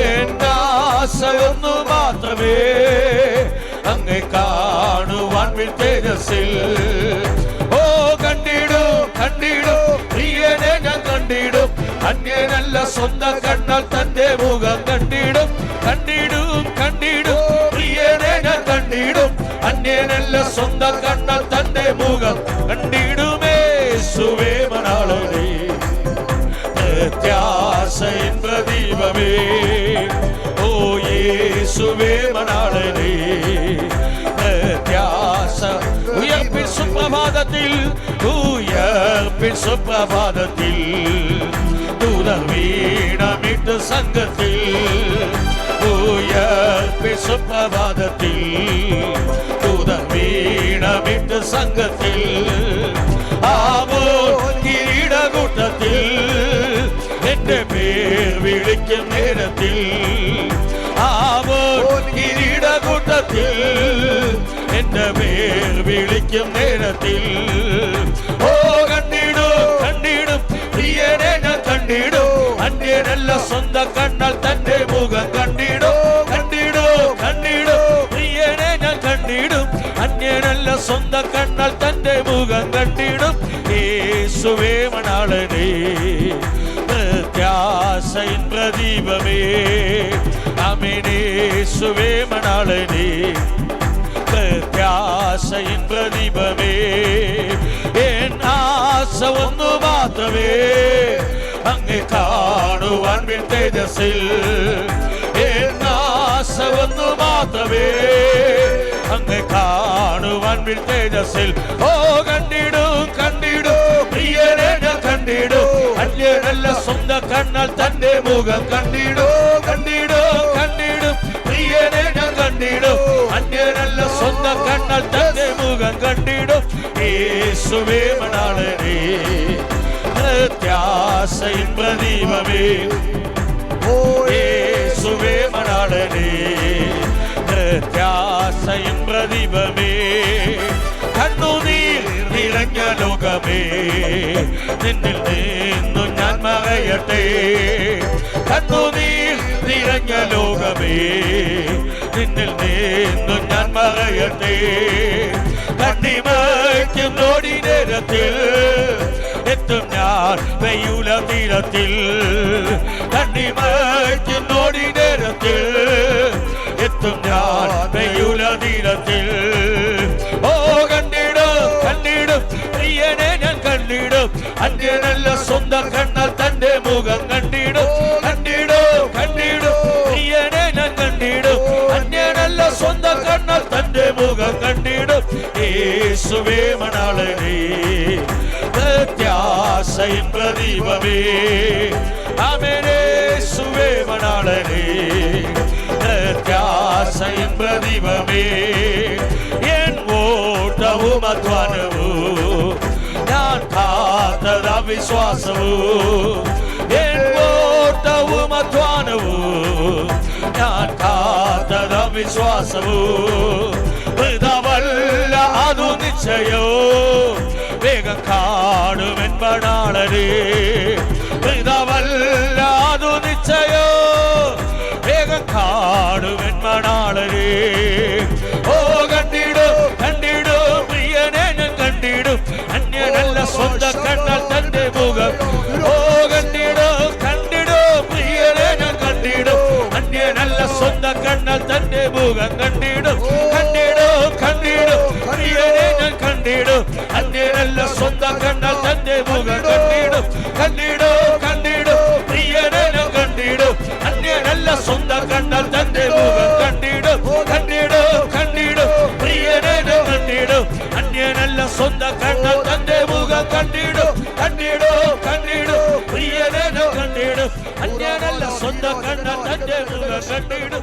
B: എൻ ആശ ഒന്നു മാത്രമേ, അങ്ങേ കാണുവാൻ പിൻ തേജസ്സിൽ. ഓ കണ്ടിടും കണ്ടിടും പ്രിയനെ ഞാൻ കണ്ടിടും, അന്യനല്ല സ്വന്തം കണ്ണാൽ തന്റെ മുഖം കണ്ടിടും. കണ്ടിടും കണ്ടിടും പ്രിയനെ ഞാൻ കണ്ടിടും, അന്യനല്ല സ്വന്തം കണ്ണാൽ തന്റെ മുഖം കണ്ടിടുമേ. യേശുവേ മണാളനേ, പ്രത്യാശയിൻ പ്രദീപമേ. ഓ യേശുവേ മണാളനേ, പ്രത്യാശ. ഉയർപ്പിൻ സുപ്രഭാതത്തിൽ, ഉയർപ്പിൻ സുപ്രഭാതത്തിൽ, ദൂതർ വീണമിട്ട് സംഘത്തിൽ. ഉയർപ്പിൻ സുപ്രഭാതത്തിൽ, ദൂതർ വീണമിട്ട് സംഘത്തിൽ. ആവോ കിരീടകൂട്ടത്തിൽ, എന്റെ പേർ വിളിക്കും നേരത്തിൽ. ആവോ കിരീടകൂട്ടത്തിൽ, എന്റെ പേർ വിളിക്കും നേരത്തിൽ. ഓ കണ്ടിടും കണ്ടിടും പ്രിയനെ ഞാൻ കണ്ടിടും, അന്യനല്ല സ്വന്തം കണ്ണാൽ തന്റെ മുഖം കണ്ടിടും. കണ്ടിടും കണ്ടിടും പ്രിയനെ ഞാൻ കണ്ടിടും, അന്യനല്ല സ്വന്തം കണ്ണാൽ തന്റെ മുഖം കണ്ടിടും. യേശുവേ മണാളനേ, പ്രത്യാശയിൻ പ്രദീപമേ. ആമേൻ. യേശുവേ മണാളനേ, പ്രത്യാശയിൻ പ്രദീപമേ. എൻ ആശ ഒന്നു മാത്രമേ, അങ്ങേ കാണുവാൻ പിൻ തേജസ്സിൽ. എൻ ആശ ഒന്നു മാത്രമേ, അങ്ങേ കാണുവാൻ പിൻ തേജസ്സിൽ. ഓ കണ്ടിടും കണ്ടിടും പ്രിയനെ ഞാൻ കണ്ടിടും, അന്യനല്ല സ്വന്തം കണ്ണാൽ തന്റെ മുഖം കണ്ടിടും. കണ്ടിടും കണ്ടിടും പ്രിയനെ ഞാൻ കണ്ടിടും, അന്യനല്ല സ്വന്തം കണ്ണാൽ തന്റെ മുഖം കണ്ടിടും. യേശുവേ മണാളനേ,
C: പ്രത്യാശയും പ്രദീപമേ യേശുവേ മണാളനേ പ്രത്യാശയും പ്രദീപമേ കണ്ണുനീർ നിറഞ്ഞ ലോകമേ നിന്നിൽ നിന്നു ഞാൻ മറയട്ടെ കണ്ണുനീർ നിറഞ്ഞ ലോകമേ നിന്നിൽ നിന്നു ഞാൻ മറയട്ടെ കണ്ണിമയ്ക്കും നോടി നേരത്തിൽ എത്തും ഞാൻ വെയ്യുല തീരത്തിൽ കണ്ണിമയ്ക്കും നോടി നേരത്തിൽ എത്തും ഞാൻ വെയ്യുല തീരത്തിൽ ഓ കണ്ടിടും കണ്ടിടും പ്രിയനെ ഞാൻ കണ്ടിടും അന്യനല്ല സ്വന്തം കണ്ണാൽ തന്റെ മുഖം കണ്ടിടും കണ്ടിടും കണ്ടിടും പ്രിയനെ ഞാൻ കണ്ടിടും അന്യനല്ല സ്വന്തം കണ്ണാൽ തന്റെ മുഖം കണ്ടിടും യേശുവേ മണാളനേ പ്രത്യാശയും പ്രദീപമേ ആമേൻ യേശുവേ മണാളനേ പ്രത്യാശയും പ്രദീപമേ എൻ ഓട്ടവും അധ്വാനവും ഞാൻ കാത്തതാ വിശ്വാസവും എൻ ഓട്ടവും അധ്വാനവും ഞാൻ കാത്തതാ വിശ്വാസവും വൃതവല്ല അതു നിശ്ചയോ വേഗം കാണുമെൻ മണാളനേ വൃതവല്ല അതു നിശ്ചയോ വേഗം കാണുമെൻ മണാളനേ ഓ കണ്ടിടും കണ്ടിടും പ്രിയനെ ഞാൻ കണ്ടിടും അന്യനല്ല സ്വന്തം കണ്ണാൽ തന്റെ മുഖം ഓ കണ്ടിടും കണ്ടിടും പ്രിയനെ ഞാൻ കണ്ടിടും അന്യനല്ല സ്വന്തം കണ്ണാൽ തന്റെ മുഖം കണ്ടിടും കണ്ടിടും കണ്ടിടും പ്രിയനെ ഞാൻ കണ്ടിടും അന്യനല്ല സ്വന്തം കണ്ണാൽ തന്റെ മുഖം കണ്ടിടും കണ്ടിടും കണ്ടിടും പ്രിയനെ ഞാൻ കണ്ടിടും അന്യനല്ല സ്വന്തം കണ്ണാൽ തന്റെ മുഖം കണ്ടിടും കണ്ടിടും കണ്ടിടും പ്രിയനെ ഞാൻ കണ്ടിടും അന്യനല്ല സ്വന്തം കണ്ണാൽ തന്റെ മുഖം കണ്ടിടും കണ്ടിടും കണ്ടിടും പ്രിയനെ ഞാൻ കണ്ടിടും അന്യനല്ല സ്വന്തം കണ്ണാൽ തന്റെ മുഖം കണ്ടിടും